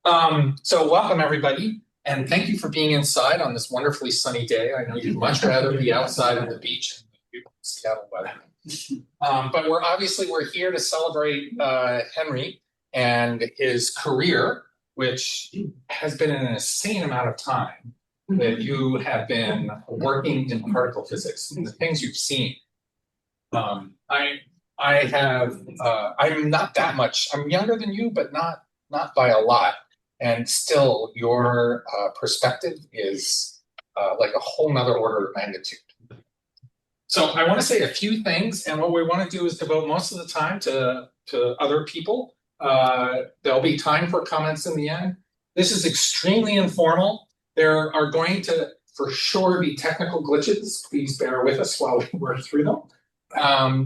So welcome everybody, and thank you for being inside on this wonderfully sunny day. I know you'd much rather be outside on the beach in Seattle weather. But we're here to celebrate Henry and his career, which has been an insane amount of time that you have been working in particle physics and the things you've seen. I'm not that much. I'm younger than you, but not by a lot. And still, your perspective is like a whole nother order of magnitude. So I want to say a few things, and what we want to do is devote most of the time to other people. There'll be time for comments in the end. This is extremely informal. There are going to, for sure, be technical glitches. Please bear with us while we work through them.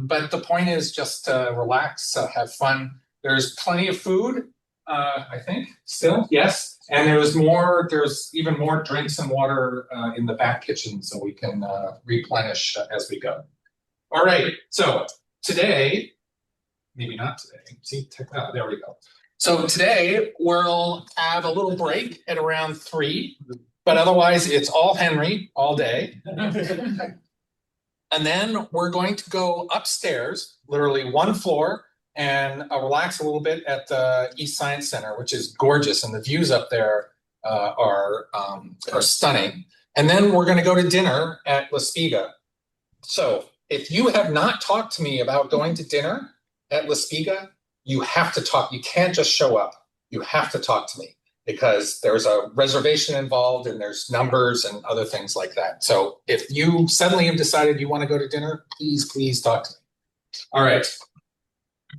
But the point is just to relax, have fun. There's plenty of food. I think still, yes. And there's even more drinks and water in the back kitchen so we can replenish as we go. All right, so today, maybe not today. See, there we go. So today we'll have a little break at around 3, but otherwise it's all Henry all day. And then we're going to go upstairs, literally one floor, and relax a little bit at the East Science Center, which is gorgeous, and the views up there are stunning. And then we're going to go to dinner at La Spiga. So if you have not talked to me about going to dinner at La Spiga, you have to talk. You can't just show up. You have to talk to me because there's a reservation involved and there's numbers and other things like that. So if you suddenly have decided you want to go to dinner, please talk to me. All right.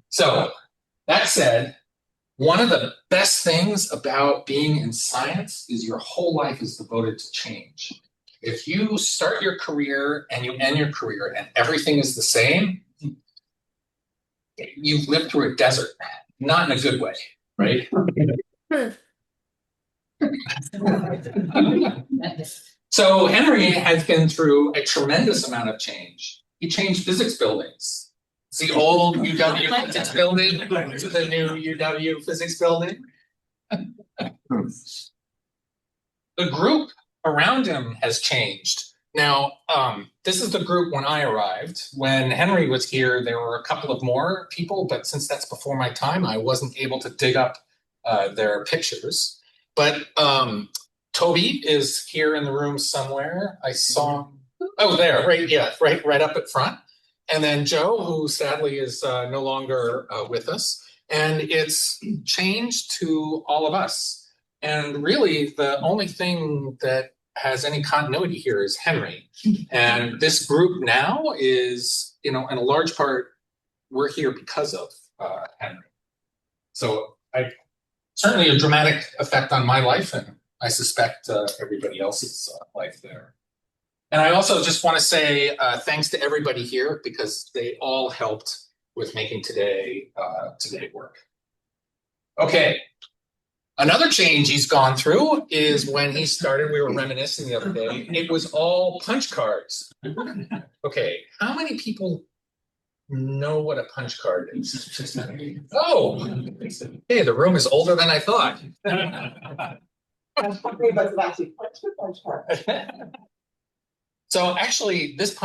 So that said, one of the best things about being in science is your whole life is devoted to change. If you start your career and you end your career and everything is the same, you've lived through a desert, not in a good way, right? So Henry has been through a tremendous amount of change. He changed physics buildings. It's the old UW physics building to the new UW physics building. The group around him has changed. Now, this is the group when I arrived. When Henry was here, there were a couple of more people, but since that's before my time, I wasn't able to dig up their pictures. But Toby is here in the room somewhere. I saw him. Oh, there, right up at front. And then Joe, who sadly is no longer with us. And it's changed to all of us. And really, the only thing that has any continuity here is Henry. And this group now is, in a large part, we're here because of Henry. So certainly a dramatic effect on my life, and I suspect everybody else's life there. And I also just want to say thanks to everybody here because they all helped with making today work. Okay. Another change he's gone through is when he started, we were reminiscing the other day, it was all punch cards. Okay, how many people know what a punch card is? Oh, hey, the room is older than I thought. So actually, this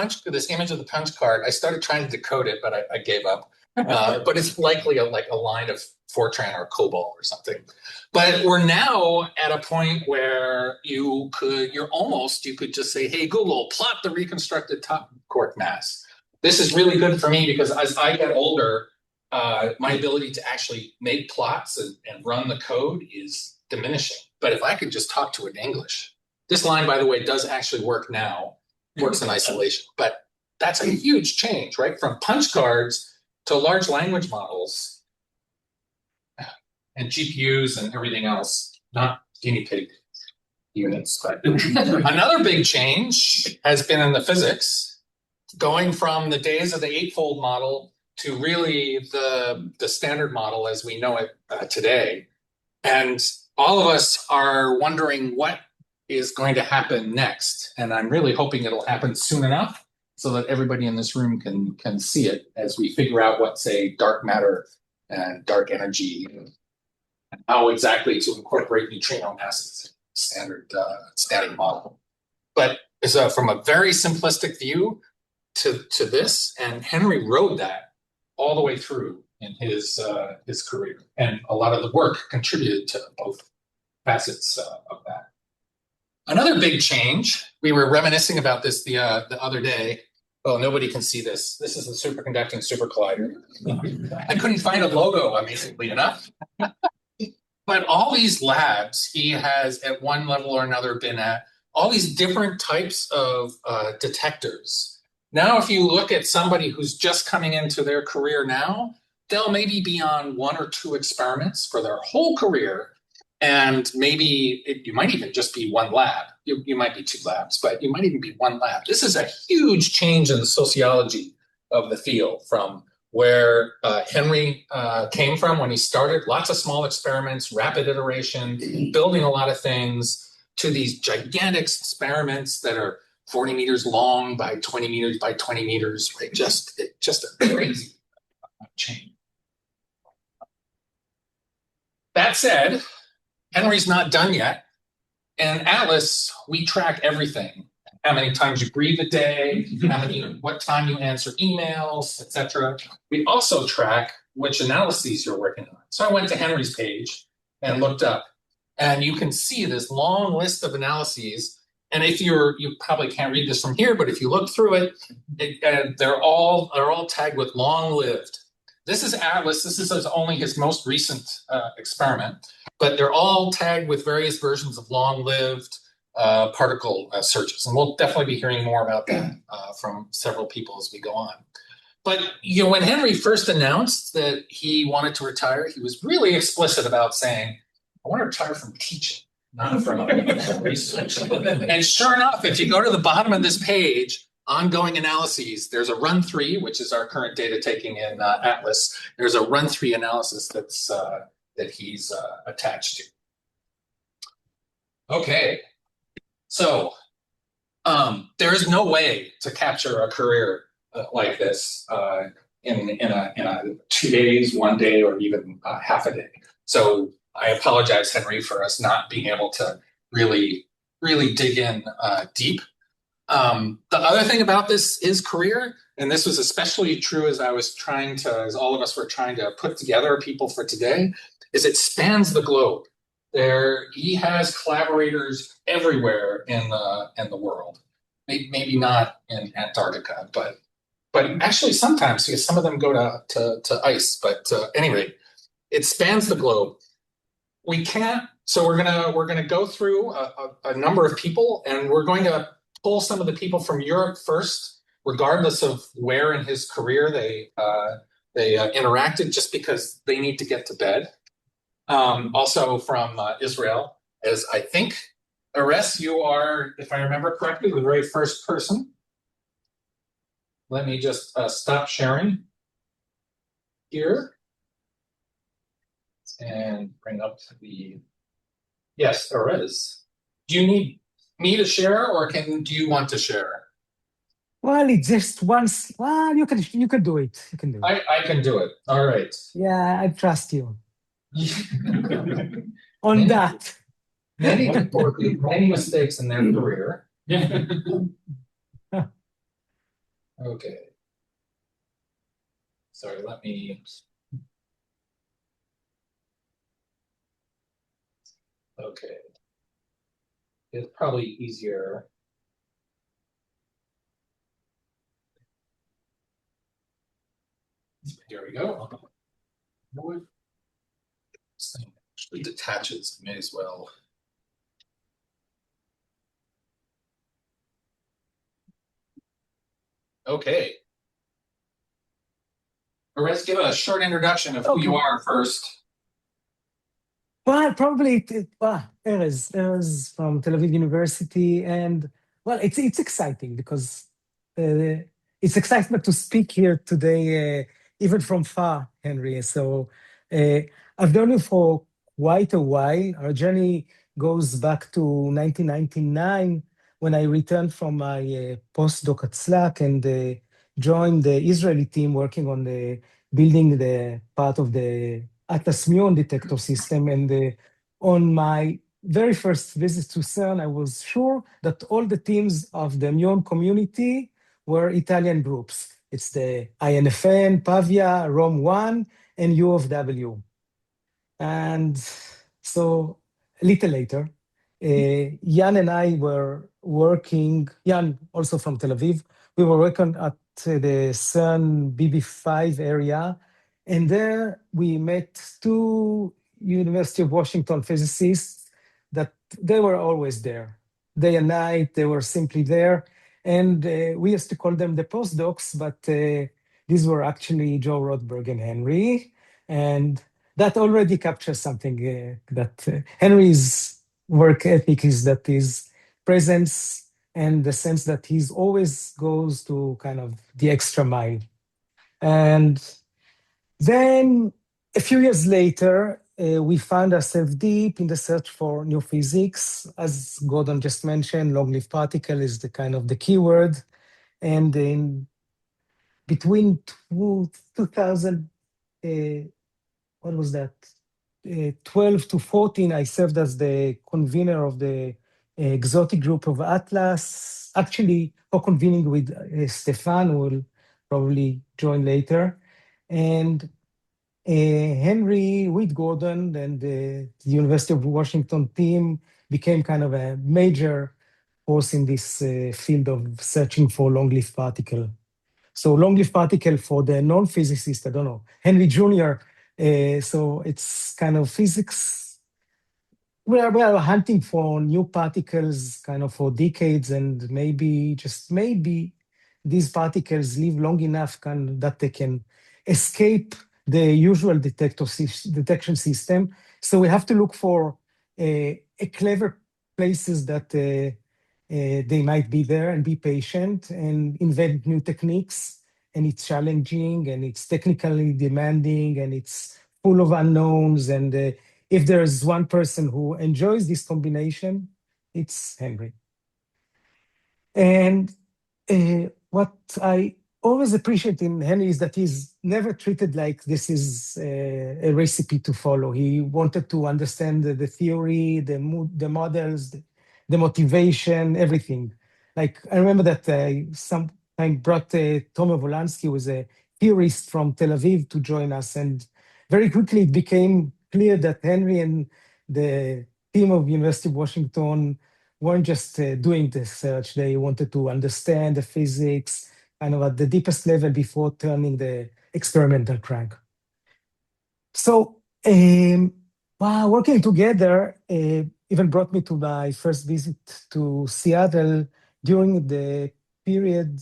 image of the punch card, I started trying to decode it, but I gave up. But it's likely a line of Fortran or COBOL or something. But we're now at a point where you could just say, hey, Google, plot the reconstructed top quark mass. This is really good for me because as I get older, my ability to actually make plots and run the code is diminishing. But if I could just talk to it in English, this line, by the way, does actually work now, works in isolation. But that's a huge change, right? From punch cards to large language models and GPUs and everything else, not guinea pig units. But another big change has been in the physics, going from the days of the eightfold model to really the standard model as we know it today. And all of us are wondering what is going to happen next. And I'm really hoping it'll happen soon enough so that everybody in this room can see it as we figure out what, say, dark matter and dark energy how exactly to incorporate neutrino masses in standard static model. But so from a very simplistic view to this, and Henry rode that all the way through in his career, and a lot of the work contributed to both facets of that. Another big change, we were reminiscing about this the other day. Well, nobody can see this. This is the superconducting super collider. I couldn't find a logo, amazingly enough. But all these labs he has at one level or another been at, all these different types of detectors. Now, if you look at somebody who's just coming into their career now, they'll maybe be on one or two experiments for their whole career. And maybe you might even just be one lab. You might be two labs, but you might even be one lab. This is a huge change in the sociology of the field from where Henry came from when he started. Lots of small experiments, rapid iteration, building a lot of things, to these gigantic experiments that are 40 meters long by 20 meters by 20 meters, right? Just a crazy change. That said, Henry's not done yet. And Atlas, we track everything. How many times you breathe a day, what time you answer emails, etc. We also track which analyses you're working on. So I went to Henry's page and looked up, and you can see this long list of analyses. And if you probably can't read this from here, but if you look through it, they're all tagged with long-lived. This is Atlas. This is only his most recent experiment, but they're all tagged with various versions of long-lived particle searches. And we'll definitely be hearing more about that from several people as we go on. But when Henry first announced that he wanted to retire, he was really explicit about saying, I want to retire from teaching, not from research. And sure enough, if you go to the bottom of this page, ongoing analyses, there's a run 3, which is our current data taking in Atlas. There's a run 3 analysis that he's attached to. Okay, so there is no way to capture a career like this in a 2 days, 1 day, or even half a day. So I apologize, Henry, for us not being able to really dig in deep. The other thing about this is career, and this was especially true as as all of us were trying to put together people for today, is it spans the globe. He has collaborators everywhere in the world. Maybe not in Antarctica, but actually sometimes, because some of them go to ice. But at any rate, it spans the globe. So we're gonna go through a number of people, and we're going to pull some of the people from Europe first, regardless of where in his career they interacted, just because they need to get to bed. Also from Israel, as I think, Ares, you are, if I remember correctly, the very first person. Let me just stop sharing here and bring up yes, Ares. Do you need me to share, or do you want to share? Well, it's just once. Well, you can do it. You can do it. I can do it. All right. Yeah, I trust you. On that. Many people make many mistakes in their career. Okay. Sorry, let me. Okay. It's probably easier. Here we go. This thing actually detaches, may as well. Okay. Let's give a short introduction of who you are first. Well, probably Erez from Tel Aviv University, and well, it's exciting because it's excitement to speak here today, even from far, Henry. So I've known you for quite a while. Our journey goes back to 1999 when I returned from my postdoc at Slack and joined the Israeli team working on building the part of the Atlas muon detector system. And on my very first visit to CERN, I was sure that all the teams of the muon community were Italian groups. It's the INFN, Pavia, Rome 1, and U of W. And so a little later, Jan and I were working, Jan also from Tel Aviv, we were working at the CERN BB5 area. And there we met two University of Washington physicists that they were always there. Day and night, they were simply there. And we used to call them the postdocs, but these were actually Joe Rothberg and Henry. And that already captures something that Henry's work ethic is that his presence and the sense that he's always goes to kind of the extra mile. And then a few years later, we found ourselves deep in the search for new physics. As Gordon just mentioned, long-lived particle is the kind of the keyword. And in between 2000, what was that? 12 to 14, I served as the convener of the exotic group of Atlas, actually co-convening with Stefan, who will probably join later. And Henry with Gordon and the University of Washington team became kind of a major force in this field of searching for long-lived particle. So long-lived particle for the non-physicist, I don't know, Henry Jr. So it's kind of physics. We are hunting for new particles kind of for decades, and maybe, just maybe, these particles live long enough that they can escape the usual detection system. So we have to look for a clever places that they might be there, and be patient and invent new techniques. And it's challenging and it's technically demanding and it's full of unknowns. And if there is one person who enjoys this combination, it's Henry. And what I always appreciate in Henry is that he's never treated like this is a recipe to follow. He wanted to understand the theory, the models, the motivation, everything. Like I remember that some time brought Tomer Volansky, who was a theorist from Tel Aviv, to join us. And very quickly it became clear that Henry and the team of University of Washington weren't just doing the search. They wanted to understand the physics kind of at the deepest level before turning the experimental crank. So wow, working together even brought me to my first visit to Seattle during the period.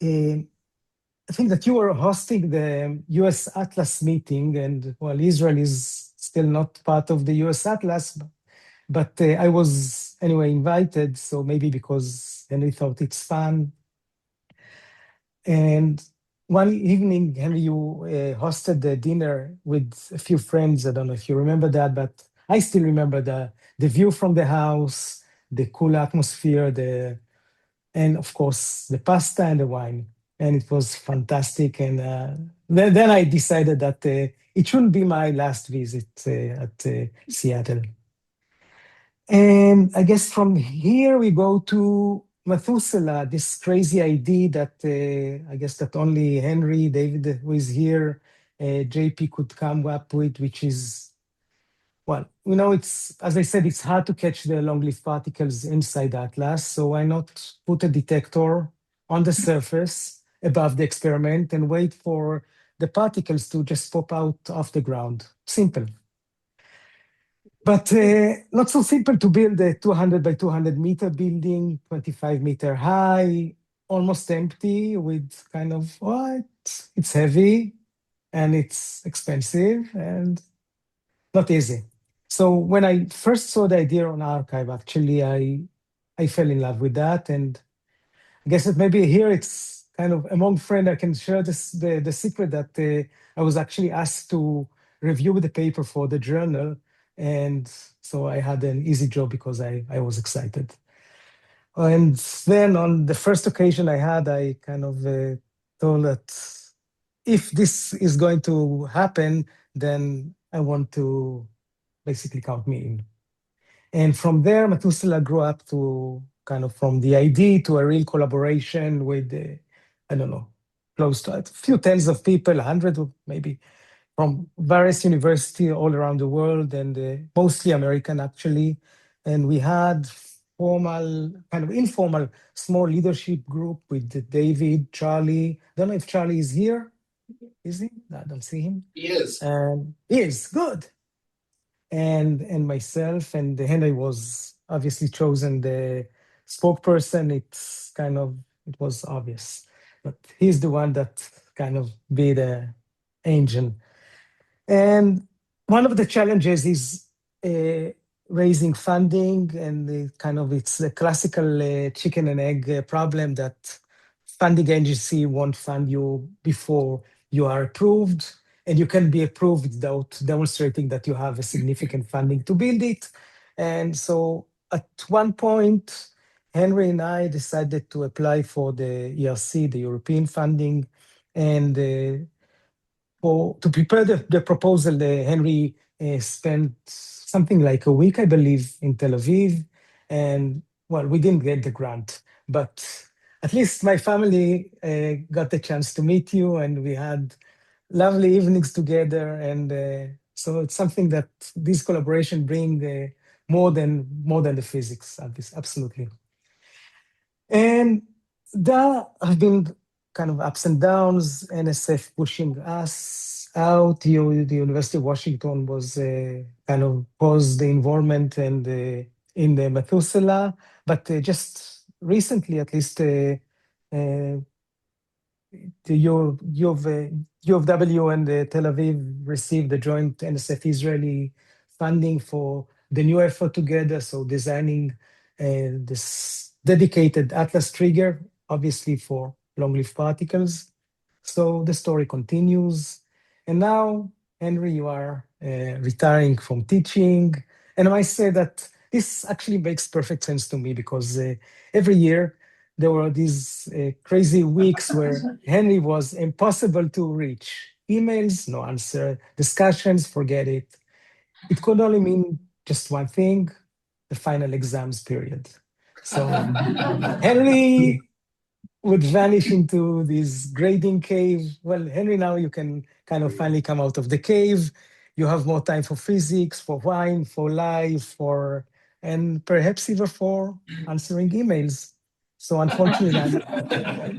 I think that you were hosting the US Atlas meeting, and well, Israel is still not part of the US Atlas, but I was anyway invited, so maybe because Henry thought it's fun. And one evening, Henry, you hosted the dinner with a few friends. I don't know if you remember that, but I still remember the view from the house, the cool atmosphere, and of course the pasta and the wine. And it was fantastic. And then I decided that it shouldn't be my last visit at Seattle. And I guess from here we go to Methuselah, this crazy idea that I guess that only Henry, David, who is here, JP could come up with, which is, well, it's, as I said, it's hard to catch the long-lived particles inside Atlas. So why not put a detector on the surface above the experiment and wait for the particles to just pop out of the ground? Simple. But not so simple to build a 200 by 200 meter building, 25-meter high, almost empty, with kind of what? It's heavy and it's expensive and not easy. So when I first saw the idea on archive, actually, I fell in love with that. And I guess that maybe here it's kind of among friends, I can share the secret that I was actually asked to review the paper for the journal. And so I had an easy job because I was excited. And then on the first occasion I had, I kind of told that if this is going to happen, then I want to basically count me in. And from there, Methuselah grew up to kind of from the idea to a real collaboration with, I don't know, close to a few tens of people, 100 maybe, from various universities all around the world and mostly American actually. And we had formal, kind of informal, small leadership group with David, Charlie. Don't know if Charlie is here. Is he? I don't see him. He is. And he is good. And myself and Henry was obviously chosen the spokesperson. It was obvious, but he's the one that kind of be the angel. And one of the challenges is raising funding, and it's a classical chicken and egg problem that funding agency won't fund you before you are approved, and you can be approved without demonstrating that you have a significant funding to build it. And so at one point, Henry and I decided to apply for the ERC, the European funding, and to prepare the proposal, Henry spent something like a week, I believe, in Tel Aviv. And well, we didn't get the grant, but at least my family got the chance to meet you, and we had lovely evenings together. And so it's something that this collaboration bring more than the physics, absolutely. And there have been kind of ups and downs, NSF pushing us out. The University of Washington was kind of paused the involvement and in the Methuselah, but just recently, at least, the U of W and Tel Aviv received the joint NSF-Israeli funding for the new effort together. So designing this dedicated Atlas trigger, obviously for long-lived particles. So the story continues. And now, Henry, you are retiring from teaching. And I might say that this actually makes perfect sense to me because every year there were these crazy weeks where Henry was impossible to reach. Emails, no answer. Discussions, forget it. It could only mean just one thing, the final exams period. So Henry would vanish into this grading cave. Well, Henry, now you can kind of finally come out of the cave. You have more time for physics, for wine, for life, and perhaps even for answering emails. So unfortunately,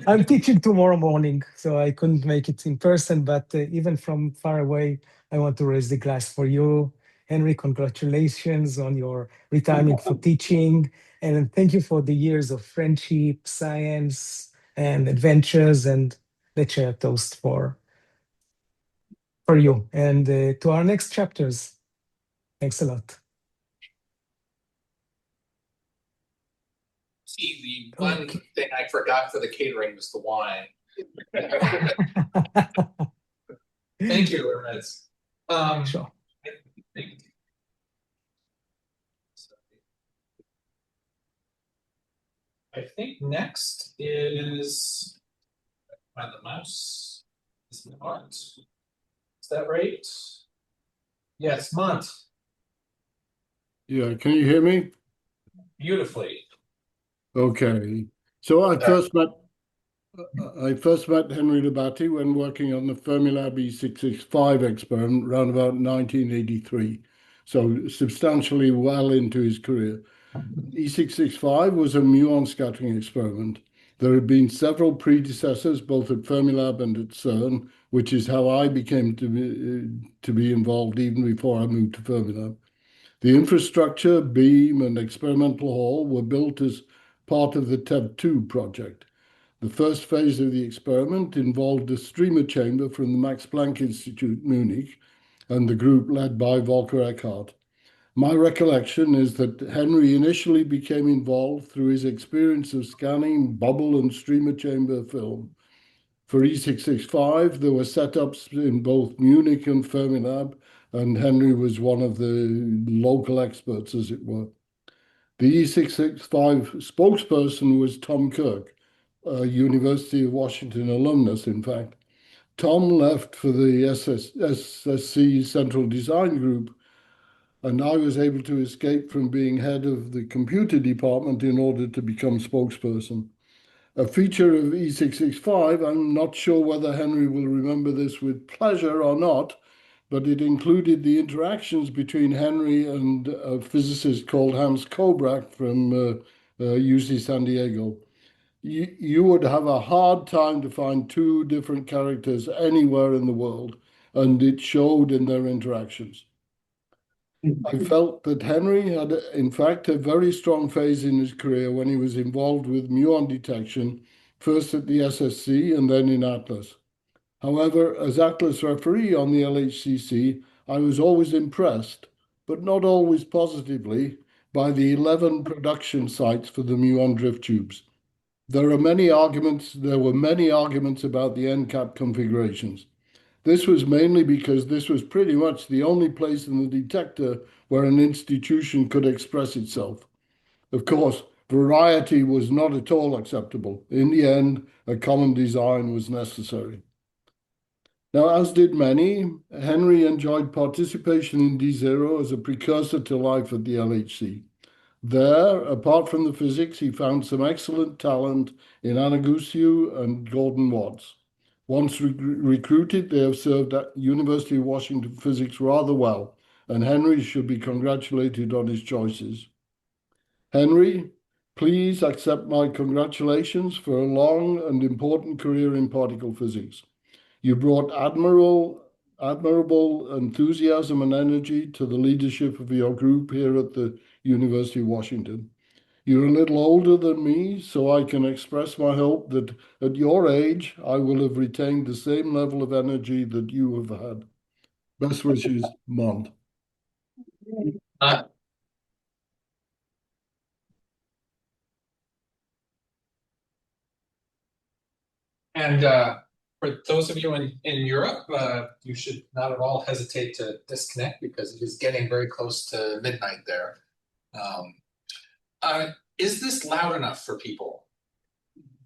I'm teaching tomorrow morning, so I couldn't make it in person, but even from far away, I want to raise the glass for you. Henry, congratulations on your retirement for teaching, and thank you for the years of friendship, science, and adventures, and let's share a toast for you and to our next chapters. Thanks a lot. See, the one thing I forgot for the catering was the wine. Thank you, Erez. Sure. I think next is find the mouse. Is Mont. Is that right? Yes, Mont. Yeah, can you hear me? Beautifully. Okay. So I first met Henry Lubatti when working on the Fermilab E665 experiment around about 1983. So substantially well into his career. E665 was a muon scattering experiment. There had been several predecessors, both at Fermilab and at CERN, which is how I became to be involved even before I moved to Fermilab. The infrastructure, beam, and experimental hall were built as part of the TEV2 project. The first phase of the experiment involved a streamer chamber from the Max Planck Institute, Munich, and the group led by Volker Eckhart. My recollection is that Henry initially became involved through his experience of scanning bubble and streamer chamber film. For E665, there were setups in both Munich and Fermilab, and Henry was one of the local experts, as it were. The E665 spokesperson was Tom Kirk, a University of Washington alumnus, in fact. Tom left for the SSC Central Design Group, and I was able to escape from being head of the computer department in order to become spokesperson. A feature of E665, I'm not sure whether Henry will remember this with pleasure or not, but it included the interactions between Henry and a physicist called Hans Kobrak from UC San Diego. You would have a hard time to find two different characters anywhere in the world, and it showed in their interactions. I felt that Henry had, in fact, a very strong phase in his career when he was involved with muon detection, first at the SSC and then in Atlas. However, as Atlas referee on the LHCC, I was always impressed, but not always positively, by the 11 production sites for the muon drift tubes. There were many arguments about the NCAP configurations. This was mainly because this was pretty much the only place in the detector where an institution could express itself. Of course, variety was not at all acceptable. In the end, a common design was necessary. Now, as did many, Henry enjoyed participation in D0 as a precursor to life at the LHC. There, apart from the physics, he found some excellent talent in Anna Gussiu and Gordon Watts. Once recruited, they have served at University of Washington physics rather well, and Henry should be congratulated on his choices. Henry, please accept my congratulations for a long and important career in particle physics. You brought admirable enthusiasm and energy to the leadership of your group here at the University of Washington. You're a little older than me, so I can express my hope that at your age, I will have retained the same level of energy that you have had. Best wishes, Mont. Uh, and for those of you in Europe, you should not at all hesitate to disconnect because it is getting very close to midnight there. Is this loud enough for people?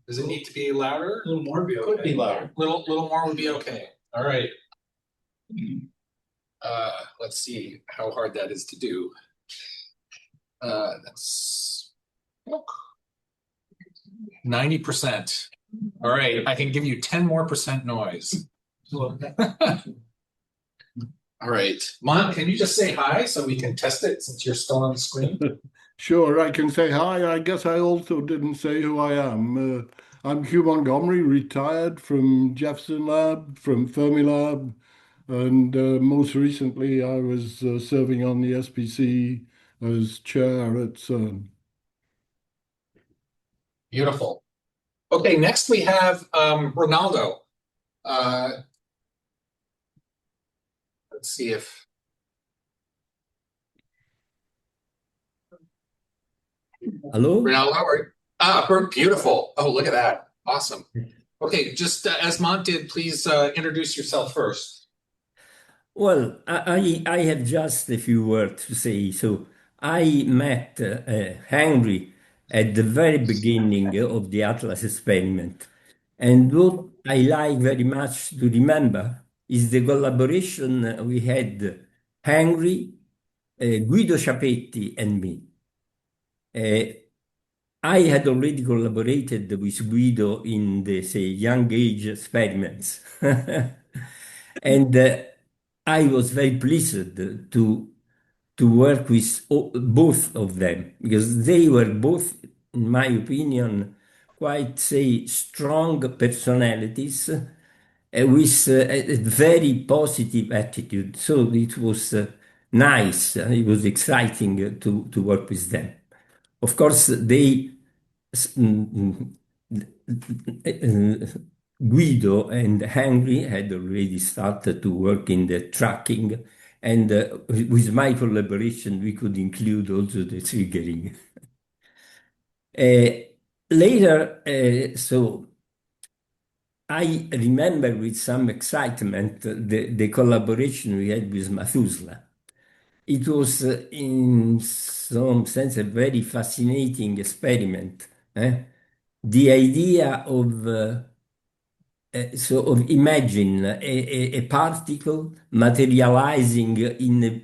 Does it need to be louder? A little more would be okay. Could be louder. Little more would be okay. All right. Let's see how hard that is to do. That's 90%. All right, I can give you 10% more noise. All right, Mont, can you just say hi so we can test it since you're still on the screen? Sure, I can say hi. I guess I also didn't say who I am. I'm Hugh Montgomery, retired from Jefferson Lab, from Fermilab, and most recently I was serving on the SPC as chair at CERN. Beautiful. Okay, next we have Ronaldo. Let's see if... Hello? Ronaldo, beautiful. Oh, look at that. Awesome. Okay, just as Mont did, please introduce yourself first. Well, I have just a few words to say. So I met Henry at the very beginning of the Atlas experiment. And what I like very much to remember is the collaboration we had, Henry, Guido Ciapetti, and me. I had already collaborated with Guido in the, say, young age experiments. And I was very pleased to work with both of them because they were both, in my opinion, quite, say, strong personalities with a very positive attitude. So it was nice. It was exciting to work with them. Of course, they Guido and Henry had already started to work in the tracking, and with my collaboration, we could include also the triggering. Later, so I remember with some excitement the collaboration we had with Methuselah. It was, in some sense, a very fascinating experiment. The idea of sort of imagine a particle materializing in a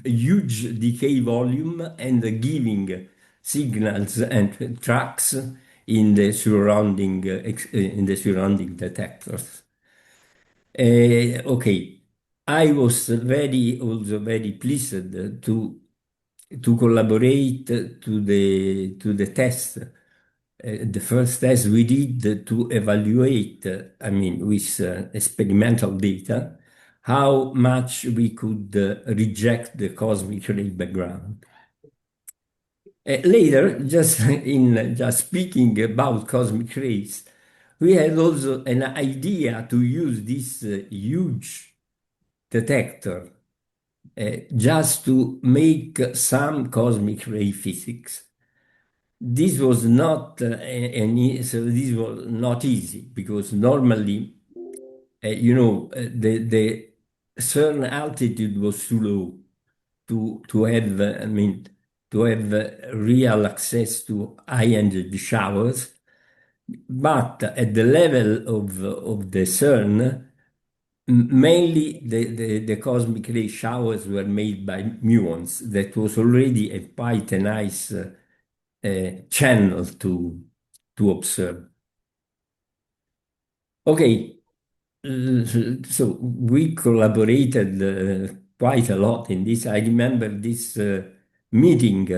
huge decay volume and giving signals and tracks in the surrounding detectors. Okay, I was also very pleased to collaborate to the test, the first test we did to evaluate, I mean, with experimental data, how much we could reject the cosmic ray background. Later, just speaking about cosmic rays, we had also an idea to use this huge detector just to make some cosmic ray physics. This was not this was not easy because normally, the CERN altitude was too low to have, I mean, to have real access to high-energy showers. But at the level of the CERN, mainly the cosmic ray showers were made by muons. That was already a quite a nice channel to observe. Okay, so we collaborated quite a lot in this. I remember this meeting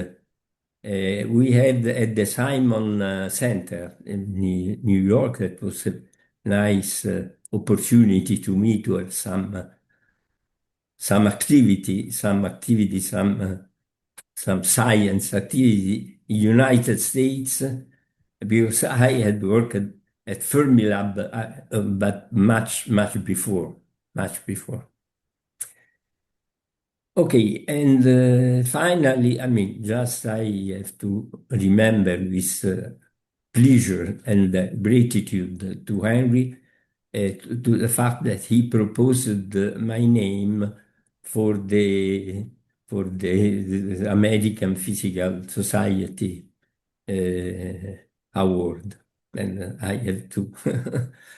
we had at the Simon Center in New York. That was a nice opportunity to me to have some activity, some science activity in United States, because I had worked at Fermilab, but much before. Okay, and finally, I mean, just I have to remember with pleasure and gratitude to Henry, to the fact that he proposed my name for the American Physical Society award. And I have to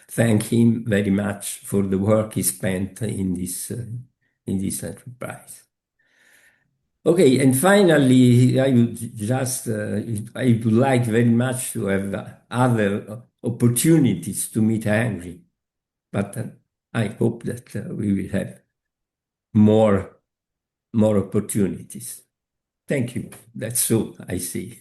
thank him very much for the work he spent in this enterprise. Okay, and finally, I would like very much to have other opportunities to meet Henry, but I hope that we will have more opportunities. Thank you. That's all I see.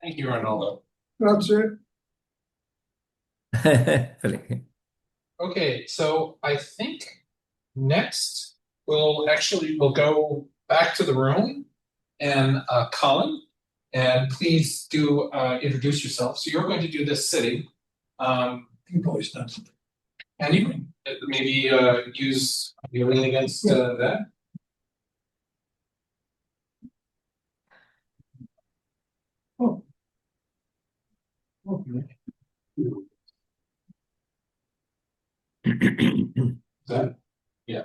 Thank you, Ronaldo. That's it. Okay, so I think next we'll go back to the room, and Colin, and please do introduce yourself. So you're going to do this sitting. You probably stand. And you can maybe use your lean against that. Oh. Okay. That, yeah.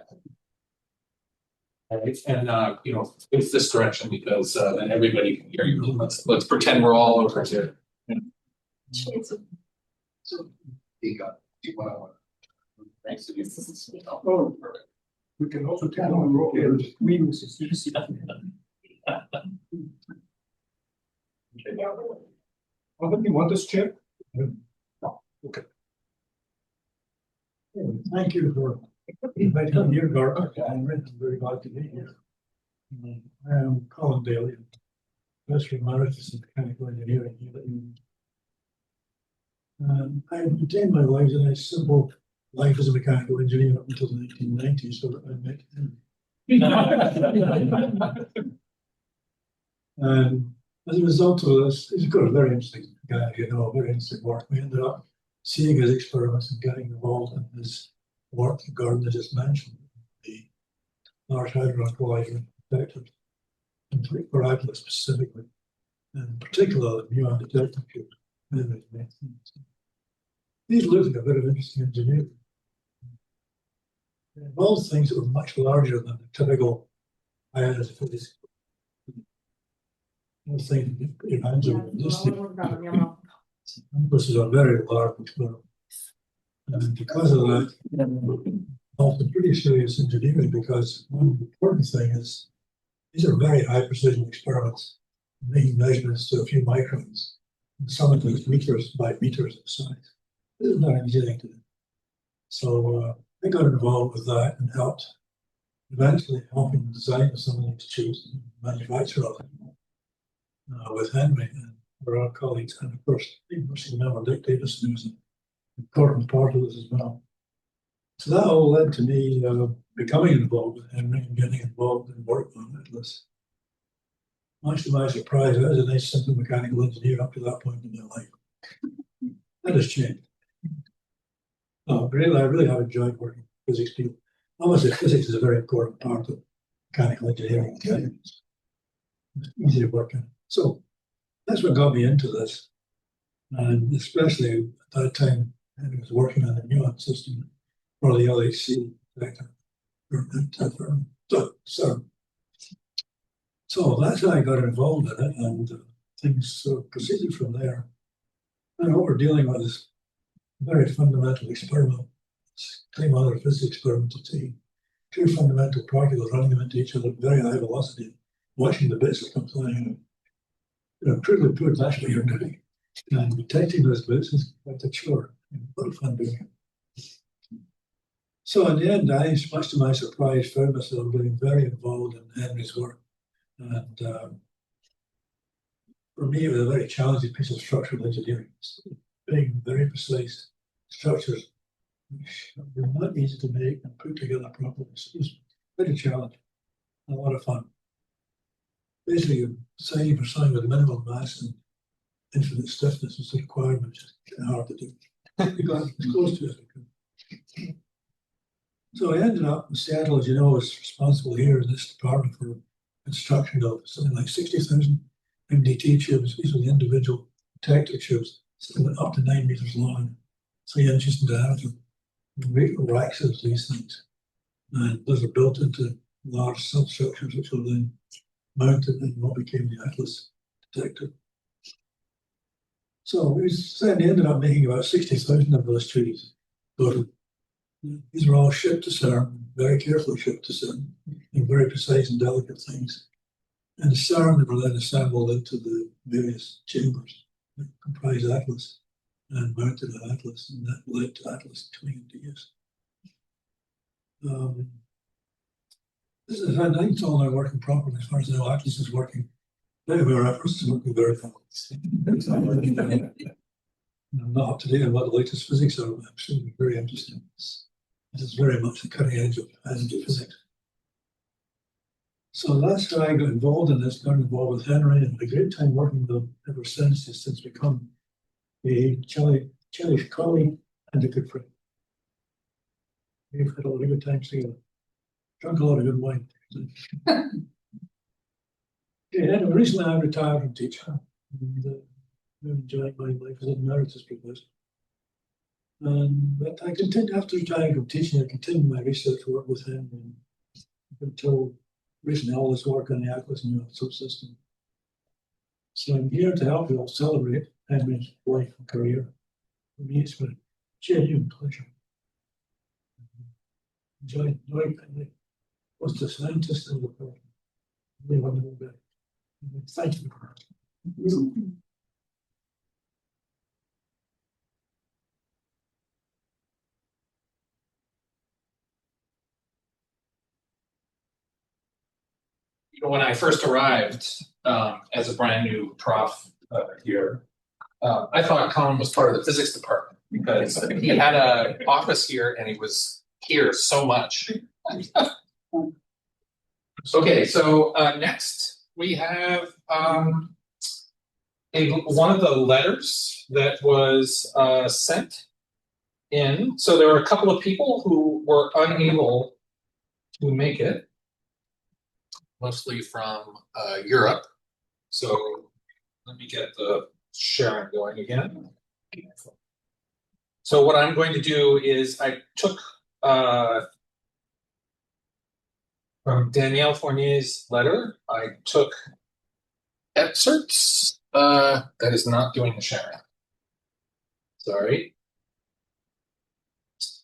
All right, and it's this direction because then everybody can hear you. Let's pretend we're all over here. Yeah. So you got thanks to you. Oh, we can also tell on roll. We will see. Oh, do you want this chair? Okay. Thank you for inviting me here, Garth. I'm very glad to be here. I am Colin Daly, Professor Emeritus in Mechanical Engineering. I retained my life in a simple life as a mechanical engineer up until the 1990s, so that I met him. And as a result of this, he's got a very interesting guy, very interesting work. We ended up seeing his experiments and getting involved in his work that Gordon just mentioned, the Large Hadron Collider detectors, and for Atlas specifically, and in particular the muon detector cube. These look like a bit of interesting engineering. It involves things that were much larger than the typical high-energy physics. I think this is a very large experiment. And because of that, also pretty serious engineering, because one important thing is these are very high precision experiments, making measurements to a few microns. And some of these meters by meters of size. This is not an easy thing to do. So I got involved with that and helped eventually helping design some of these tubes and manufacture of them with Henry and our colleagues. And of course, you must remember Dick Davison was an important part of this as well. So that all led to me becoming involved with Henry and getting involved in work on Atlas. Much to my surprise, I was a nice simple mechanical engineer up to that point in my life. That has changed. Really, I really have enjoyed working with physics people. Obviously, physics is a very important part of mechanical engineering. It's easy to work in. So that's what got me into this. And especially at that time, I was working on the nuance system for the LHC vector. So that's how I got involved in it, and things proceeded from there. And what we're dealing with is a very fundamental experiment. It's came out of a physics experiment to see two fundamental particles running into each other at very high velocity, watching the bits that come flying out. Truly put, that's what you're doing. And detecting those bits is quite a chore. A lot of fun doing it. So in the end, I, much to my surprise, found myself getting very involved in Henry's work. And for me, it was a very challenging piece of structural engineering. Big, very precise structures, which were not easy to make and put together properly. So it was quite a challenge, a lot of fun. Basically, you're designing for something with minimal mass and infinite stiffness is a requirement, which is kind of hard to do. We got as close to it as we could. So I ended up in Seattle, as you know, was responsible here in this department for construction of something like 60,000 MDT tubes. These are the individual detector tubes, so up to 9 meters long, 3 inches in diameter. Racks of these things. And those are built into large substructures, which were then mounted in what became the Atlas detector. So we ended up making about 60,000 of those tubes. These were all shipped to CERN, very carefully shipped to CERN, and very precise and delicate things. And the CERN, they were then assembled into the various chambers that comprise Atlas and mounted at Atlas, and that led to Atlas coming into use. This is, I think it's all now working properly as far as I know. Atlas is working. Our efforts is working very well. I'm not up to date on what the latest physics are, but I'm sure it's very interesting. It is very much the cutting edge of physics. So that's how I got involved in this, got involved with Henry, and had a great time working with him ever since. He's since become a cherished colleague and a good friend. We've had a lot of good times together. Drunk a lot of good wine. And recently I retired from teaching. And I'm enjoying my life as an emeritus professor. But I continued, after retiring from teaching, I continued my research work with him until recently all this work on the Atlas and subsystem. So I'm here to help you all celebrate Henry's life and career. For me, it's been a genuine pleasure. Enjoy Henry. Was the scientist of the world. Really wonderful guy. Thank you. When I first arrived as a brand new prof here, I thought Colin was part of the physics department because he had an office here and he was here so much. Okay, so next we have one of the letters that was sent in. So there were a couple of people who were unable to make it, mostly from Europe. So let me get the sharing going again. So what I'm going to do is I took from Danielle Fournier's letter, I took excerpts. That is not doing the sharing. Sorry.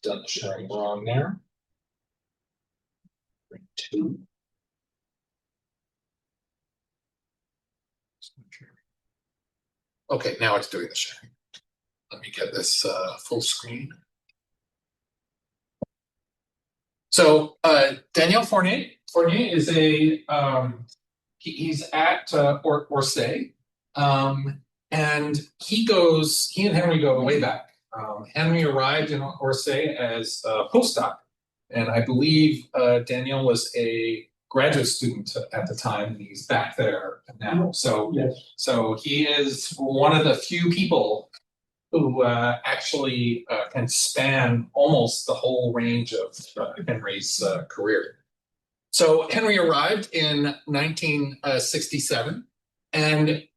Done the sharing wrong there. Bring two. Okay, now it's doing the sharing. Let me get this full screen. So Daniel Fournier is a he's at Orsay, and he and Henry go way back. Henry arrived in Orsay as a postdoc, and I believe Daniel was a graduate student at the time, and he's back there now. So, yes. So he is one of the few people who actually can span almost the whole range of Henry's career. So Henry arrived in 1967, and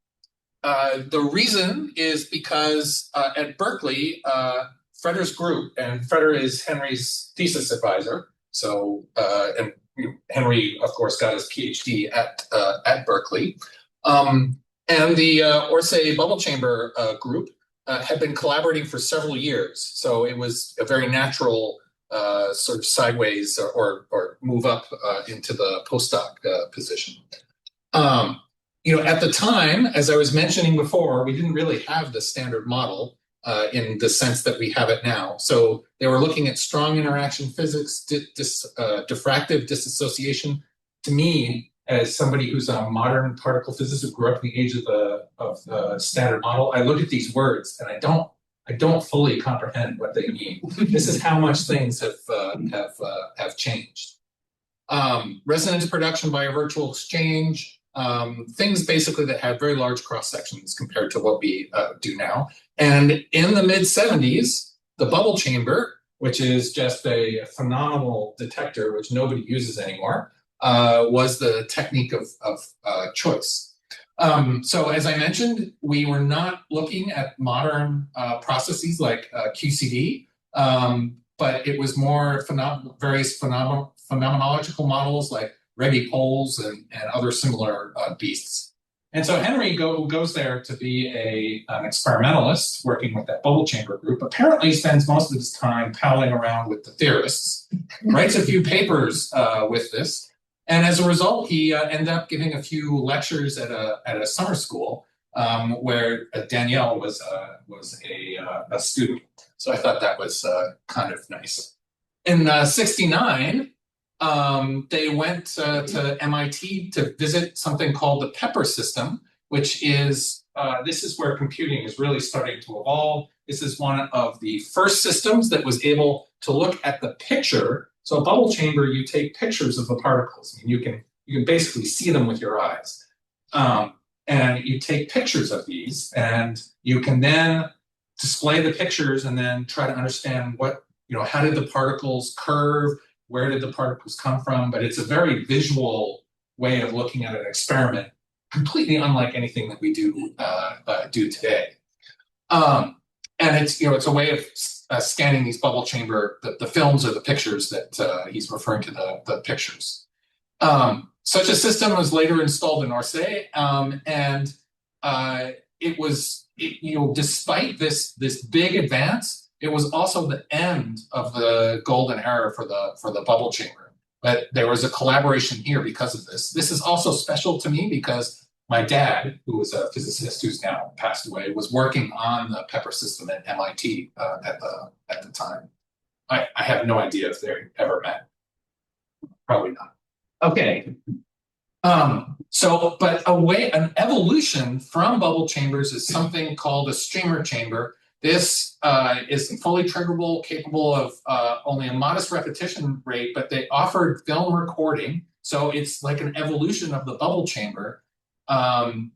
the reason is because at Berkeley, Fredder's group, and Fredder is Henry's thesis advisor. So, and Henry, of course, got his PhD at Berkeley, and the Orsay bubble chamber group had been collaborating for several years. So it was a very natural sort of sideways or move up into the postdoc position. At the time, as I was mentioning before, we didn't really have the standard model in the sense that we have it now. So they were looking at strong interaction physics, diffractive disassociation. To me, as somebody who's a modern particle physicist who grew up in the age of the standard model, I look at these words and I don't fully comprehend what they mean. This is how much things have changed. Resonance production by a virtual exchange, things basically that had very large cross sections compared to what we do now. And in the mid-70s, the bubble chamber, which is just a phenomenal detector, which nobody uses anymore, was the technique of choice. So as I mentioned, we were not looking at modern processes like QCD, but it was more various phenomenological models like Rebbe poles and other similar beasts. And so Henry goes there to be an experimentalist working with that bubble chamber group, apparently spends most of his time palling around with the theorists, writes a few papers with this, and as a result, he ended up giving a few lectures at a summer school where Danielle was a student. So I thought that was kind of nice. In '69, they went to MIT to visit something called the Pepper system, which is, this is where computing is really starting to evolve. This is one of the first systems that was able to look at the picture. So a bubble chamber, you take pictures of the particles. I mean, you can basically see them with your eyes. And you take pictures of these, and you can then display the pictures and then try to understand how did the particles curve, where did the particles come from? But it's a very visual way of looking at an experiment, completely unlike anything that we do today. And it's a way of scanning these bubble chamber, the films or the pictures that he's referring to the pictures. Such a system was later installed in Orsay, and it was, despite this big advance, it was also the end of the golden era for the bubble chamber. But there was a collaboration here because of this. This is also special to me because my dad, who was a physicist who's now passed away, was working on the Pepper system at MIT at the time. I have no idea if they ever met. Probably not. Okay. But an evolution from bubble chambers is something called a streamer chamber. This is fully triggerable, capable of only a modest repetition rate, but they offered film recording. So it's like an evolution of the bubble chamber. And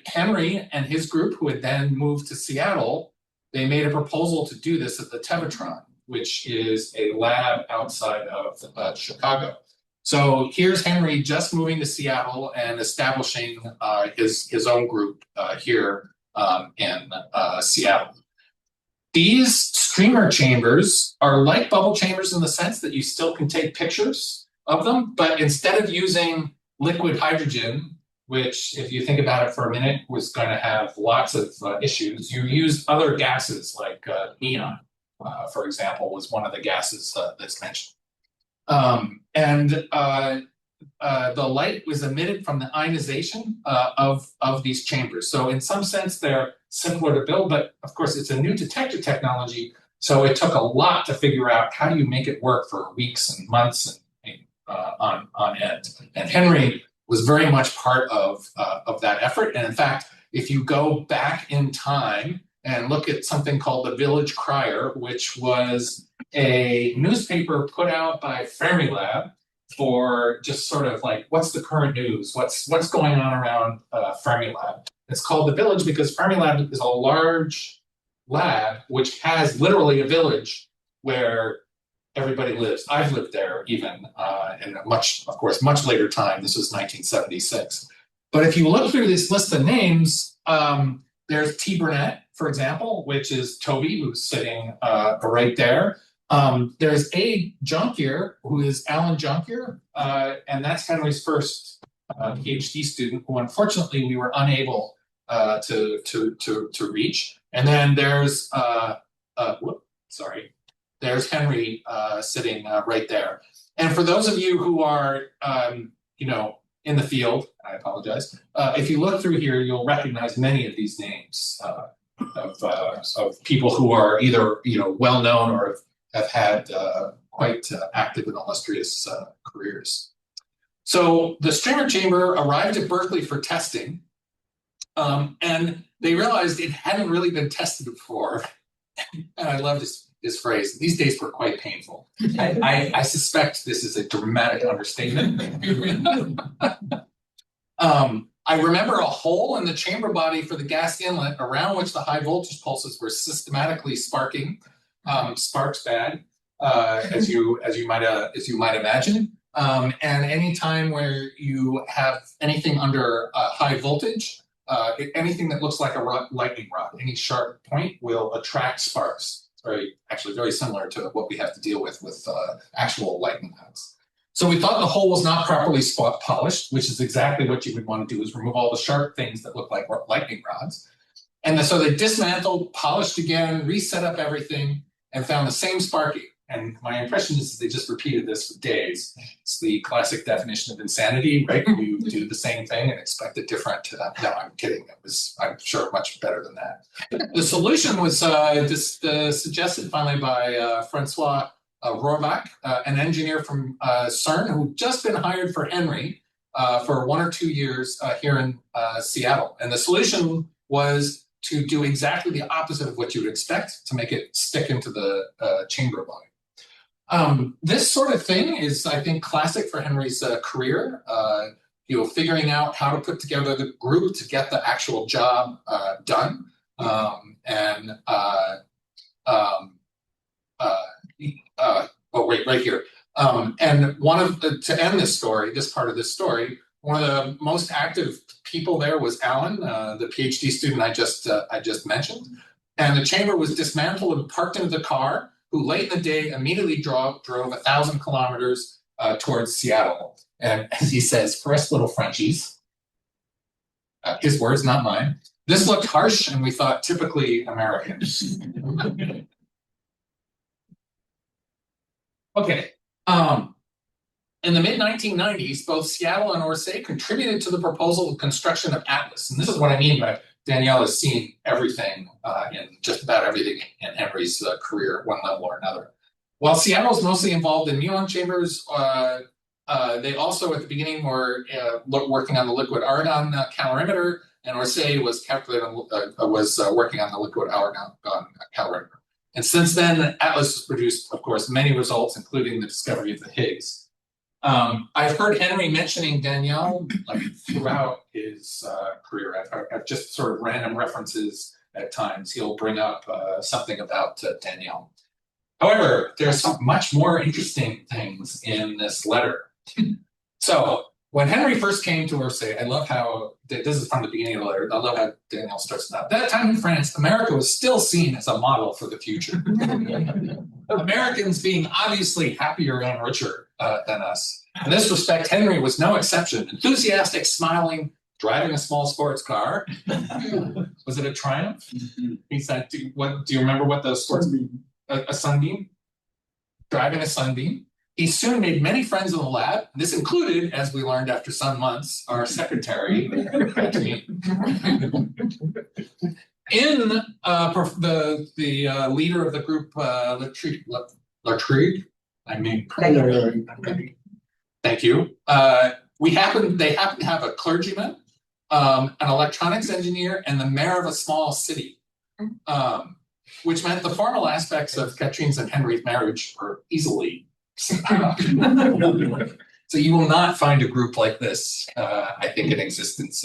Henry and his group, who had then moved to Seattle, they made a proposal to do this at the Tevatron, which is a lab outside of Chicago. So here's Henry just moving to Seattle and establishing his own group here in Seattle. These streamer chambers are like bubble chambers in the sense that you still can take pictures of them, but instead of using liquid hydrogen, which, if you think about it for a minute, was going to have lots of issues. You used other gases like neon, for example, was one of the gases that's mentioned. The light was emitted from the ionization of these chambers. So in some sense, they're simpler to build, but of course, it's a new detector technology. So it took a lot to figure out how do you make it work for weeks and months and on end. And Henry was very much part of that effort. And in fact, if you go back in time and look at something called the Village Crier, which was a newspaper put out by Fermilab for just sort of like, what's the current news? What's going on around Fermilab? It's called the Village because Fermilab is a large lab which has literally a village where everybody lives. I've lived there even in a much later time. This was 1976. But if you look through this list of names, there's T. Burnett, for example, which is Toby, who's sitting right there. There's A. Junkier, who is Alan Junkier, and that's Henry's first PhD student, who unfortunately we were unable to reach. And then there's there's Henry sitting right there. And for those of you who are in the field, I apologize. If you look through here, you'll recognize many of these names of people who are either well known or have had quite active and illustrious careers. So the stringer chamber arrived at Berkeley for testing, and they realized it hadn't really been tested before. And I love this phrase. These days were quite painful. I suspect this is a dramatic understatement. I remember a hole in the chamber body for the gas inlet around which the high voltage pulses were systematically sparking. Sparks bad, as you might imagine. And any time where you have anything under high voltage, anything that looks like a lightning rod, any sharp point will attract sparks. It's actually very similar to what we have to deal with actual lightning rods. So we thought the hole was not properly spot polished, which is exactly what you would want to do, is remove all the sharp things that look like lightning rods. And so they dismantled, polished again, reset up everything, and found the same sparking. And my impression is they just repeated this for days. It's the classic definition of insanity, right? You do the same thing and expect a different. No, I'm kidding. It was, I'm sure, much better than that. The solution was suggested finally by Francois Rohrbach, an engineer from CERN who'd just been hired for Henry for 1 or 2 years here in Seattle. And the solution was to do exactly the opposite of what you would expect, to make it stick into the chamber body. This sort of thing is, I think, classic for Henry's career. Figuring out how to put together the group to get the actual job done. Right here. And to end this story, this part of this story, one of the most active people there was Alan, the PhD student I just mentioned. And the chamber was dismantled and parked into the car, who late in the day immediately drove 1,000 kilometers towards Seattle. And as he says, for us little Frenchies, his words, not mine, this looked harsh and we thought typically American. Okay. In the mid-1990s, both Seattle and Orsay contributed to the proposal of construction of Atlas. And this is what I mean by Danielle has seen everything in just about everything in Henry's career at one level or another. While Seattle was mostly involved in muon chambers, they also at the beginning were working on the liquid argon calorimeter, and Orsay was working on the liquid argon calorimeter. And since then, Atlas has produced, of course, many results, including the discovery of the Higgs. I've heard Henry mentioning Danielle throughout his career. I've just sort of random references at times. He'll bring up something about Danielle. However, there's some much more interesting things in this letter. So when Henry first came to Orsay, I love how, this is from the beginning of the letter, I love how Danielle starts it out. That time in France, America was still seen as a model for the future. Americans being obviously happier and richer than us. In this respect, Henry was no exception. Enthusiastic, smiling, driving a small sports car. Was it a Triumph? He said, do you remember what the sports, a Sunbeam? Driving a Sunbeam. He soon made many friends in the lab. This included, as we learned after some months, our secretary. In the leader of the group, Latrigue, I mean, thank you. They happen to have a clergyman, an electronics engineer, and the mayor of a small city, which meant the formal aspects of Katrine's and Henry's marriage were easily. So you will not find a group like this, I think, in existence.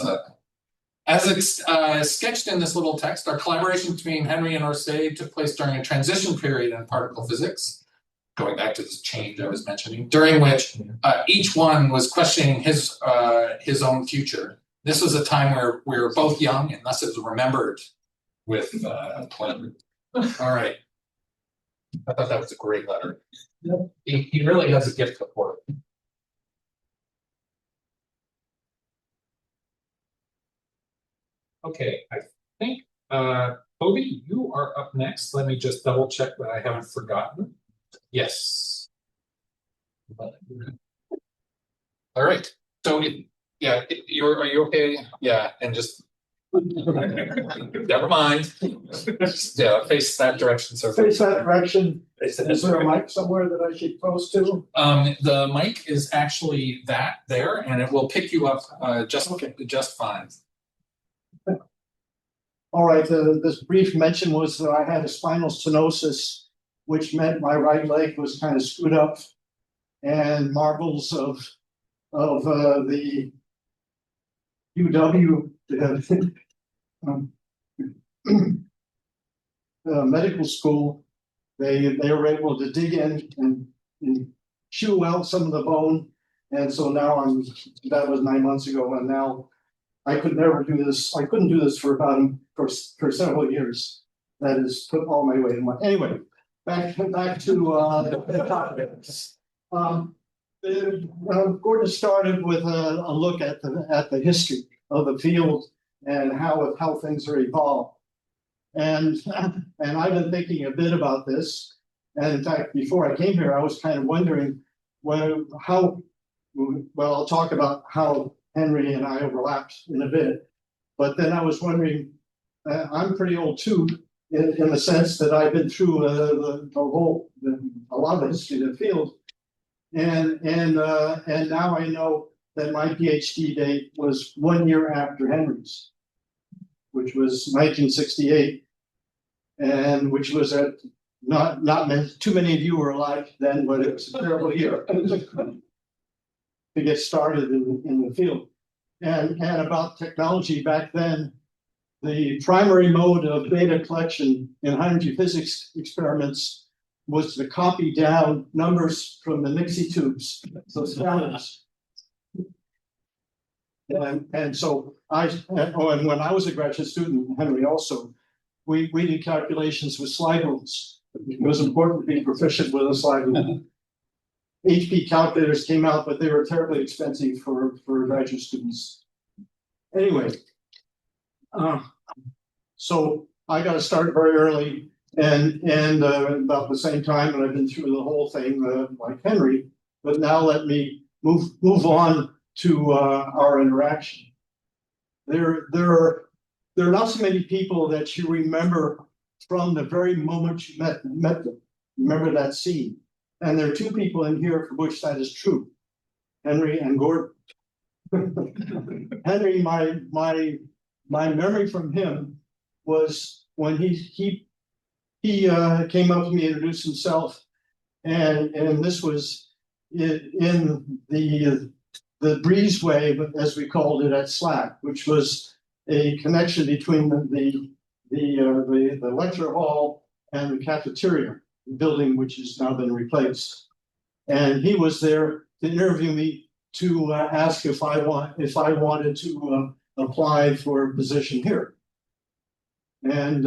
As it's sketched in this little text, our collaboration between Henry and Orsay took place during a transition period in particle physics, going back to this change I was mentioning, during which each one was questioning his own future. This was a time where we were both young, and thus it was remembered with pleasure. All right. I thought that was a great letter. Yep. He really has a gift for it. Okay, I think, Toby, you are up next. Let me just double check that I haven't forgotten. Yes. All right. So, are you okay? Yeah, and just never mind. Just, face that direction. So face that direction. Is there a mic somewhere that I should close to? The mic is actually there, and it will pick you up just fine. All right. This brief mention was that I had a spinal stenosis, which meant my right leg was kind of screwed up, and marbles of the UW medical school. They were able to dig in and chew out some of the bone, and so now that was 9 months ago, and now I could never do this. I couldn't do this for several years. That is put all my weight in my. Anyway, back to the topic. Gordon started with a look at the history of the field and how things are evolved. And I've been thinking a bit about this. And in fact, before I came here, I was kind of wondering I'll talk about how Henry and I overlapped in a bit. But then I was wondering, I'm pretty old too, in the sense that I've been through a lot of the history of the field. And now I know that my PhD date was 1 year after Henry's, which was 1968, and which was not too many of you were alive then, but it was a terrible year to get started in the field. And about technology back then, the primary mode of data collection in high-energy physics experiments was to copy down numbers from the Nixie tubes, so scanners. And so and when I was a graduate student, Henry also, we did calculations with slide rules. It was important to be proficient with a slide rule. HP calculators came out, but they were terribly expensive for graduate students. Anyway, so I got to start very early, and about the same time, and I've been through the whole thing like Henry. But now let me move on to our interaction. There are not so many people that you remember from the very moment you met them. Remember that scene. And there are two people in here for which that is true, Henry and Gordon. Henry, my memory from him was when he came up to me, introduced himself, and this was in the breezeway, as we called it at SLAC, which was a connection between the lecture hall and the cafeteria building, which has now been replaced. And he was there to interview me to ask if I wanted to apply for a position here. And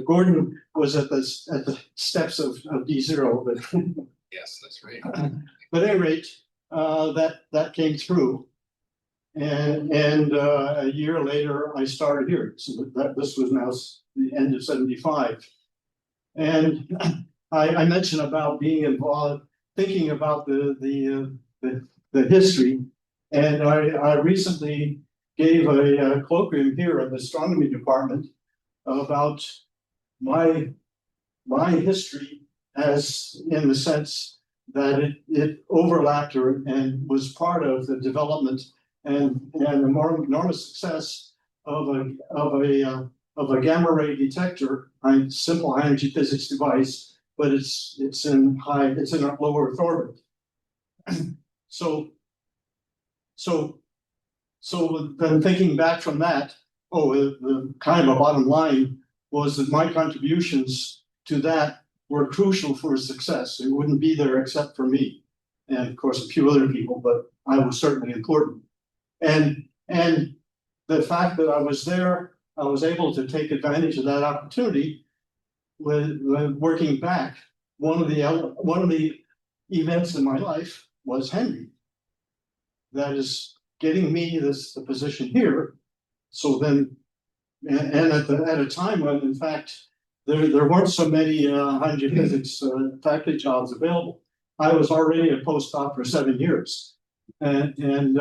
Gordon was at the steps of D0, but yes, that's right. But at any rate, that came through. and a year later I started here. So that this was now the end of '75, and I mentioned about being involved, thinking about the history, and I recently gave a colloquium here at the astronomy department about my history, as in the sense that it overlapped and was part of the development and the more enormous success of a gamma ray detector, a simple high energy physics device, but it's in a low Earth orbit. So then thinking back from that, the kind of a bottom line was that my contributions to that were crucial for its success. It wouldn't be there except for me, and of course a few other people, but I was certainly important. And the fact that I was there, I was able to take advantage of that opportunity. With working back, one of the events in my life was Henry. That is getting me the position here. So then, and at a time when, in fact, there weren't so many high-energy physics faculty jobs available. I was already a postdoc for 7 years, and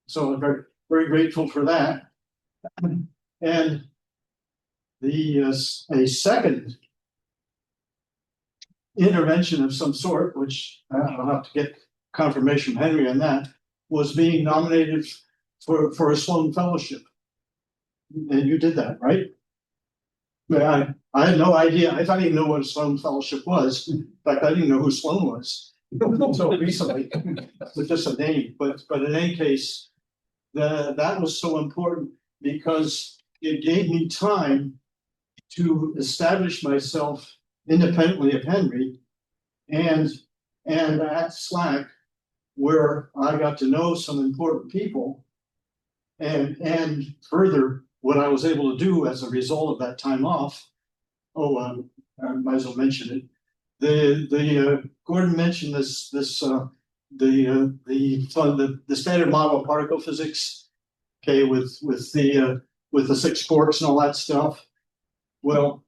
so I'm very, very grateful for that. And a second intervention of some sort, which I'll have to get confirmation from Henry on that, was being nominated for a Sloan Fellowship. And you did that, right? I had no idea. I didn't even know what a Sloan Fellowship was. In fact, I didn't know who Sloan was until recently. It's just a name. But in any case, that was so important because it gave me time to establish myself independently of Henry and at SLAC, where I got to know some important people, and further what I was able to do as a result of that time off. I might as well mention it. The Gordon mentioned the standard model of particle physics, okay, with the 6 quarks and all that stuff. Well,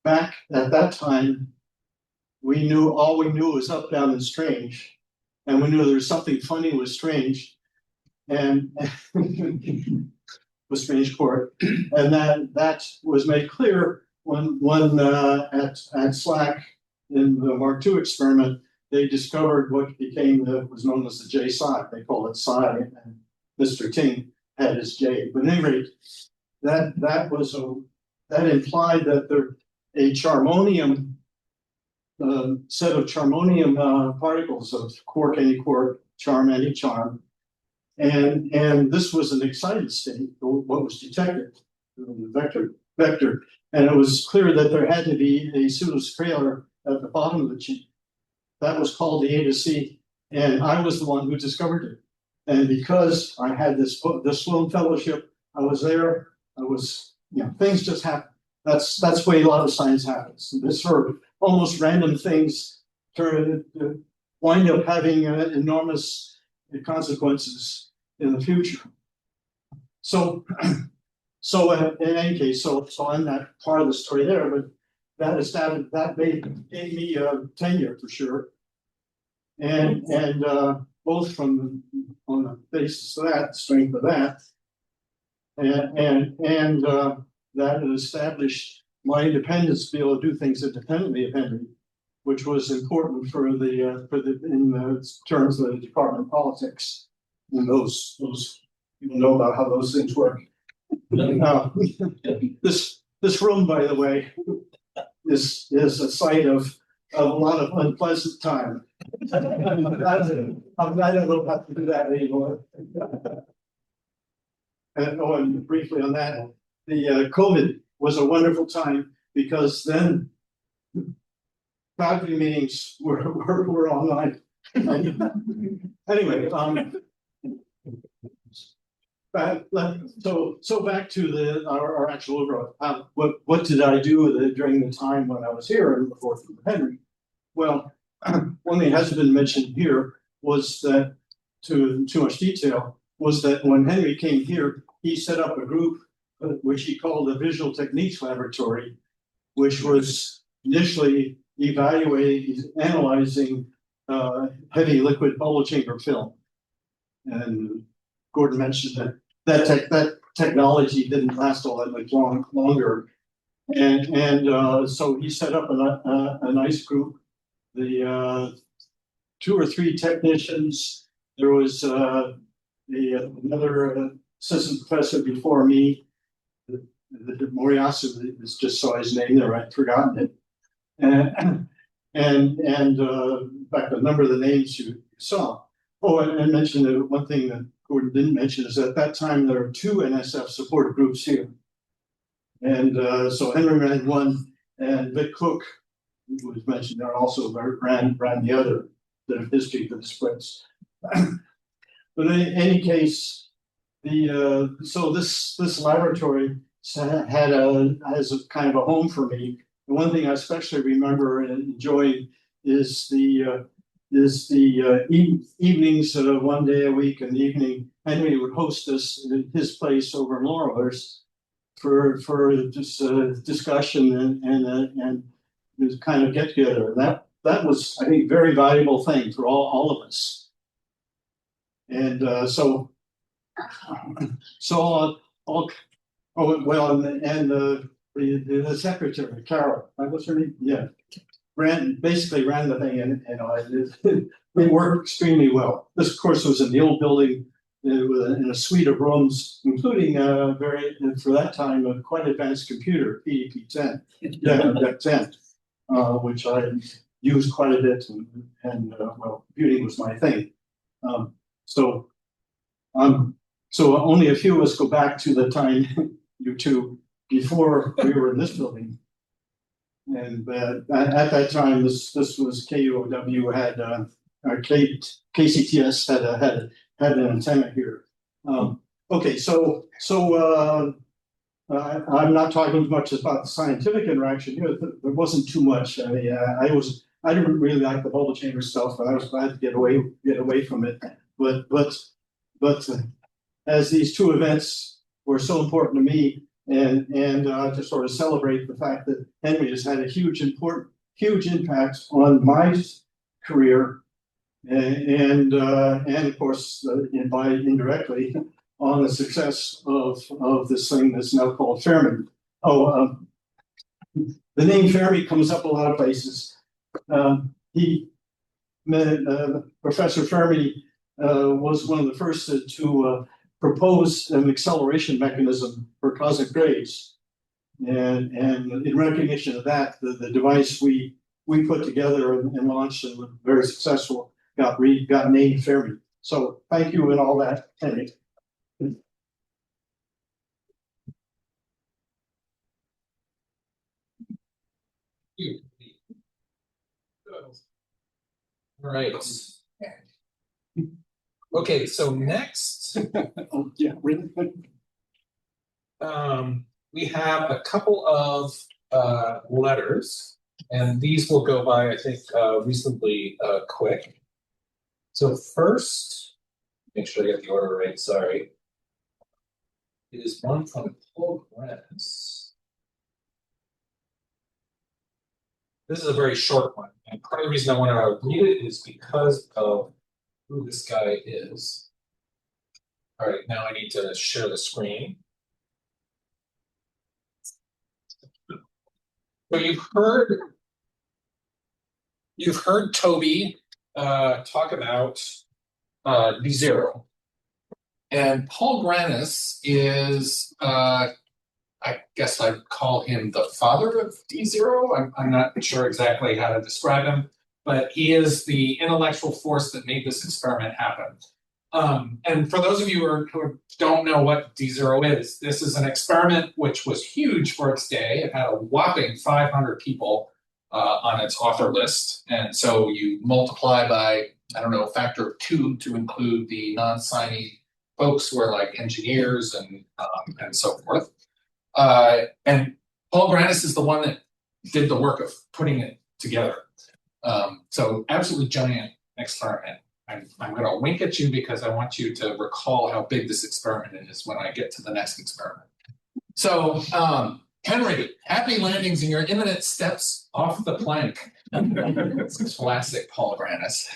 back at that time, all we knew was up, down, and strange, and we knew there was something funny with strange, and with strange quark, and that was made clear when at SLAC in the Mark II experiment, they discovered what was known as the J psi. They call it psi, and Mr. Ting had his J. But at any rate, that implied that a charmonium set of charmonium particles of quark, antiquark, charm, anticharm. And this was an excited state, what was detected, the vector. And it was clear that there had to be a pseudoscalar at the bottom of the chain. That was called the A to C, and I was the one who discovered it. And because I had this Sloan Fellowship, I was there. Things just happen. That's the way a lot of science happens. This sort of almost random things wind up having enormous consequences in the future. So in any case, so I'm not part of the story there, but that gave me tenure for sure, and both on the basis of that, strength of that, and that established my independence to be able to do things independently of Henry, which was important in the terms of the Department of Politics. And those people know about how those things work. This room, by the way, is a site of a lot of unpleasant time. I don't know how to do that anymore. And briefly on that, the COVID was a wonderful time because then faculty meetings were online. Anyway, so back to our actual overall. What did I do during the time when I was here and before Henry? Well, one thing that hasn't been mentioned here was that, to too much detail, was that when Henry came here, he set up a group which he called the Visual Techniques Laboratory, which was initially analyzing heavy liquid bubble chamber film. And Gordon mentioned that technology didn't last all that much longer. And so he set up a nice group. The 2 or 3 technicians. There was another assistant professor before me. Moriyasu just saw his name there. I'd forgotten it. And in fact, a number of the names you saw. Oh, and mention that one thing that Gordon didn't mention is at that time there were 2 NSF support groups here. And so Henry ran one, and Vic Cook, who was mentioned there, also ran the other, the history of the splits. But in any case, so this laboratory has a kind of a home for me. The one thing I especially remember and enjoying is the evenings, 1 day a week in the evening. Henry would host us in his place over in Laurelhurst for just discussion and this kind of get together. That was, I think, a very valuable thing for all of us. And so the secretary, Carol, what's her name? Yeah, basically ran the thing, and we worked extremely well. This, of course, was in the old building in a suite of rooms, including for that time, a quite advanced computer, PDP-10, DEC-10, which I used quite a bit, and well, computing was my thing. So only a few of us go back to the time, you two, before we were in this building. And at that time, this was KUOW had KCTS had an antenna here. Okay, so I'm not talking much about the scientific interaction here. There wasn't too much. I mean, I didn't really like the bubble chamber stuff, but I was glad to get away from it. But as these 2 events were so important to me, and to sort of celebrate the fact that Henry has had a huge impact on my career, and of course, by indirectly on the success of this thing that's now called Fermi. The name Fermi comes up a lot of places. Professor Fermi was one of the first to propose an acceleration mechanism for cosmic rays, and in recognition of that, the device we put together and launched and was very successful got named Fermi. So thank you and all that, Henry. All right. Okay, so next, Yeah, really. we have a couple of letters, and these will go by, I think, reasonably quick. So first, make sure I get the order right, sorry. It is one from Paul Grenz. This is a very short one, and part of the reason I want to read it is because of who this guy is. All right, now I need to share the screen. So you've heard Toby talk about D0, and Paul Grenz is I guess I'd call him the father of D0. I'm not sure exactly how to describe him, but he is the intellectual force that made this experiment happen. And for those of you who don't know what D0 is, this is an experiment which was huge for its day. It had a whopping 500 people on its author list. And so you multiply by, I don't know, a factor of 2 to include the non-signee folks who are like engineers and so forth. And Paul Grenz is the one that did the work of putting it together. So absolutely giant experiment. I'm going to wink at you because I want you to recall how big this experiment is when I get to the next experiment. So, Henry, happy landings in your imminent steps off the plank. It's classic Paul Granis.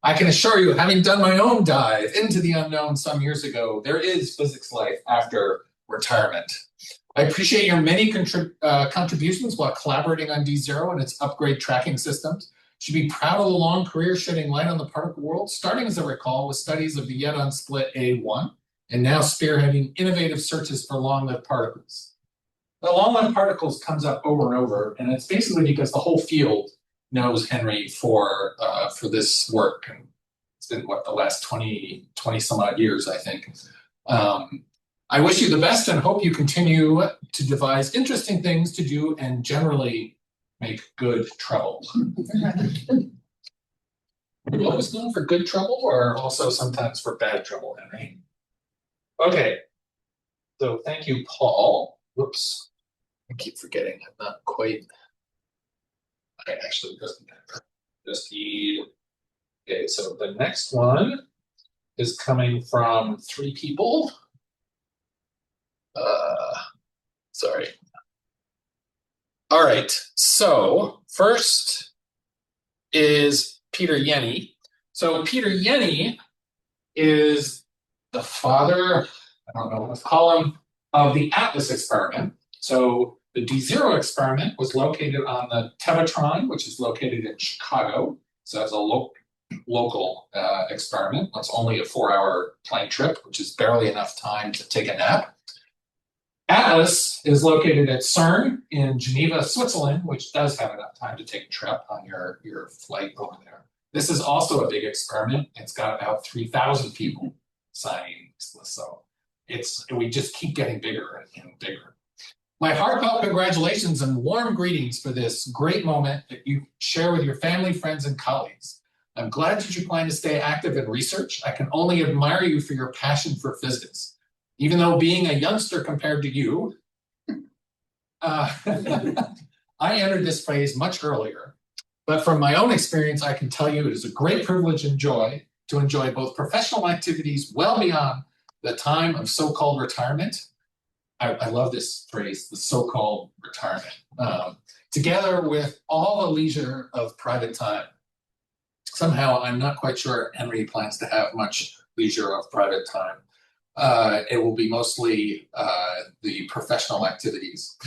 I can assure you, having done my own dive into the unknown some years ago, there is physics life after retirement. I appreciate your many contributions while collaborating on D0 and its upgrade tracking systems. Should be proud of the long career shedding light on the particle world, starting, as I recall, with studies of the yet unsplit A1, and now spearheading innovative searches for long-lived particles. The long-lived particles comes up over and over, and it's basically because the whole field knows Henry for this work. And it's been, what, the last 20 some odd years, I think. I wish you the best and hope you continue to devise interesting things to do and generally make good trouble. You always known for good trouble or also sometimes for bad trouble, Henry? Okay, so thank you, Paul. Whoops, I keep forgetting. I'm not quite. I actually just need. Okay, so the next one is coming from 3 people. Sorry. All right, so first is Peter Yenny. So Peter Yenny is the father, I don't know what to call him, of the Atlas experiment. So the D0 experiment was located on the Tevatron, which is located in Chicago. So that's a local experiment. It's only a 4-hour plane trip, which is barely enough time to take a nap. Atlas is located at CERN in Geneva, Switzerland, which does have enough time to take a trip on your flight over there. This is also a big experiment. It's got about 3,000 people signing. So we just keep getting bigger and bigger. My heartfelt congratulations and warm greetings for this great moment that you share with your family, friends, and colleagues. I'm glad that you plan to stay active in research. I can only admire you for your passion for physics. Even though being a youngster compared to you, I entered this phase much earlier. But from my own experience, I can tell you it is a great privilege and joy to enjoy both professional activities well beyond the time of so-called retirement. I love this phrase, the so-called retirement, together with all the leisure of private time. Somehow, I'm not quite sure Henry plans to have much leisure of private time. It will be mostly the professional activities.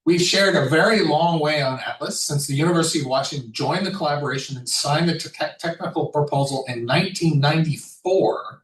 We've shared a very long way on Atlas since the University of Washington joined the collaboration and signed the technical proposal in 1994,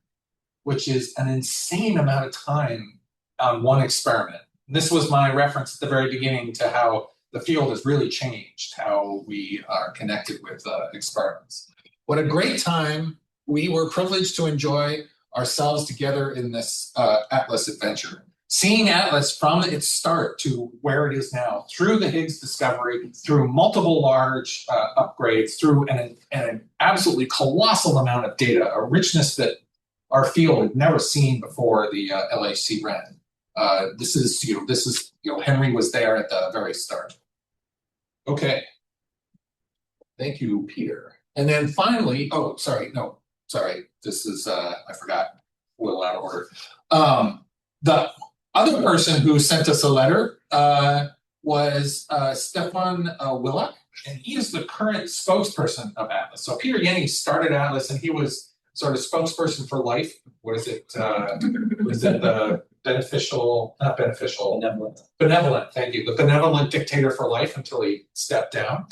which is an insane amount of time on one experiment. This was my reference at the very beginning to how the field has really changed, how we are connected with experiments. What a great time we were privileged to enjoy ourselves together in this Atlas adventure. Seeing Atlas from its start to where it is now, through the Higgs discovery, through multiple large upgrades, through an absolutely colossal amount of data, a richness that our field had never seen before the LHC ran. This is Henry was there at the very start. Okay. Thank you, Peter. And then finally, this is, I forgot, a little out of order. The other person who sent us a letter was Stefan Willak, and he is the current spokesperson of Atlas. So Peter Yenny started Atlas, and he was sort of spokesperson for life. What is it? Was it the beneficial, not beneficial? Benevolent, thank you. The benevolent dictator for life until he stepped down.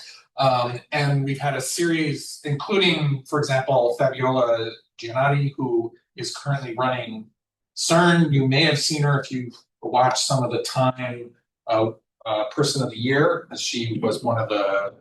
And we've had a series, including, for example, Fabiola Giannotti, who is currently running CERN. You may have seen her if you've watched some of the Time Person of the Year. She was one of the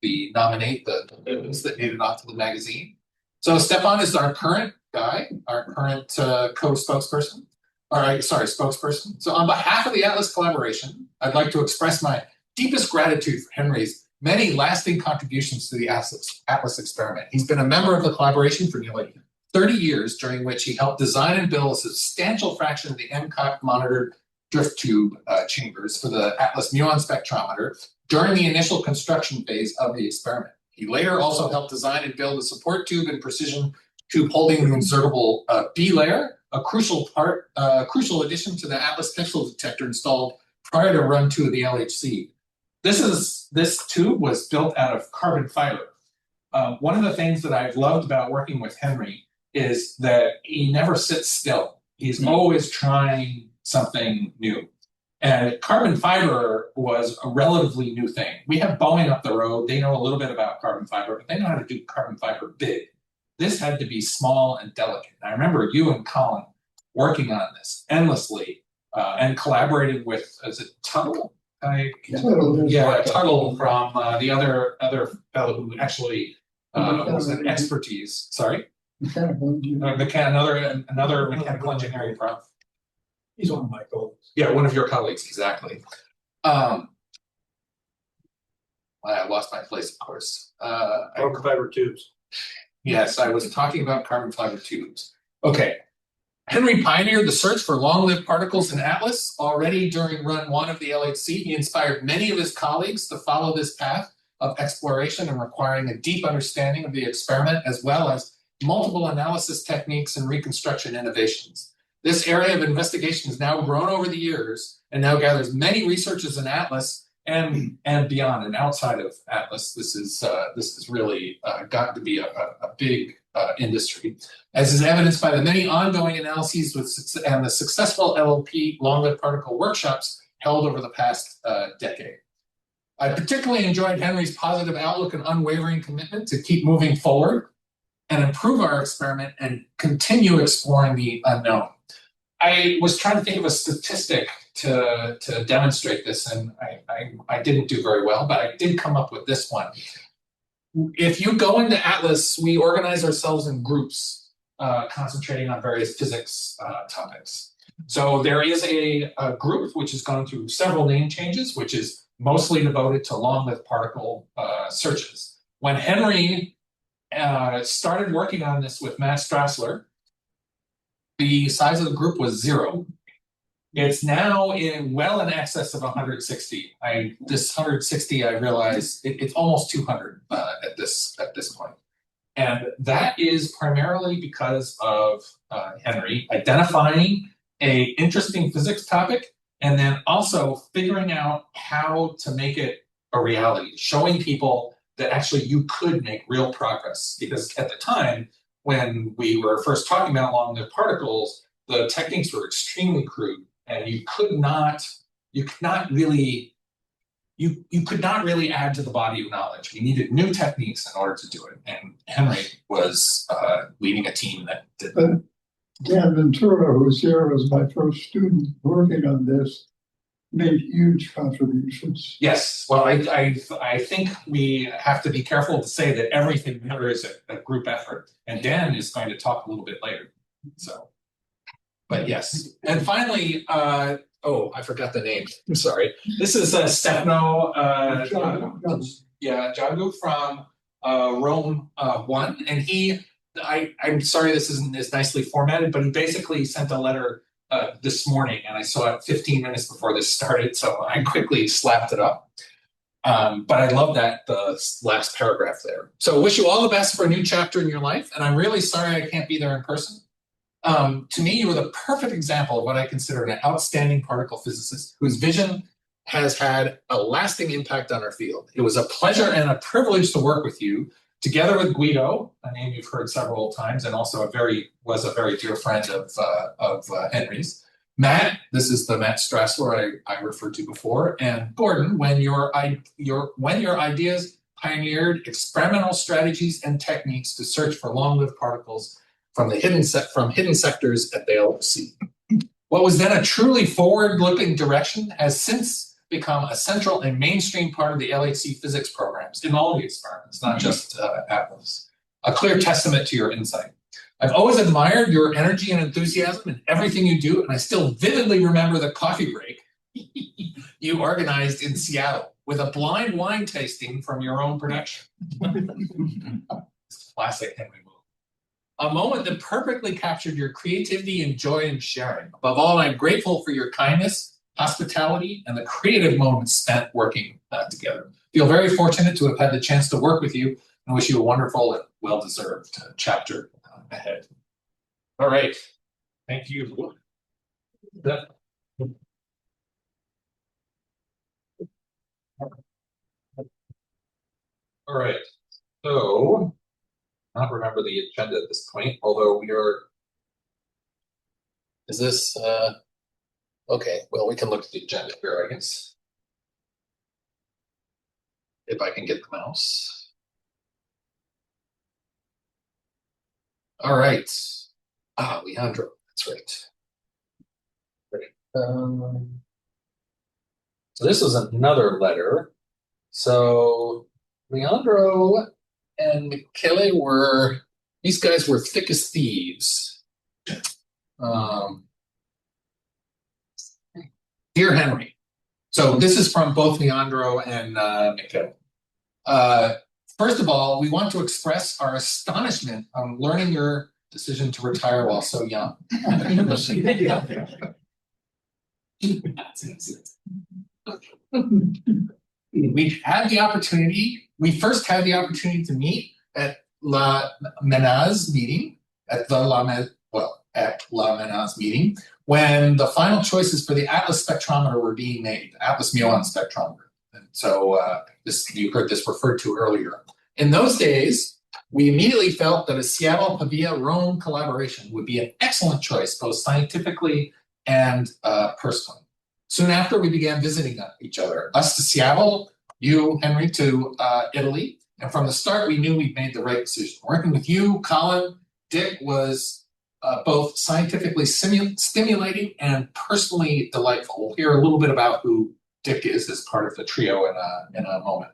nominate that made it onto the magazine. So Stefan is our current guy, our current co-spokesperson. Spokesperson. So on behalf of the Atlas collaboration, I'd like to express my deepest gratitude for Henry's many lasting contributions to the Atlas experiment. He's been a member of the collaboration for nearly 30 years, during which he helped design and build a substantial fraction of the MCOT monitored drift tube chambers for the Atlas muon spectrometer during the initial construction phase of the experiment. He later also helped design and build a support tube and precision tube holding an insertable B layer, a crucial addition to the Atlas pixel detector installed prior to run 2 of the LHC. This tube was built out of carbon fiber. One of the things that I've loved about working with Henry is that he never sits still. He's always trying something new. And carbon fiber was a relatively new thing. We have Boeing up the road. They know a little bit about carbon fiber, but they know how to do carbon fiber big. This had to be small and delicate. And I remember you and Colin working on this endlessly and collaborating with, is it Tuttle? Tuttle from the other fellow who actually was an expertise. Sorry? Mechanical engineering. Another mechanical engineering prof. He's one of my colleagues. Yeah, one of your colleagues, exactly. I lost my place, of course. Carbon fiber tubes. Yes, I was talking about carbon fiber tubes. Okay. Henry pioneered the search for long-lived particles in Atlas. Already during run 1 of the LHC, he inspired many of his colleagues to follow this path of exploration and requiring a deep understanding of the experiment, as well as multiple analysis techniques and reconstruction innovations. This area of investigation has now grown over the years and now gathers many researchers in Atlas and beyond and outside of Atlas. This is really gotten to be a big industry, as is evidenced by the many ongoing analyses and the successful LLP long-lived particle workshops held over the past decade. I particularly enjoyed Henry's positive outlook and unwavering commitment to keep moving forward and improve our experiment and continue exploring the unknown. I was trying to think of a statistic to demonstrate this, and I didn't do very well, but I did come up with this one. If you go into Atlas, we organize ourselves in groups concentrating on various physics topics. So there is a group which has gone through several name changes, which is mostly devoted to long-lived particle searches. When Henry started working on this with Matt Strassler, the size of the group was 0. It's now well in excess of 160. This 160, I realize it's almost 200 at this point, and that is primarily because of Henry identifying an interesting physics topic and then also figuring out how to make it a reality, showing people that actually you could make real progress. Because at the time, when we were first talking about long-lived particles, the techniques were extremely crude, and you could not really add to the body of knowledge. We needed new techniques in order to do it, and Henry was leading a team that did that. Dan Ventura, who was here as my first student working on this, made huge contributions. Yes, well, I think we have to be careful to say that everything here is a group effort, and Dan is going to talk a little bit later. So, but yes, and finally, I forgot the name. I'm sorry. This is Stefano Jagu from Rome 1, and I'm sorry this isn't as nicely formatted, but he basically sent a letter this morning, and I saw it 15 minutes before this started, so I quickly slapped it up. But I love the last paragraph there. So wish you all the best for a new chapter in your life, and I'm really sorry I can't be there in person. To me, you were the perfect example of what I consider an outstanding particle physicist whose vision has had a lasting impact on our field. It was a pleasure and a privilege to work with you, together with Guido, a name you've heard several times, and also was a very dear friend of Henry's. Matt, this is the Matt Strassler I referred to before, and Gordon, when your ideas pioneered experimental strategies and techniques to search for long-lived particles from hidden sectors at the LHC. What was then a truly forward-looking direction has since become a central and mainstream part of the LHC physics programs in all the experiments, not just Atlas. A clear testament to your insight. I've always admired your energy and enthusiasm in everything you do, and I still vividly remember the coffee break you organized in Seattle with a blind wine tasting from your own production. Classic Henry move. A moment that perfectly captured your creativity and joy in sharing. Above all, I'm grateful for your kindness, hospitality, and the creative moments spent working together. Feel very fortunate to have had the chance to work with you and wish you a wonderful and well-deserved chapter ahead. All right. Thank you. All right. So, I don't remember the agenda at this point, although we are. Is this okay? Well, we can look at the agenda here, I guess. If I can get the mouse. All right. Leandro, that's right. So this is another letter. So Leandro and Michele these guys were thick as thieves. Dear Henry, so this is from both Leandro and Michele. First of all, we want to express our astonishment on learning your decision to retire while so young. We first had the opportunity to meet at La Menaz meeting, at La Menaz meeting, when the final choices for the Atlas spectrometer were being made, Atlas muon spectrometer. And so you heard this referred to earlier. In those days, we immediately felt that a Seattle-Pavia-Rome collaboration would be an excellent choice, both scientifically and personally. Soon after, we began visiting each other. Us to Seattle, you, Henry, to Italy. And from the start, we knew we'd made the right decision. Working with you, Colin, Dick was both scientifically stimulating and personally delightful. We'll hear a little bit about who Dick is as part of the trio in a moment.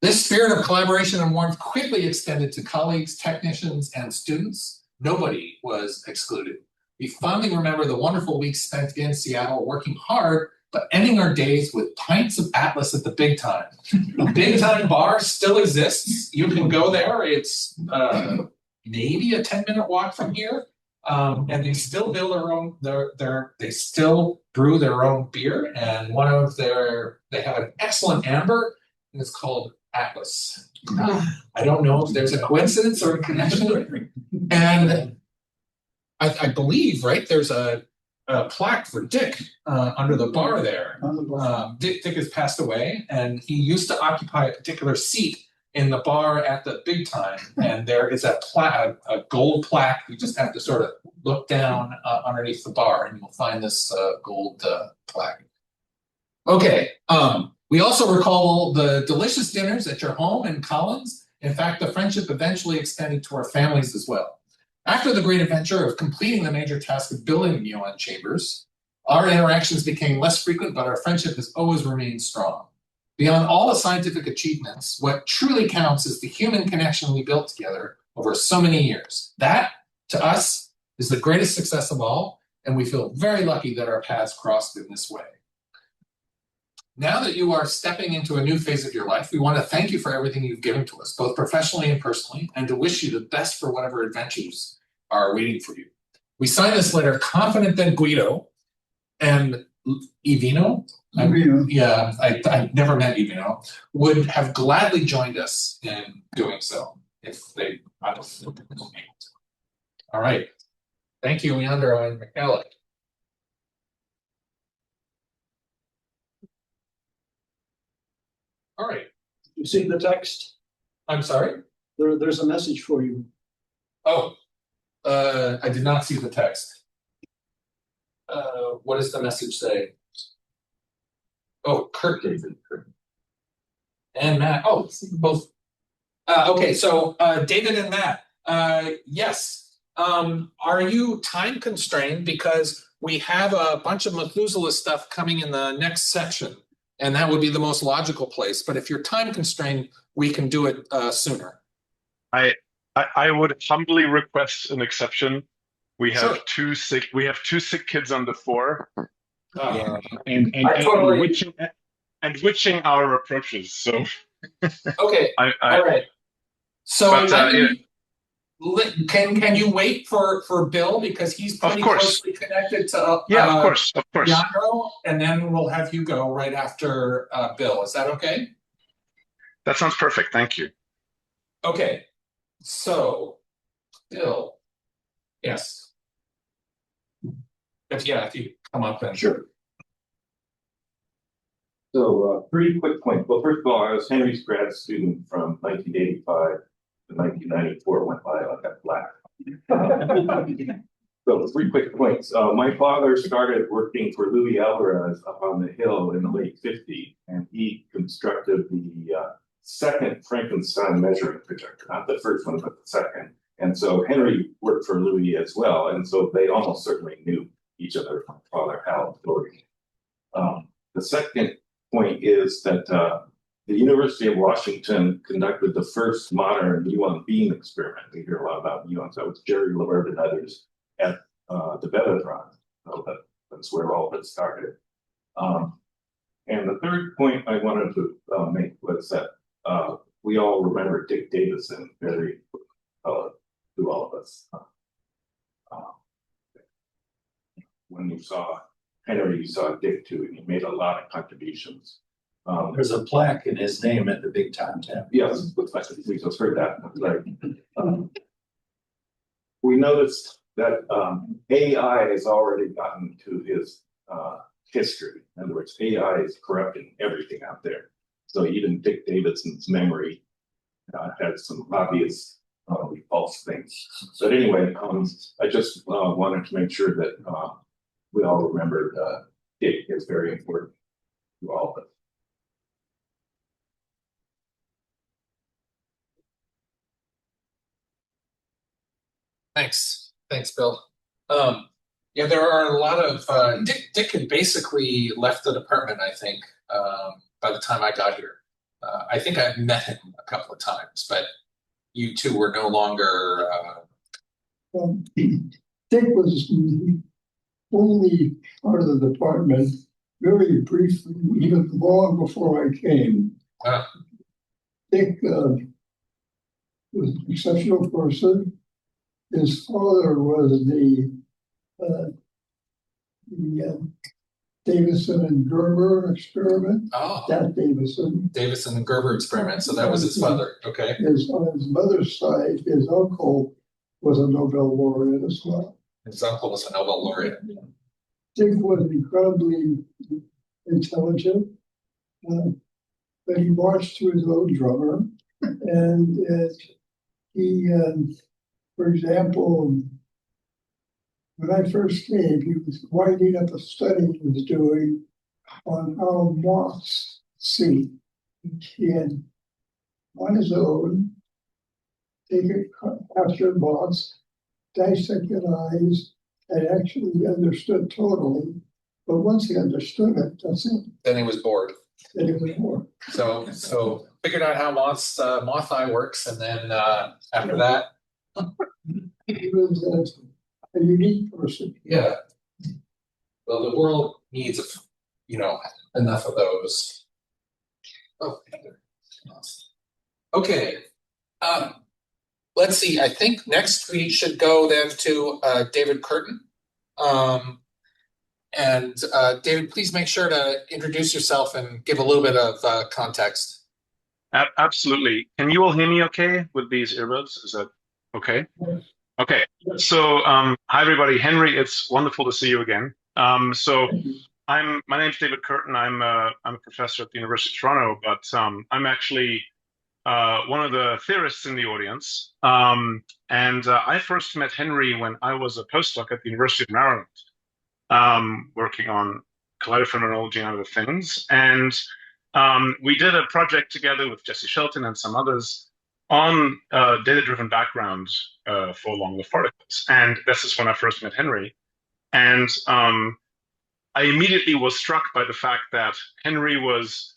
This spirit of collaboration and warmth quickly extended to colleagues, technicians, and students. Nobody was excluded. We fondly remember the wonderful weeks spent in Seattle working hard, but ending our days with pints of Atlas at the Big Time. The Big Time bar still exists. You can go there. It's maybe a 10-minute walk from here. And they still build their own, they still brew their own beer. And they have an excellent amber, and it's called Atlas. I don't know if there's a coincidence or a connection. And I believe, right, there's a plaque for Dick under the bar there. Dick has passed away, and he used to occupy a particular seat in the bar at the Big Time. And there is a gold plaque. You just have to sort of look down underneath the bar, and you'll find this gold plaque. Okay. We also recall the delicious dinners at your home in Collins. In fact, the friendship eventually extended to our families as well. After the great adventure of completing the major task of building muon chambers, our interactions became less frequent, but our friendship has always remained strong. Beyond all the scientific achievements, what truly counts is the human connection we built together over so many years. That, to us, is the greatest success of all, and we feel very lucky that our paths crossed in this way. Now that you are stepping into a new phase of your life, we want to thank you for everything you've given to us, both professionally and personally, and to wish you the best for whatever adventures are waiting for you. We sign this letter confident that Guido and Ivino, I've never met Ivino, would have gladly joined us in doing so if they obviously been able to. All right. Thank you, Leandro and Michele. All right. You see the text? I'm sorry? There's a message for you. Oh, I did not see the text. What does the message say? Oh, Kurt David. And Matt. Oh, both. Okay, so David and Matt. Yes. Are you time constrained? Because we have a bunch of Methuselah stuff coming in the next section. And that would be the most logical place. But if you're time constrained, we can do it sooner. I would humbly request an exception. We have Sure. We have two sick kids under 4, and witching our approaches. So Okay. All right. So can you wait for Bill, because he's pretty closely connected to of course. Leandro, and then we'll have you go right after Bill. Is that okay? That sounds perfect. Thank you. Okay, so Bill, yes. If you come up and Sure. So, three quick points. Well, first of all, I was Henry's grad student from 1985 to 1994. Went by like a flash. So, three quick points. My father started working for Louis Alvarez up on the hill in the late 50s, and he constructed the second Frankenstein measuring projector, not the first one, but the second. And so Henry worked for Louis as well, and so they almost certainly knew each other from Father Hal Doherty. The second point is that the University of Washington conducted the first modern muon beam experiment. We hear a lot about muons. That was Jerry Levert and others at the Betatron. So that's where all of it started. And the third point I wanted to make was that we all remember Dick Davison very to all of us. When you saw Henry, you saw Dick too, and he made a lot of contributions. There's a plaque in his name at the Big Time Tap. Yes, we just heard that. Right. We noticed that AI has already gotten to his history. In other words, AI is corrupting everything out there. So even Dick Davidson's memory had some obvious false things. But anyway, I just wanted to make sure that we all remembered Dick is very important to all of us. Thanks, Bill. Yeah, there are a lot of Dick had basically left the department, I think, by the time I got here. I think I've met him a couple of times, but you two were no longer. Dick was only part of the department very briefly, even long before I came. Dick was an exceptional person. His father was the Davison and Gerber experiment. Oh, That Davison and Gerber experiment. So that was his father. Okay. On his mother's side, his uncle was a Nobel laureate as well. His uncle was a Nobel laureate. Dick was incredibly intelligent, but he marched to his own drummer, and he, for example, when I first came, he was winding up a study he was doing on how moths see. He had, on his own, taken captured moths, dissected eyes, and actually understood totally. But once he understood it, that's it. Then he was bored. Then it was more. So figured out how moth eye works, and then after that, He was a unique person. yeah. Well, the world needs, enough of those. Oh, okay. Let's see. I think next we should go then to David Curtin. And David, please make sure to introduce yourself and give a little bit of context. Absolutely. Can you all hear me okay with these earbuds? Is that okay? Okay. So, hi everybody. Henry, it's wonderful to see you again. My name's David Curtin. I'm a professor at the University of Toronto, but I'm actually one of the theorists in the audience. I first met Henry when I was a postdoc at the University of Maryland, working on collider phenomenology and other things. And we did a project together with Jesse Shelton and some others on data-driven backgrounds for long-lived particles. And this is when I first met Henry. And I immediately was struck by the fact that Henry was,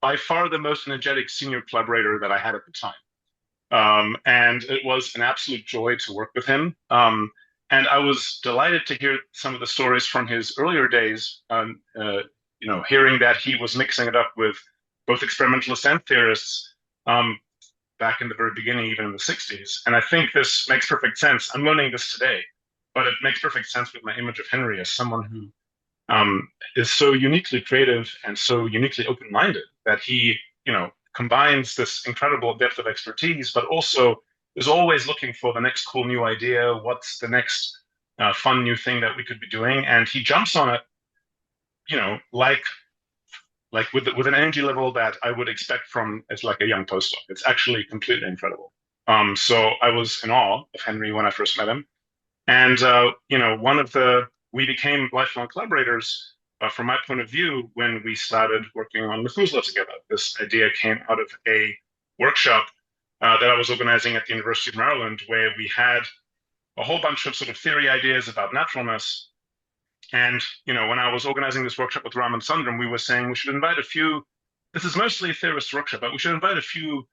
by far the most energetic senior collaborator that I had at the time. And it was an absolute joy to work with him. And I was delighted to hear some of the stories from his earlier days, hearing that he was mixing it up with both experimentalists and theorists back in the very beginning, even in the 60s. And I think this makes perfect sense. I'm learning this today, but it makes perfect sense with my image of Henry as someone who is so uniquely creative and so uniquely open-minded that he, combines this incredible depth of expertise, but also is always looking for the next cool new idea. What's the next fun new thing that we could be doing? And he jumps on it, like with an energy level that I would expect from as like a young postdoc. It's actually completely incredible. So I was in awe of Henry when I first met him. And, we became lifelong collaborators from my point of view when we started working on Methuselah together. This idea came out of a workshop that I was organizing at the University of Maryland, where we had a whole bunch of sort of theory ideas about naturalness. And, when I was organizing this workshop with Ram and Sundram, we were saying we should invite a few, this is mostly a theorist workshop, but we should invite a few,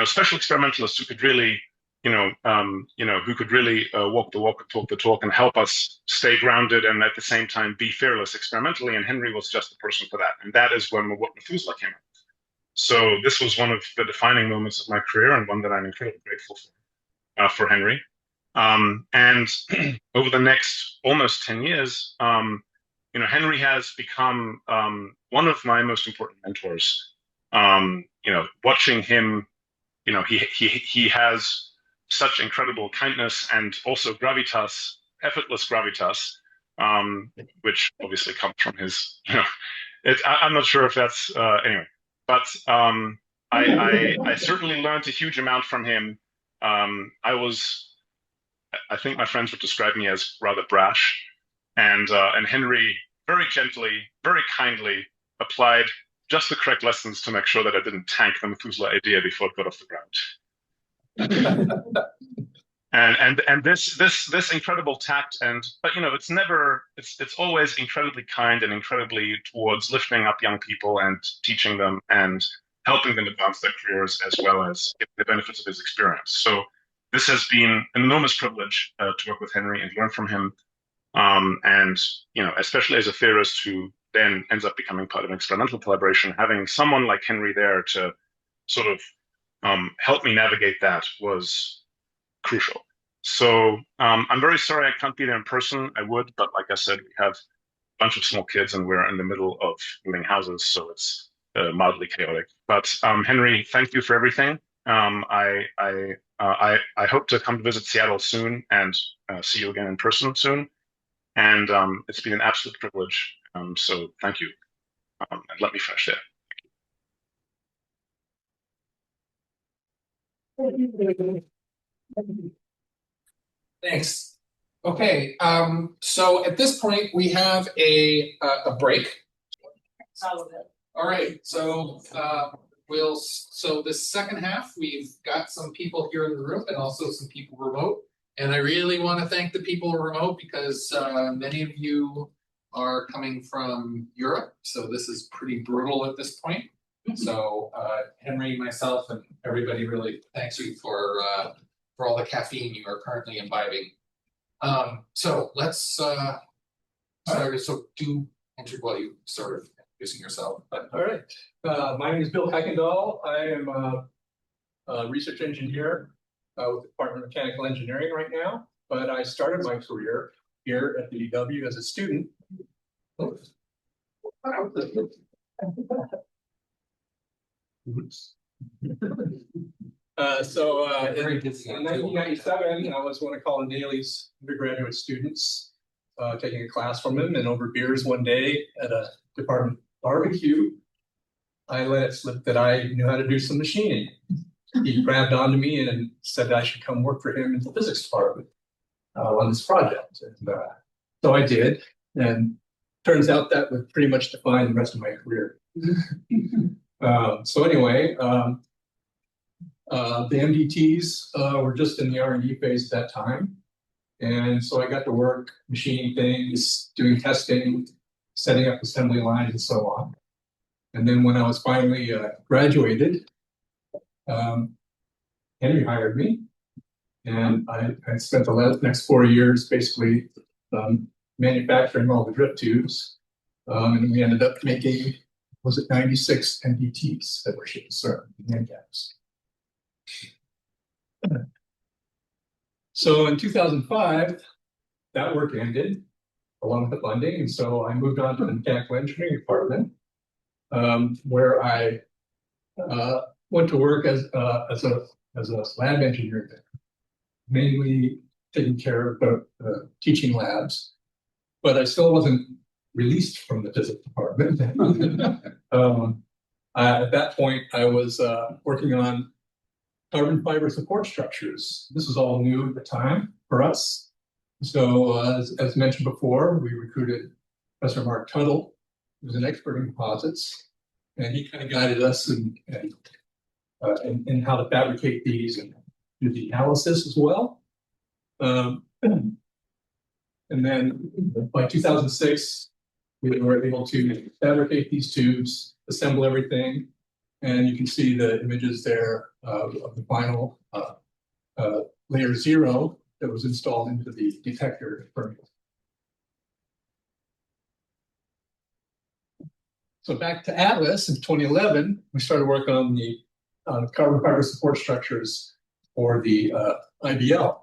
special experimentalists who could really who could really walk the walk and talk the talk and help us stay grounded and at the same time be fearless experimentally. And Henry was just the person for that. And that is when what Methuselah came out. So this was one of the defining moments of my career and one that I'm incredibly grateful for Henry. And over the next almost 10 years, Henry has become one of my most important mentors. Watching him, he has such incredible kindness and also gravitas, effortless gravitas, which obviously comes from his, I'm not sure if that's, anyway, but I certainly learned a huge amount from him. I think my friends would describe me as rather brash, and Henry very gently, very kindly applied just the correct lessons to make sure that I didn't tank the Methuselah idea before it got off the ground. and this incredible tact but it's always incredibly kind and incredibly towards lifting up young people and teaching them and helping them advance their careers as well as get the benefits of his experience. So this has been an enormous privilege to work with Henry and learn from him, and especially as a theorist who then ends up becoming part of an experimental collaboration, having someone like Henry there to sort of help me navigate that was crucial. So I'm very sorry I can't be there in person. I would, but like I said, we have a bunch of small kids and we're in the middle of moving houses, so it's mildly chaotic. But Henry, thank you for everything. I hope to come to visit Seattle soon and see you again in person soon. And it's been an absolute privilege. So thank you. And let me finish there. Thanks. Okay, so at this point we have a break. All right, so so this second half we've got some people here in the room and also some people remote. And I really want to thank the people remote because many of you are coming from Europe, so this is pretty brutal at this point. So Henry, myself, and everybody really thanks you for all the caffeine you are currently imbibing. So let's start. So do enter you sort of introducing yourself. But. All right. My name is Bill Kuykendall. I am a research engineer with the Department of Mechanical Engineering right now, but I started my career here at the UW as a student. In 1997, I was one of Colin Daly's undergraduate students, taking a class from him, and over beers one day at a department barbecue, I let it slip that I knew how to do some machining. He grabbed onto me and said I should come work for him in the physics department on this project. And so I did, and turns out that would pretty much define the rest of my career. So anyway, the MDTs were just in the R&D phase at that time. And so I got to work machining things, doing testing, setting up assembly lines, and so on. And then when I was finally graduated, Henry hired me. And I spent the next 4 years basically manufacturing all the drip tubes. And we ended up making, 96 MDTs that were shipped to CERN, hand gaps. So in 2005, that work ended along with the funding. And so I moved on to the mechanical engineering department, where I went to work as a lab engineer there, mainly taking care of the teaching labs, but I still wasn't released from the physics department. At that point, I was working on carbon fiber support structures. This was all new at the time for us. So as mentioned before, we recruited Professor Mark Tuttle, who was an expert in composites, and he kind of guided us in how to fabricate these and do the analysis as well. And then by 2006, we were able to fabricate these tubes, assemble everything, and you can see the images there of the final layer 0 that was installed into the detector. So back to Atlas in 2011, we started working on the carbon fiber support structures for the IBL.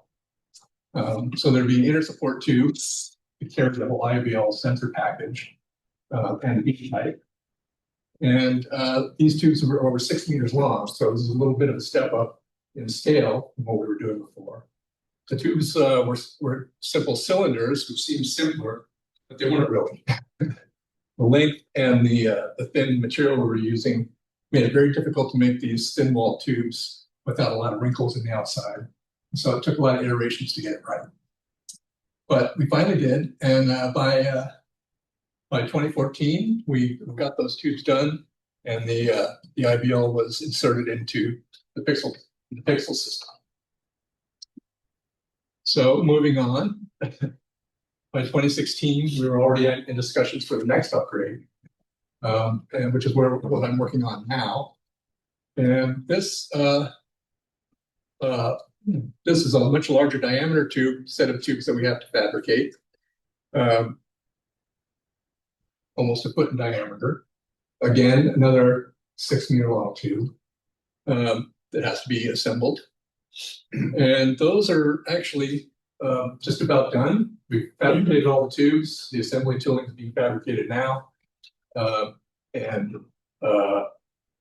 So there'd be inner support tubes to carry the whole IBL sensor package and beam type. And these tubes were over 6 meters long, so this is a little bit of a step up in scale from what we were doing before. The tubes were simple cylinders, which seemed simpler, but they weren't really. The length and the thin material we were using made it very difficult to make these thin wall tubes without a lot of wrinkles in the outside. So it took a lot of iterations to get it right. But we finally did, and by 2014, we got those tubes done, and the IBL was inserted into the pixel system. So moving on, by 2016, we were already in discussions for the next upgrade, and which is what I'm working on now. And this is a much larger diameter set of tubes that we have to fabricate, almost a foot in diameter. Again, another 6 meter long tube that has to be assembled. And those are actually just about done. We've fabricated all the tubes. The assembly tooling is being fabricated now. And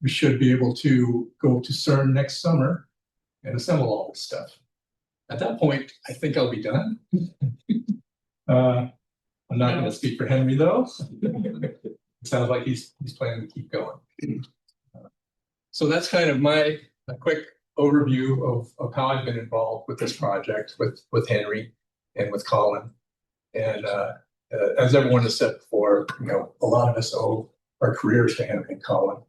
we should be able to go to CERN next summer and assemble all this stuff. At that point, I think I'll be done. I'm not going to speak for Henry, though. It sounds like he's planning to keep going. So that's kind of a quick overview of how I've been involved with this project with Henry and with Colin. And as everyone has said before, a lot of us owe our careers to Henry and Colin.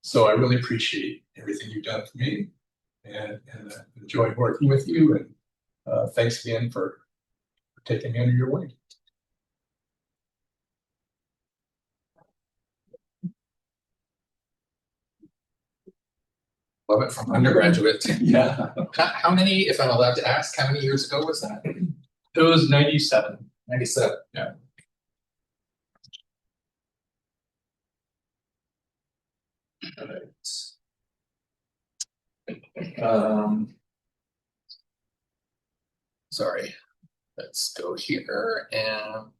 So I really appreciate everything you've done for me, and enjoyed working with you. And thanks again for taking me under your wing. Love it from undergraduate. Yeah. How many, if I'm allowed to ask, how many years ago was that? It was 97. 97. Yeah. All right. Sorry. Let's go here. And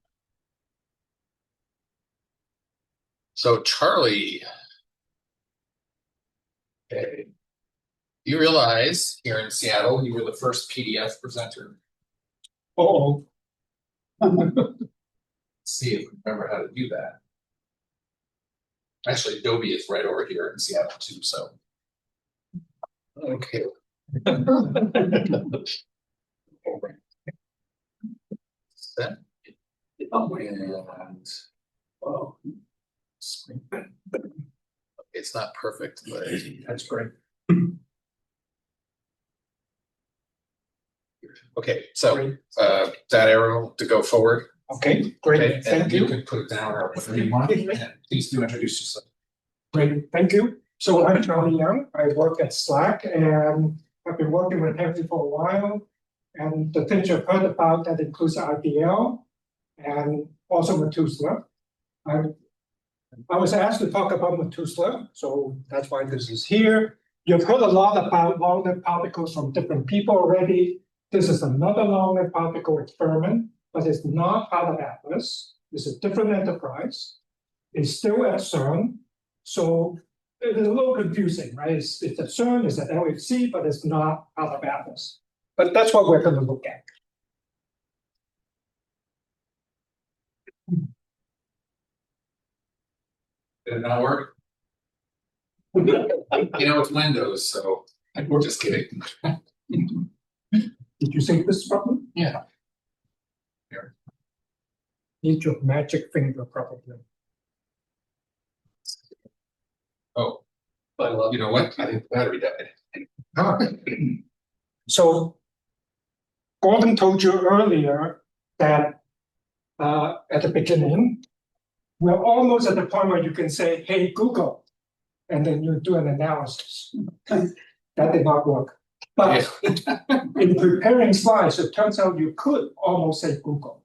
so Charlie, okay. You realize here in Seattle, you were the first PDF presenter. Oh. Let's see if we remember how to do that. Actually, Adobe is right over here in Seattle too, so. Okay. Set. And oh, screen. It's not perfect, but that's great. Okay, so that arrow to go forward. Okay, great. Okay, Thank you. You can put it down or whatever you want. And please do introduce yourself. Great, thank you. So I'm Charlie Young. I work at Slack and I've been working with Henry for a while. And the things you've heard about that includes IPL and also Methuselah. I was asked to talk about Methuselah, so that's why this is here. You've heard a lot about long-lived particles from different people already. This is another long-lived particle experiment, but it's not part of Atlas. It's a different enterprise. It's still at CERN. So It's a little confusing, right? It's a CERN, it's an LHC, but it's not out of Atlas. But that's what we're going to look at. Did it not work? It's Windows, so we're just kidding. Did you say this problem? Yeah. Here. Need your magic finger, probably. Oh, but you know what? I think the battery died. So Gordon told you earlier that at the beginning, we're almost at the point where you can say, hey, Google, and then you do an analysis. That did not work. But in preparing slides, it turns out you could almost say Google.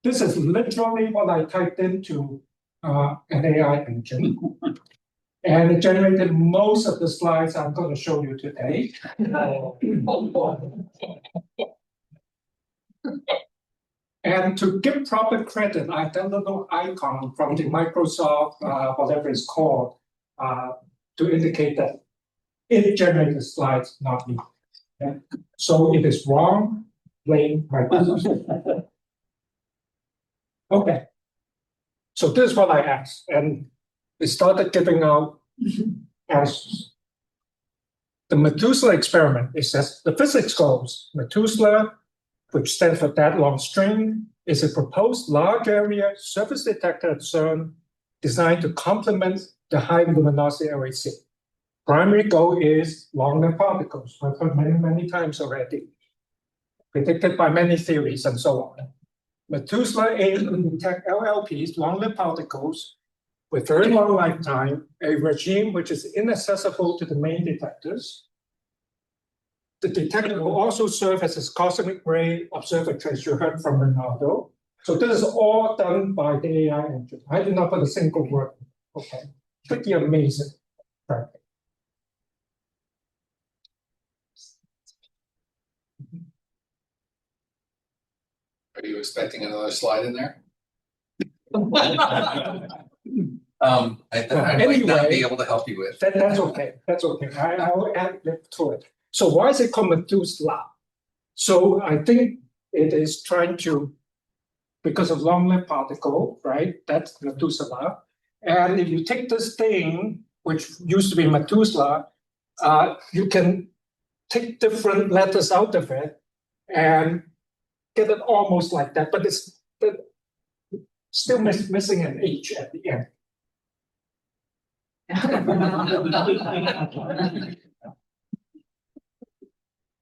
This is literally what I typed into an AI engine. And it generated most of the slides I'm going to show you today. And to give proper credit, I've done a little icon from the Microsoft, whatever it's called, to indicate that it generated slides, not me. Okay? So if it's wrong, blame Microsoft. Okay. So this is what I asked, and it started giving out answers. The Methuselah experiment, it says the physics goes, Methuselah, which stands for that long string, is a proposed large area surface detector at CERN designed to complement the high luminosity LHC. Primary goal is long-lived particles. We've heard many, many times already, predicted by many theories and so on. Methuselah aims to detect LLPs, long-lived particles, with very long lifetime, a regime which is inaccessible to the main detectors. The detector will also serve as a cosmic ray observatory, as you heard from Ronaldo. So this is all done by the AI engine. I did not put a single word. Okay, pretty amazing. Right. Are you expecting another slide in there? I might not be able to help you with. That's okay. That's okay. I will add to it. So why is it called Methuselah? So I think it is trying to, because of long-lived particle, right? That's Methuselah. And if you take this thing, which used to be Methuselah, you can take different letters out of it and get it almost like that, but it's still missing an H at the end.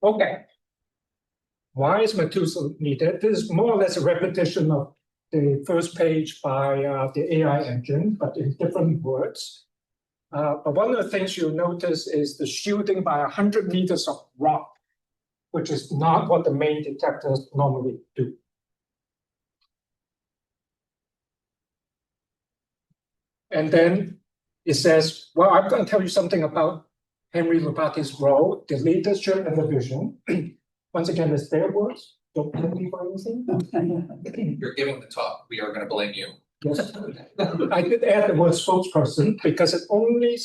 Okay. Why is Methuselah needed? This is more or less a repetition of the first page by the AI engine, but in different words. But one of the things you'll notice is the shielding by 100 meters of rock, which is not what the main detectors normally do. And then it says, well, I'm going to tell you something about Henry Lubatti's role, the leadership and the vision. Once again, it's their words. Don't blame me for anything. You're giving the talk. We are going to blame you. Yes. I did add the word spokesperson because it only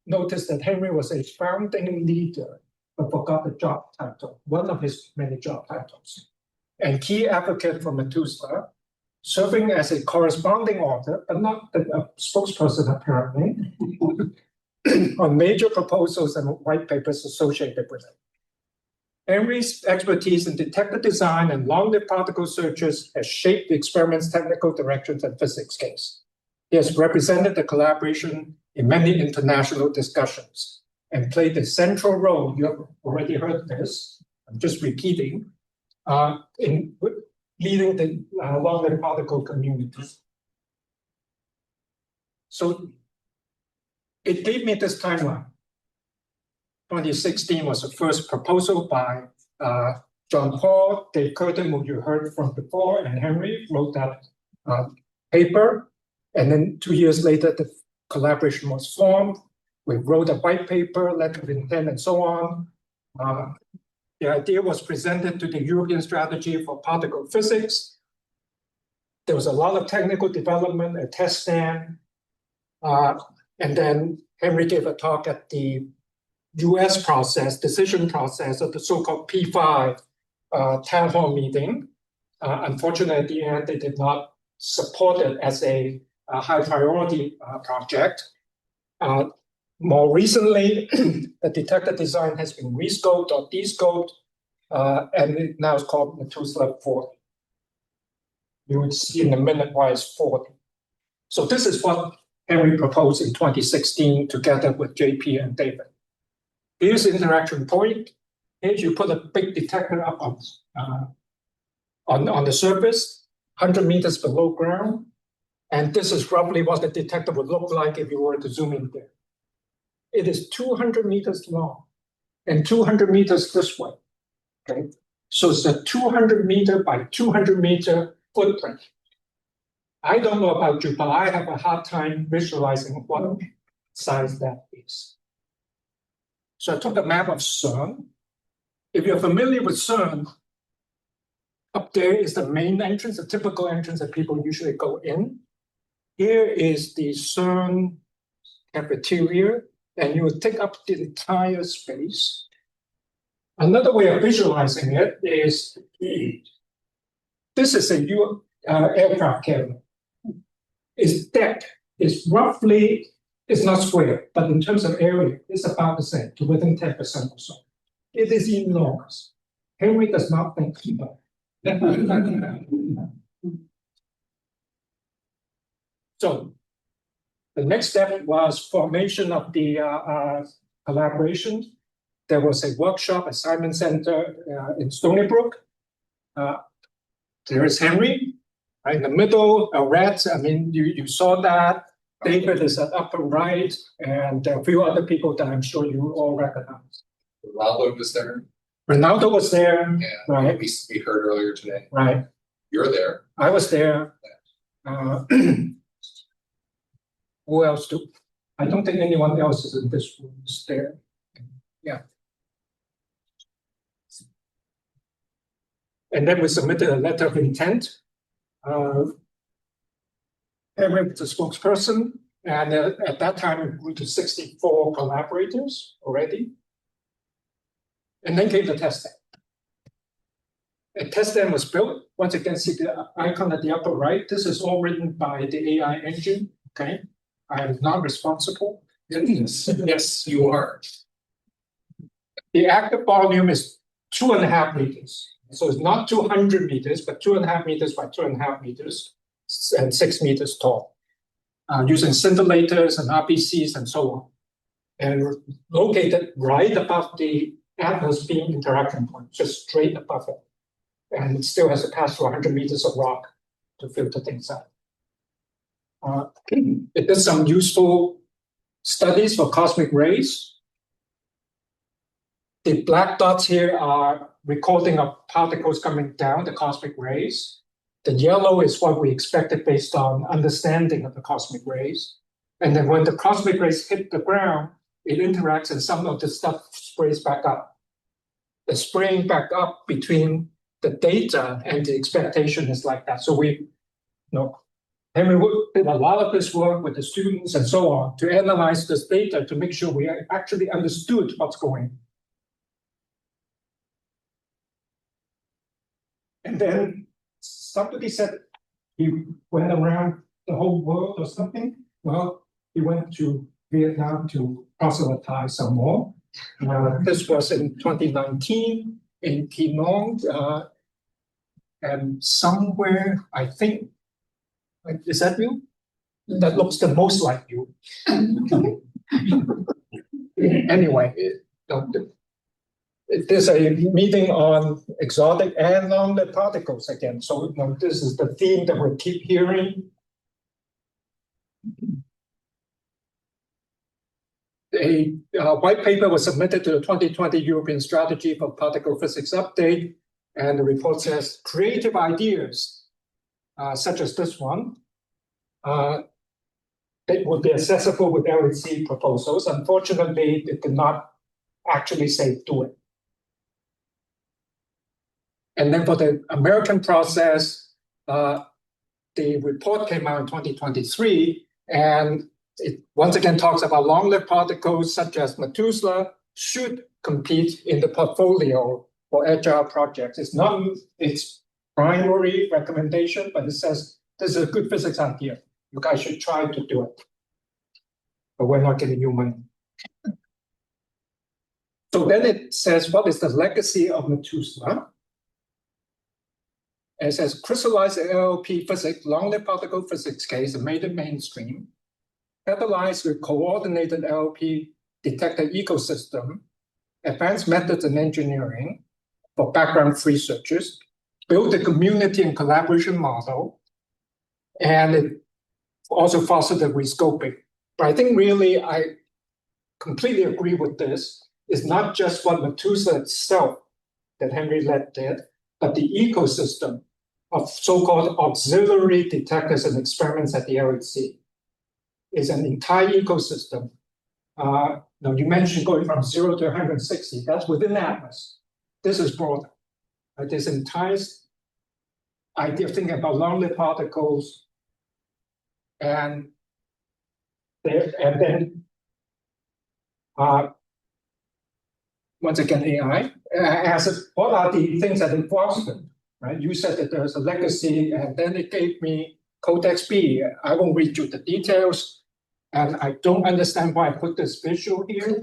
noticed that Henry was a founding leader, but forgot the job title, one of his many job titles. And key advocate for Methuselah, serving as a corresponding author, but not a spokesperson apparently, on major proposals and white papers associated with it. Henry's expertise in detector design and long-lived particle searches has shaped the experiment's technical directions and physics case. He has represented the collaboration in many international discussions and played a central role, you have already heard this, I'm just repeating, in leading the long-lived particle communities. So it gave me this timeline. 2016 was the first proposal by John Paul, Dave Curtin, who you heard from before, and Henry wrote that paper. And then 2 years later, the collaboration was formed. We wrote a white paper, letter of intent, and so on. The idea was presented to the European Strategy for Particle Physics. There was a lot of technical development, a test stand, and then Henry gave a talk at the US decision process of the so-called P5 town hall meeting. Unfortunately, at the end, they did not support it as a high priority project. More recently, the detector design has been rescoped or descoped, and it now is called Methuselah 40. You would see in a minute why it's 40. So this is what Henry proposed in 2016 together with JP and David. Here's the interaction point. Here you put a big detector up on the surface, 100 meters below ground. And this is roughly what the detector would look like if you were to zoom in there. It is 200 meters long and 200 meters this way. Okay, so it's a 200 meter by 200 meter footprint. I don't know about you, but I have a hard time visualizing what size that is. So I took a map of CERN. If you're familiar with CERN, up there is the main entrance, the typical entrance that people usually go in. Here is the CERN cafeteria, and you would take up the entire space. Another way of visualizing it is, this is a aircraft carrier. Its deck is roughly, it's not square, but in terms of area, it's about the same, to within 10% or so. It is enormous. Henry does not think so. So the next step was formation of the collaboration. There was a workshop at Simon Center in Stony Brook. There is Henry in the middle, a red. I mean, you saw that. David is at upper right, and a few other people that I'm sure you all recognize. Ronaldo was there. Ronaldo was there. Yeah, right. We heard earlier today. Right. You're there. I was there. Who else do? I don't think anyone else is in this room is there. Yeah. And then we submitted a letter of intent. Henry was the spokesperson, and at that time it grew to 64 collaborators already. And then came the test stand. A test stand was built. Once again, see the icon at the upper right. This is all written by the AI engine. Okay, I am not responsible. Yes, you are. The active volume is 2.5 meters. So it's not 200 meters, but 2.5 meters by 2.5 meters and 6 meters tall, using scintillators and RBCs and so on. And located right above the Atlas beam interaction point, just straight above it. And it still has to pass through 100 meters of rock to filter things out. It did some useful studies for cosmic rays. The black dots here are recording of particles coming down, the cosmic rays. The yellow is what we expected based on understanding of the cosmic rays. And then when the cosmic rays hit the ground, it interacts and some of the stuff sprays back up. The spraying back up between the data and the expectation is like that. So Henry did a lot of this work with the students and so on to analyze this data to make sure we actually understood what's going on. And then somebody said he went around the whole world or something. Well, he went to Vietnam to proselytize some more. This was in 2019 in Penang, and somewhere, I think, is that you? That looks the most like you. Anyway, there's a meeting on exotic and long-lived particles again. So this is the theme that we keep hearing. A white paper was submitted to the 2020 European Strategy for Particle Physics Update, and the report says creative ideas, such as this one, that would be accessible with LHC proposals. Unfortunately, it did not actually say do it. And then for the American process, the report came out in 2023, and it once again talks about long-lived particles such as Methuselah should compete in the portfolio for agile projects. It's not its primary recommendation, but it says this is a good physics idea. You guys should try to do it. But we're not giving you money. So then it says, what is the legacy of Methuselah? It says crystallized LLP physics, long-lived particle physics case made it mainstream. Catalyzed with coordinated LLP detector ecosystem, advanced methods in engineering for background researchers, built a community and collaboration model, and it also fostered the rescoping. But I think really I completely agree with this. It's not just what Methuselah itself that Henry Lett did, but the ecosystem of so-called auxiliary detectors and experiments at the LHC is an entire ecosystem. Now you mentioned going from 0 to 160. That's within Atlas. This is broader. This entire idea of thinking about long-lived particles and then once again AI as what are the things that it fostered, right? You said that there's a legacy, and then it gave me Codex B. I won't read you the details, and I don't understand why I put this visual here.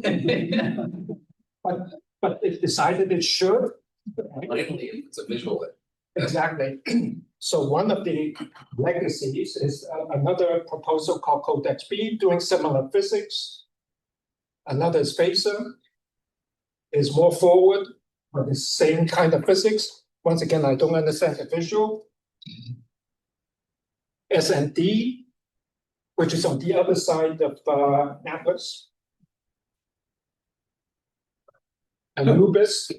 but it decided it should. Right? It's a visual. Exactly. So one of the legacies is another proposal called Codex B, doing similar physics. Another spacer is more forward, but the same kind of physics. Once again, I don't understand the visual. S&D, which is on the other side of Atlas. Anubis,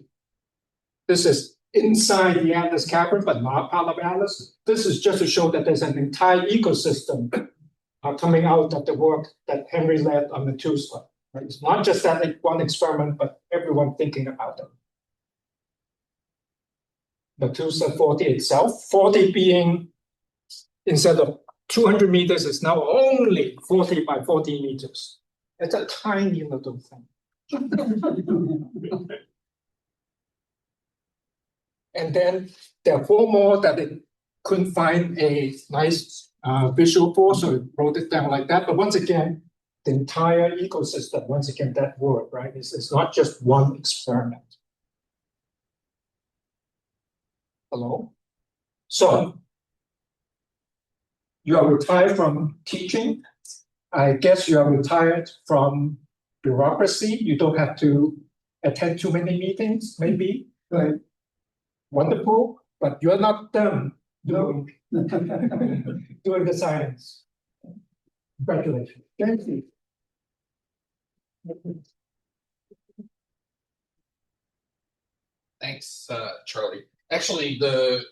this is inside the Atlas cavern, but not part of Atlas. This is just to show that there's an entire ecosystem coming out of the work that Henry led on Methuselah. Right? It's not just that one experiment, but everyone thinking about it. Methuselah 40 itself, 40 being, instead of 200 meters, is now only 40 by 40 meters. It's a tiny little thing. And then there are 4 more that it couldn't find a nice visual for, so it wrote it down like that. But once again, the entire ecosystem, once again, that word, right? It's not just one experiment. Hello? So, you are retired from teaching. I guess you are retired from bureaucracy. You don't have to attend too many meetings, maybe. Right? Wonderful, but you're not done doing, doing the science. Congratulations. Thank you. Thanks, Charlie. Actually,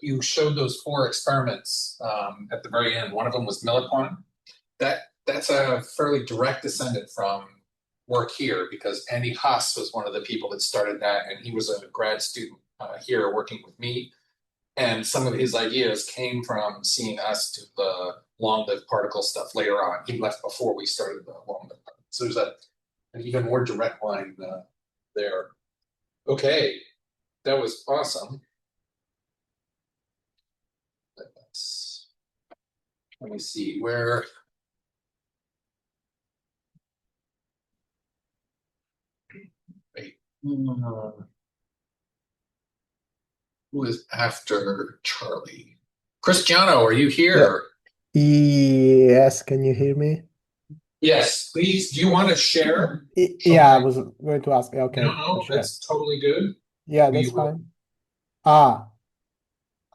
you showed those 4 experiments at the very end. One of them was milliquantum. That's a fairly direct descendant from work here, because Andy Haas was one of the people that started that, and he was a grad student here working with me. And some of his ideas came from seeing us do the long-lived particle stuff later on. He left before we started the long-lived particle. So there's an even more direct line there. Okay, that was awesome. Let me see where. Wait. Who is after Charlie? Cristiano, are you here? Yes, can you hear me? Yes, please. Do you want to share? Yeah, I was going to ask. Okay, No, sure. that's totally good. Yeah, We that's will- fine. Ah,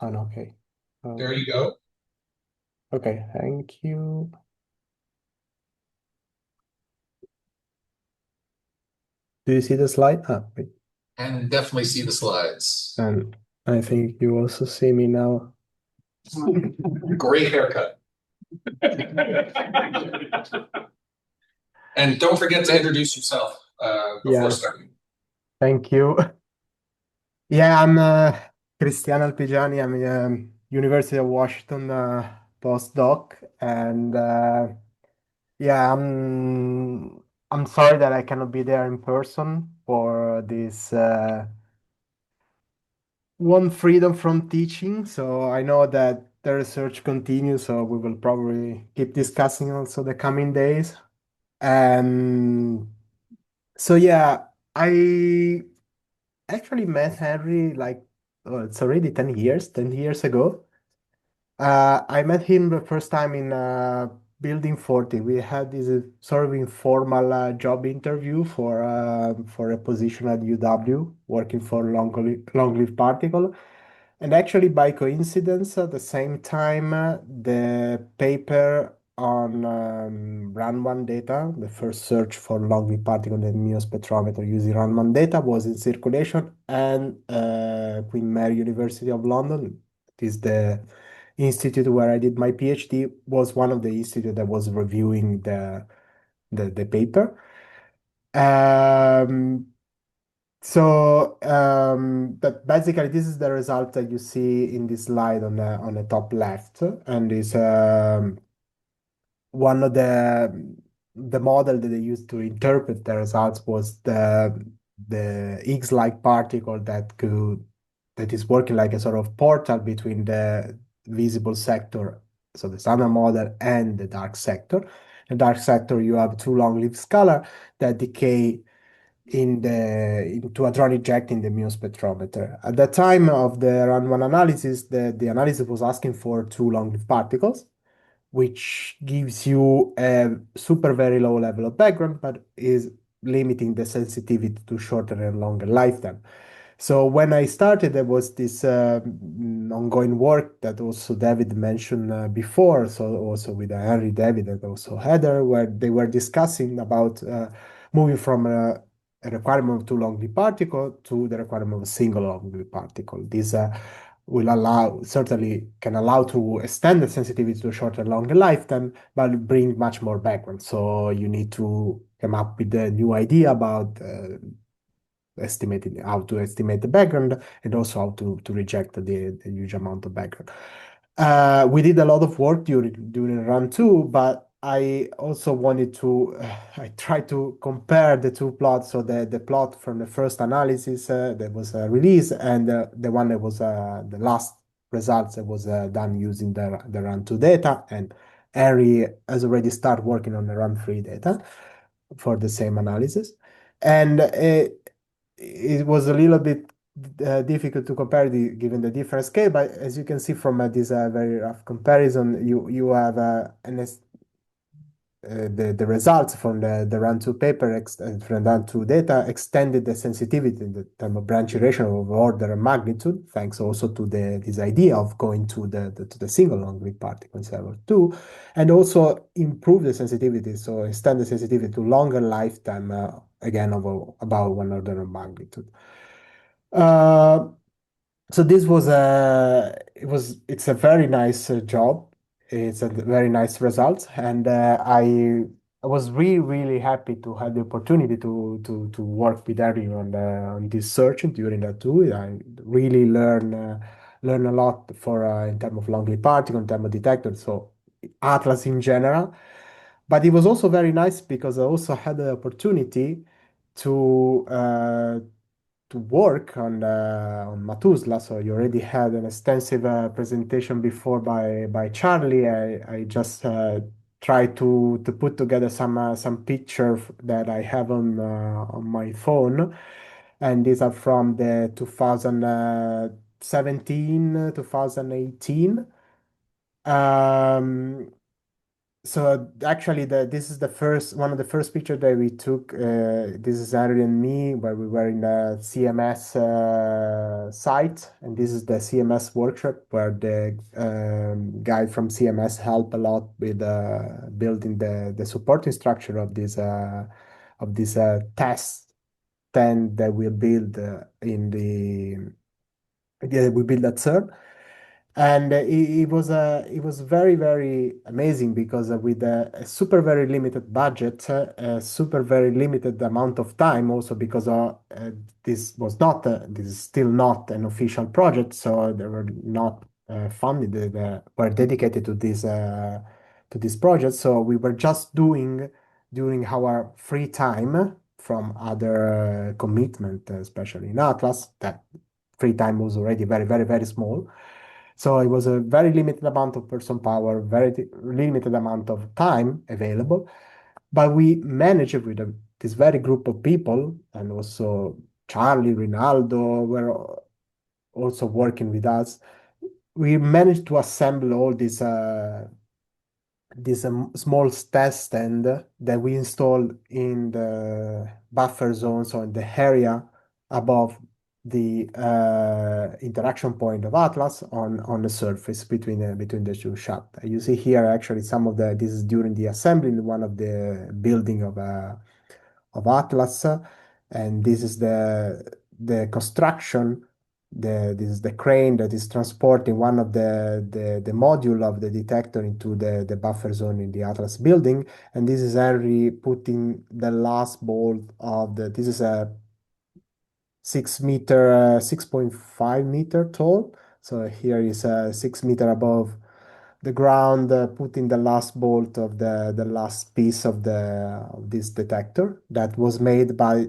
no, okay. There you go. Okay, thank you. Do you see the slide? Wait. And definitely see the slides. And I think you also see me now. Great haircut. And don't forget to introduce yourself before Yeah. starting. Thank you. Yeah, I'm Cristiano Alpigiani. I'm a University of Washington postdoc, and Yeah, I'm sorry that I cannot be there in person for this one freedom from teaching. So I know that the research continues, so we will probably keep discussing also the coming days. Um, so yeah, I actually met Henry like it's already 10 years ago. I met him the first time in Building 40. We had this sort of informal job interview for a position at UW, working for long-lived particle. And actually, by coincidence, at the same time, the paper on Raman data, the first search for long-lived particle in the spectrometer using Raman data, was in circulation, and Queen Mary University of London, it is the institute where I did my PhD, was one of the institute that was reviewing the paper. But basically, this is the result that you see in this slide on the top left, and is one of the model that they used to interpret the results was the Higgs-like particle that is working like a sort of portal between the visible sector, so the standard model, and the dark sector. The dark sector, you have two long-lived scalar that decay into hadron eject in the mu spectrometer. At the time of the run one analysis, the analysis was asking for two long-lived particles, which gives you a super very low level of background, but is limiting the sensitivity to shorter and longer lifetime. So when I started, there was this ongoing work that also David mentioned before, so also with Henry, David, and also Heather, where they were discussing about moving from a requirement of two long-lived particle to the requirement of a single long-lived particle. This will allow, certainly can allow to extend the sensitivity to a shorter, longer lifetime, but bring much more background. So you need to come up with a new idea about estimating how to estimate the background and also how to reject the huge amount of background. We did a lot of work during run two, but I also wanted to, I tried to compare the two plots. So the plot from the first analysis that was released and the one that was the last results that was done using the run two data. And Henry has already started working on the run three data for the same analysis. And it was a little bit difficult to compare given the different scale, but as you can see from this very rough comparison, you have the results from the run two paper from run two data extended the sensitivity in the term of branch duration of order and magnitude, thanks also to this idea of going to the single long-lived particle instead of two, and also improve the sensitivity, so extend the sensitivity to longer lifetime, again of about one order of magnitude. So this was it's a very nice job. It's a very nice result, and I was really happy to have the opportunity to work with Harry on this search during that too. I really learn a lot for in terms of long-lived particle, in terms of detectors, so Atlas in general. But it was also very nice because I also had the opportunity to uh, to work on Matusla. So you already had an extensive presentation before by Charlie. I just tried to put together some picture that I have on my phone, and these are from the 2017 2018. Um, so actually, this is the first one of the first pictures that we took. This is Henry and me, where we were in the CMS site, and this is the CMS workshop where the guy from CMS helped a lot with building the supporting structure of this test tent that we build we build at CERN. And it was very amazing because with a super very limited budget, a super very limited amount of time, also because this is still not an official project, so they were not funded, they were dedicated to this project. So we were just doing during our free time from other commitment, especially in Atlas, that free time was already very, very, very small. So it was a very limited amount of person power, very limited amount of time available. But we managed with this very group of people, and also Charlie, Rinaldo were also working with us. We managed to assemble all this small test stand that we installed in the buffer zone, so in the area above the interaction point of Atlas on the surface between the two shafts. You see here actually some of this is during the assembly in one of the building of Atlas, and this is the construction. This is the crane that is transporting one of the module of the detector into the buffer zone in the Atlas building, and this is Henry putting the last bolt of this is a 6 meter, 6.5 meter tall. So here is 6 meter above the ground, putting the last bolt of the last piece of this detector that was made by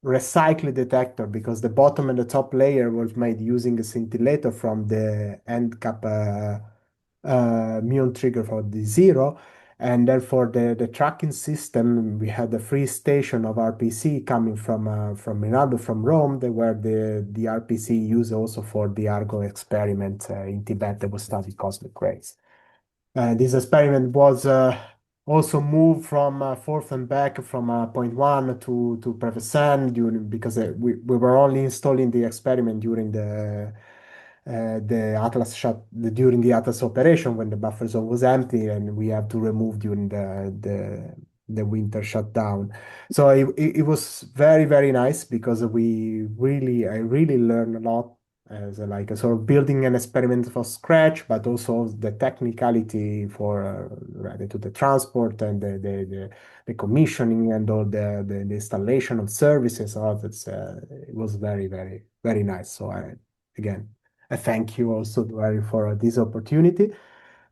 recycled detector, because the bottom and the top layer was made using a scintillator from the end cap muon trigger for the zero. And then for the tracking system, we had a free station of RPC coming from Rinaldo from Rome, that were the RPC used also for the Argo experiment in Tibet that was studying cosmic rays. This experiment was also moved from forth and back from point one to Prevesan because we were only installing the experiment during the Atlas during the Atlas operation when the buffer zone was empty, and we have to remove during the winter shutdown. So it was very, very nice because I really learned a lot as like a sort of building an experiment from scratch, but also the technicality for related to the transport and the commissioning and all the installation of services. All that's it was very, very, very nice. So again, I thank you also to Harry for this opportunity.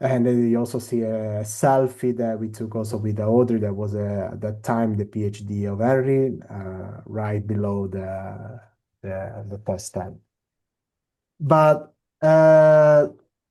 And then you also see a selfie that we took also with the Audrey that was at that time the PhD of Henry, right below the test stand. But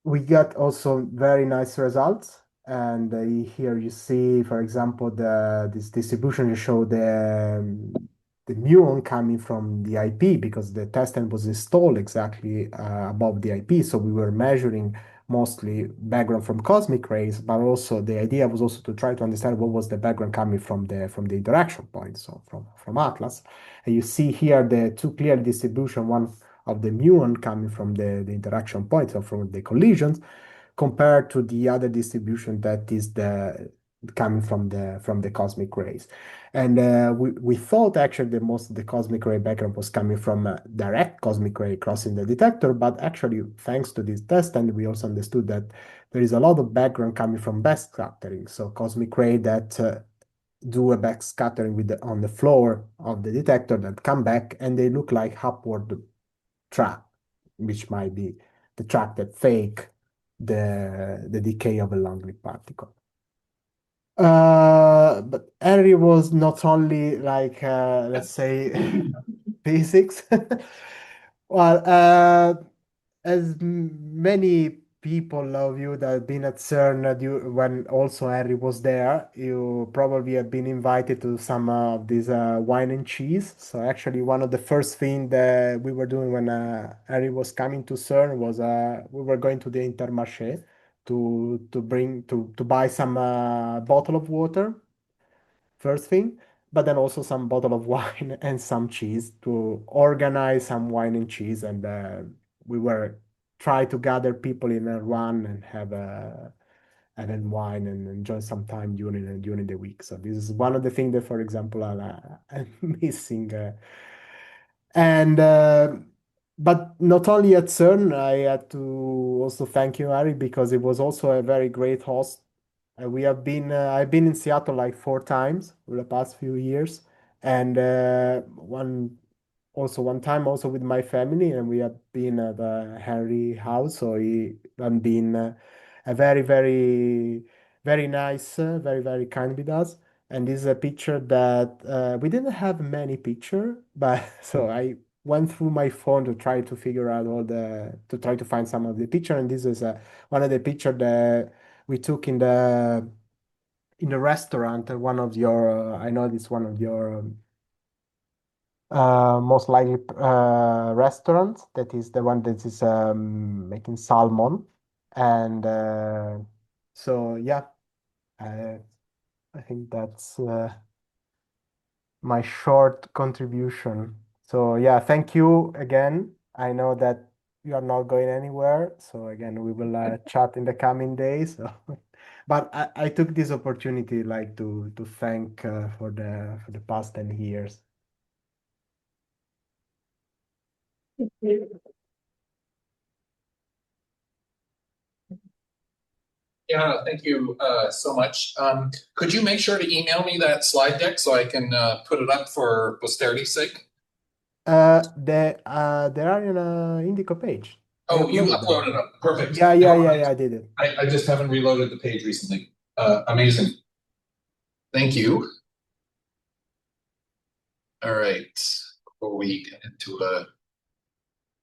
we got also very nice results. And here you see, for example, this distribution show the muon coming from the IP, because the test stand was installed exactly above the IP. So we were measuring mostly background from cosmic rays, but also the idea was also to try to understand what was the background coming from the interaction point, so from Atlas. And you see here the two clear distribution, one of the muon coming from the interaction point, so from the collisions, compared to the other distribution that is coming from the cosmic rays. And we thought actually the most of the cosmic ray background was coming from a direct cosmic ray crossing the detector, but actually thanks to this test, and we also understood that there is a lot of background coming from backscattering, so cosmic ray that do a backscattering on the floor of the detector that come back, and they look like upward track, which might be the track that fake the decay of a long-lived particle. But Henry was not only like, let's say, physics. Well, as many people of you that have been at CERN when also Henry was there, you probably have been invited to some of this wine and cheese. So actually, one of the first things that we were doing when Henry was coming to CERN was we were going to the Intermarché to buy some bottle of water, first thing, but then also some bottle of wine and some cheese to organize some wine and cheese. And we were try to gather people in a run and have and then wine and enjoy some time during the week. So this is one of the things that, for example, I'm missing. And but not only at CERN, I had to also thank you, Harry, because it was also a very great host. I've been in Seattle like 4 times over the past few years, and one time also with my family, and we have been at the Henry house. So he have been a very nice, very kind with us. And this is a picture that we didn't have many picture, but so I went through my phone to try to figure out to try to find some of the picture. And this is one of the picture that we took in the restaurant. One of your, I know it's one of your most likely restaurants. That is the one that is making salmon. And so yeah, I, I think that's my short contribution. So yeah, thank you again. I know that you are not going anywhere. So again, we will chat in the coming days. But I took this opportunity like to thank for the past 10 years. Yeah, thank you so much. Could you make sure to email me that slide deck so I can put it up for posterity's sake? They are in a Indico page. Oh, you uploaded them. Perfect. Yeah, I did it. I just haven't reloaded the page recently. Amazing. Thank you. All right. Before we get into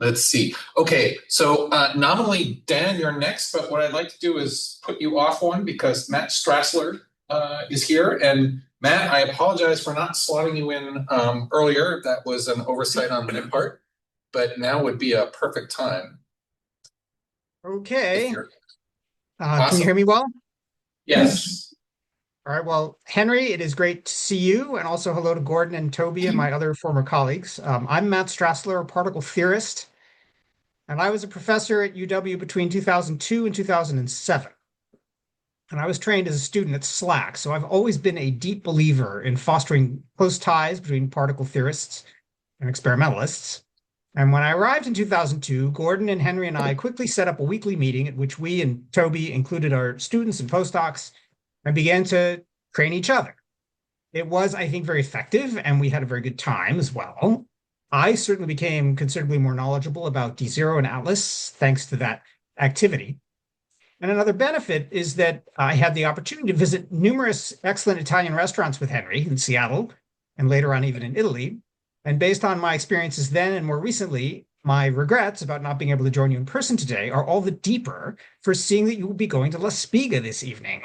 let's see. Okay, so nominally, Dan, you're next, but what I'd like to do is put you off one because Matt Strassler is here. And Matt, I apologize for not slotting you in earlier. That was an oversight on my part, but now would be a perfect time. Okay. Awesome. Can you hear me well? Yes. All right. Well, Henry, it is great to see you. And also hello to Gordon and Toby and my other former colleagues. I'm Matt Strassler, a particle theorist, and I was a professor at UW between 2002 and 2007. And I was trained as a student at SLAC. So I've always been a deep believer in fostering close ties between particle theorists and experimentalists. And when I arrived in 2002, Gordon and Henry and I quickly set up a weekly meeting at which we and Toby included our students and postdocs and began to train each other. It was, I think, very effective, and we had a very good time as well. I certainly became considerably more knowledgeable about D0 and Atlas thanks to that activity. And another benefit is that I had the opportunity to visit numerous excellent Italian restaurants with Henry in Seattle and later on even in Italy. And based on my experiences then and more recently, my regrets about not being able to join you in person today are all the deeper for seeing that you will be going to La Spiga this evening.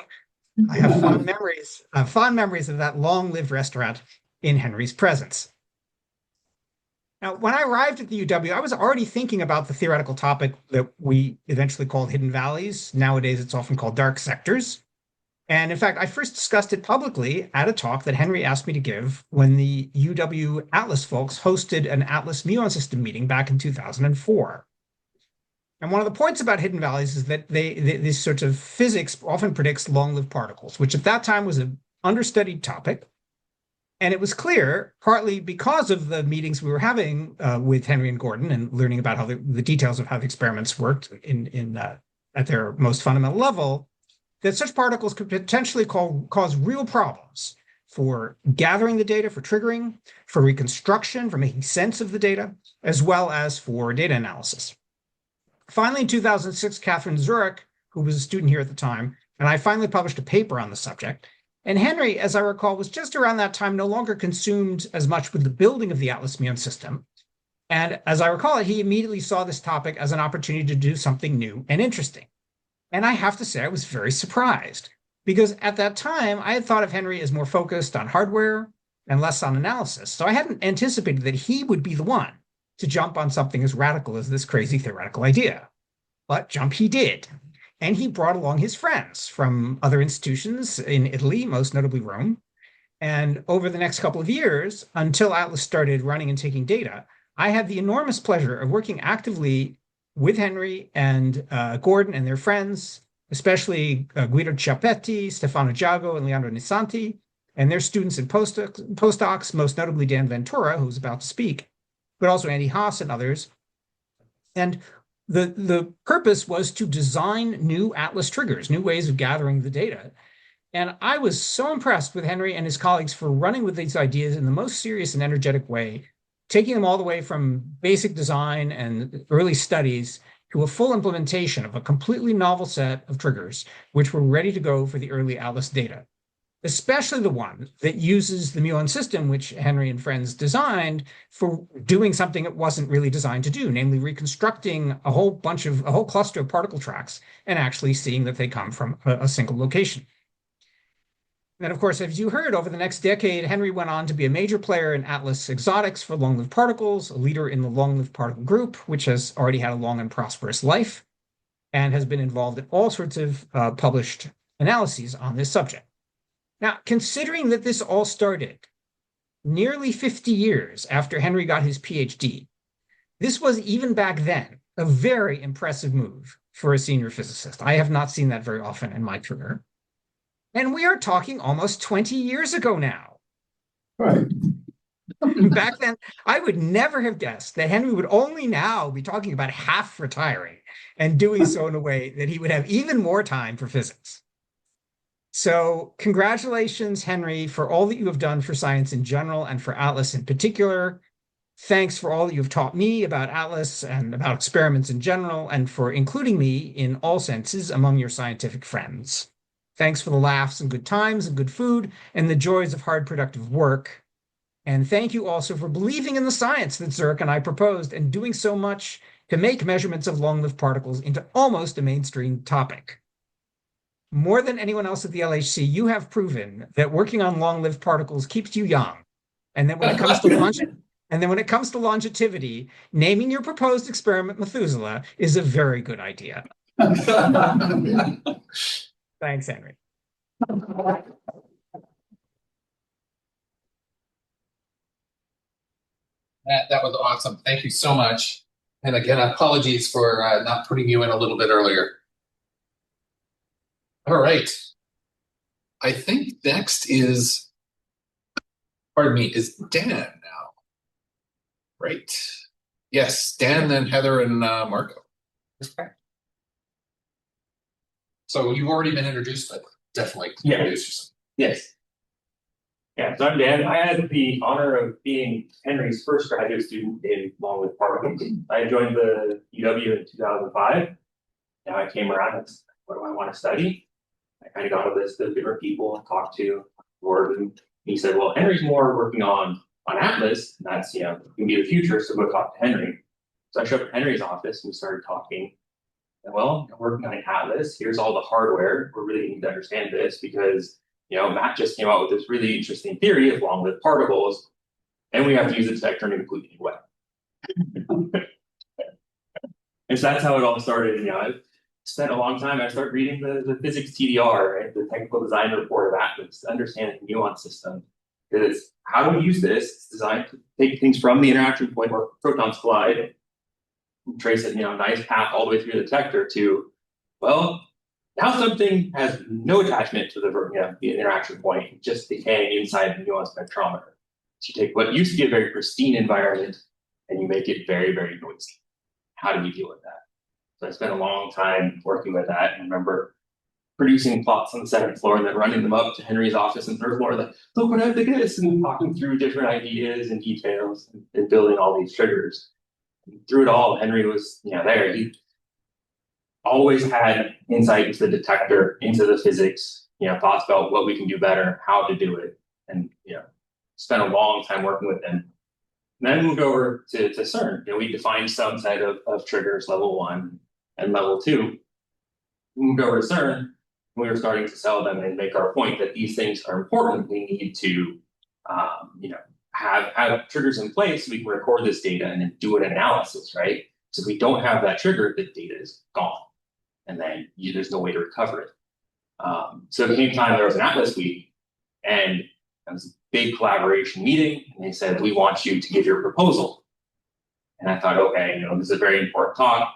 I have fond memories of that long-lived restaurant in Henry's presence. Now, when I arrived at the UW, I was already thinking about the theoretical topic that we eventually called hidden valleys. Nowadays, it's often called dark sectors. And in fact, I first discussed it publicly at a talk that Henry asked me to give when the UW Atlas folks hosted an Atlas muon system meeting back in 2004. And one of the points about hidden valleys is that this sort of physics often predicts long-lived particles, which at that time was an understudied topic. And it was clear, partly because of the meetings we were having with Henry and Gordon and learning about how the details of how the experiments worked at their most fundamental level, that such particles could potentially cause real problems for gathering the data, for triggering, for reconstruction, for making sense of the data, as well as for data analysis. Finally, in 2006, Catherine Zurich, who was a student here at the time, and I finally published a paper on the subject. And Henry, as I recall, was just around that time no longer consumed as much with the building of the Atlas muon system. And as I recall it, he immediately saw this topic as an opportunity to do something new and interesting. And I have to say, I was very surprised because at that time, I had thought of Henry as more focused on hardware and less on analysis. So I hadn't anticipated that he would be the one to jump on something as radical as this crazy theoretical idea. But jump he did. And he brought along his friends from other institutions in Italy, most notably Rome. And over the next couple of years, until Atlas started running and taking data, I had the enormous pleasure of working actively with Henry and Gordon and their friends, especially Guido Ciappetti, Stefano Giago, and Leandro Nisanti, and their students and postdocs, most notably Dan Ventura, who's about to speak, but also Andy Haas and others. And the purpose was to design new Atlas triggers, new ways of gathering the data. And I was so impressed with Henry and his colleagues for running with these ideas in the most serious and energetic way, taking them all the way from basic design and early studies to a full implementation of a completely novel set of triggers, which were ready to go for the early Atlas data, especially the one that uses the muon system, which Henry and friends designed for doing something it wasn't really designed to do, namely reconstructing a whole cluster of particle tracks and actually seeing that they come from a single location. And of course, as you heard, over the next decade, Henry went on to be a major player in Atlas exotics for long-lived particles, a leader in the long-lived particle group, which has already had a long and prosperous life, and has been involved in all sorts of published analyses on this subject. Now, considering that this all started nearly 50 years after Henry got his PhD, this was, even back then, a very impressive move for a senior physicist. I have not seen that very often in my career. And we are talking almost 20 years ago now. Right. Back then, I would never have guessed that Henry would only now be talking about half retiring and doing so in a way that he would have even more time for physics. So congratulations, Henry, for all that you have done for science in general and for Atlas in particular. Thanks for all that you've taught me about Atlas and about experiments in general, and for including me in all senses among your scientific friends. Thanks for the laughs and good times and good food and the joys of hard, productive work. And thank you also for believing in the science that Zirk and I proposed and doing so much to make measurements of long-lived particles into almost a mainstream topic. More than anyone else at the LHC, you have proven that working on long-lived particles keeps you young. And that when it comes to longevity, naming your proposed experiment Methuselah is a very good idea. Thanks, Henry. That was awesome. Thank you so much. And again, apologies for not putting you in a little bit earlier. All right. I think next is, pardon me, is Dan now. Right. Yes, Dan, then Heather and Marco. Respect. So you've already been introduced, but definitely introduce yourself. Yes. Yeah, so I'm Dan. I had the honor of being Henry's first graduate student in long-lived particles. I joined the UW in 2005. Now I came around and said, what do I want to study? I kind of got a list of different people and talked to Gordon. He said, well, Henry's more working on Atlas, and that's, can be the future, so go talk to Henry. So I showed up at Henry's office and we started talking. And well, working on an Atlas, here's all the hardware. We're really need to understand this because Matt just came out with this really interesting theory of long-lived particles, and we have to use the detector in a completely new way. And so that's how it all started. I spent a long time. I started reading the physics TDR, right, the technical design report of Atlas, to understand the muon system. Because it's how do we use this? It's designed to take things from the interaction point where protons collide, and trace it, nice path all the way through the detector to, well, now something has no attachment to the interaction point, just decaying inside the muon spectrometer. So you take what used to be a very pristine environment and you make it very, very noisy. How do we deal with that? So I spent a long time working with that, and remember producing plots on the second floor and then running them up to Henry's office on the third floor, like, look what I did this, and talking through different ideas and details and building all these triggers. And through it all, Henry was there. He always had insight into the detector, into the physics, thoughts about what we can do better, how to do it, and spent a long time working with him. And then moved over to CERN. We defined some set of triggers, level 1 and level 2. We moved over to CERN. We were starting to sell them and make our point that these things are important. We need to, have triggers in place so we can record this data and then do an analysis, right? So if we don't have that trigger, the data is gone, and then there's no way to recover it. So it came time there was an Atlas week, and it was a big collaboration meeting, and they said, we want you to give your proposal. And I thought, okay, this is a very important talk.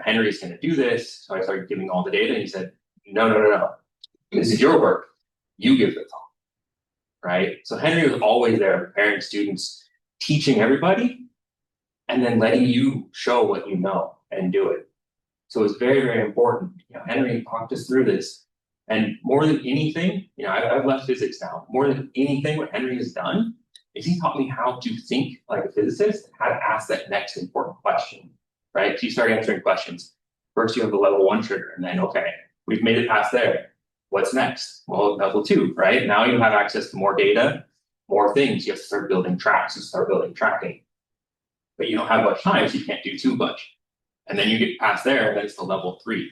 Henry's going to do this. So I started giving all the data, and he said, no. This is your work. You give the talk, right? So Henry was always there preparing students, teaching everybody, and then letting you show what you know and do it. So it's very, very important. Henry talked us through this. And more than anything, I've left physics now. More than anything, what Henry has done is he taught me how to think like a physicist, how to ask that next important question, right? So you start answering questions. First, you have the level 1 trigger, and then, okay, we've made it past there. What's next? Well, level 2, right? Now you have access to more data, more things. You have to start building tracks and start building tracking. But you don't have much time, so you can't do too much. And then you get past there, and then it's the level 3.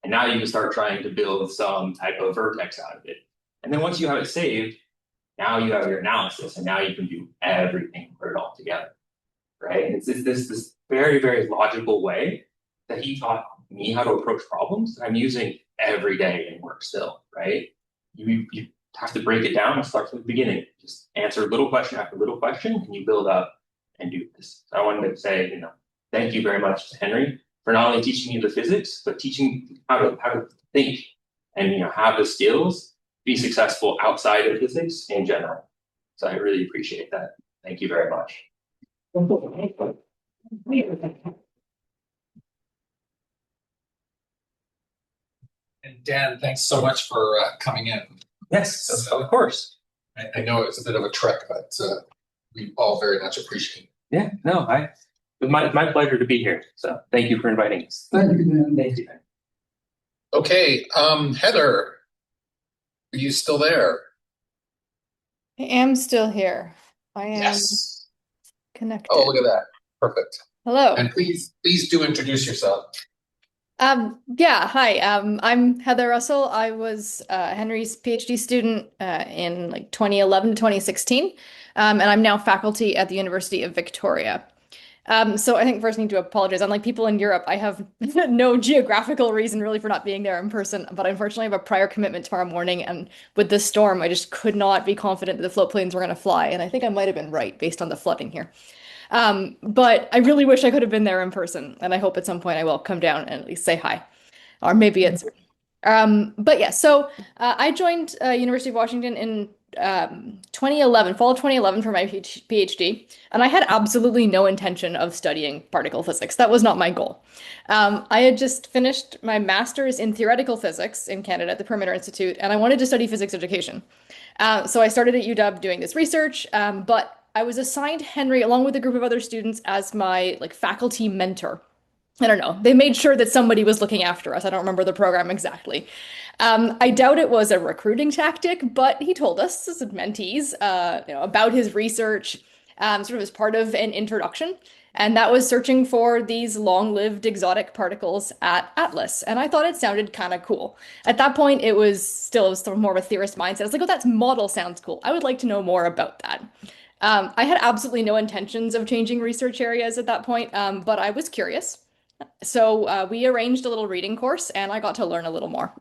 And now you can start trying to build some type of vertex out of it. And then once you have it saved, now you have your analysis, and now you can do everything, put it all together, right? And it's this very, very logical way that he taught me how to approach problems that I'm using every day in work still, right? You have to break it down and start from the beginning. Just answer little question after little question, and you build up and do this. So I wanted to say, thank you very much to Henry for not only teaching me the physics, but teaching how to think and have the skills to be successful outside of physics in general. So I really appreciate that. Thank you very much. And Dan, thanks so much for coming in. Yes, of course. I know it's a bit of a trek, but we all very much appreciate it. Yeah, no, it's my pleasure to be here. So thank you for inviting us. Thank you, Dan. Thank you. Okay, Heather, are you still there? I am still here. I am Yes. connected. Oh, look at that. Perfect. Hello. And please do introduce yourself. Yeah, hi. I'm Heather Russell. I was Henry's PhD student in like 2011 to 2016, and I'm now faculty at the University of Victoria. So I think first I need to apologize. Unlike people in Europe, I have no geographical reason really for not being there in person, but unfortunately I have a prior commitment tomorrow morning, and with this storm, I just could not be confident that the float planes were going to fly, and I think I might have been right based on the flooding here. But I really wish I could have been there in person, and I hope at some point I will come down and at least say hi. Or maybe it's but yeah, so I joined University of Washington in 2011, fall of 2011 for my PhD, and I had absolutely no intention of studying particle physics. That was not my goal. I had just finished my master's in theoretical physics in Canada at the Perimeter Institute, and I wanted to study physics education. So I started at UW doing this research, but I was assigned Henry along with a group of other students as my faculty mentor. I don't know. They made sure that somebody was looking after us. I don't remember the program exactly. I doubt it was a recruiting tactic, but he told us as mentees, about his research, sort of as part of an introduction, and that was searching for these long-lived exotic particles at Atlas. And I thought it sounded kind of cool. At that point, it was still more of a theorist mindset. I was like, oh, that model sounds cool. I would like to know more about that. I had absolutely no intentions of changing research areas at that point, but I was curious. So we arranged a little reading course, and I got to learn a little more.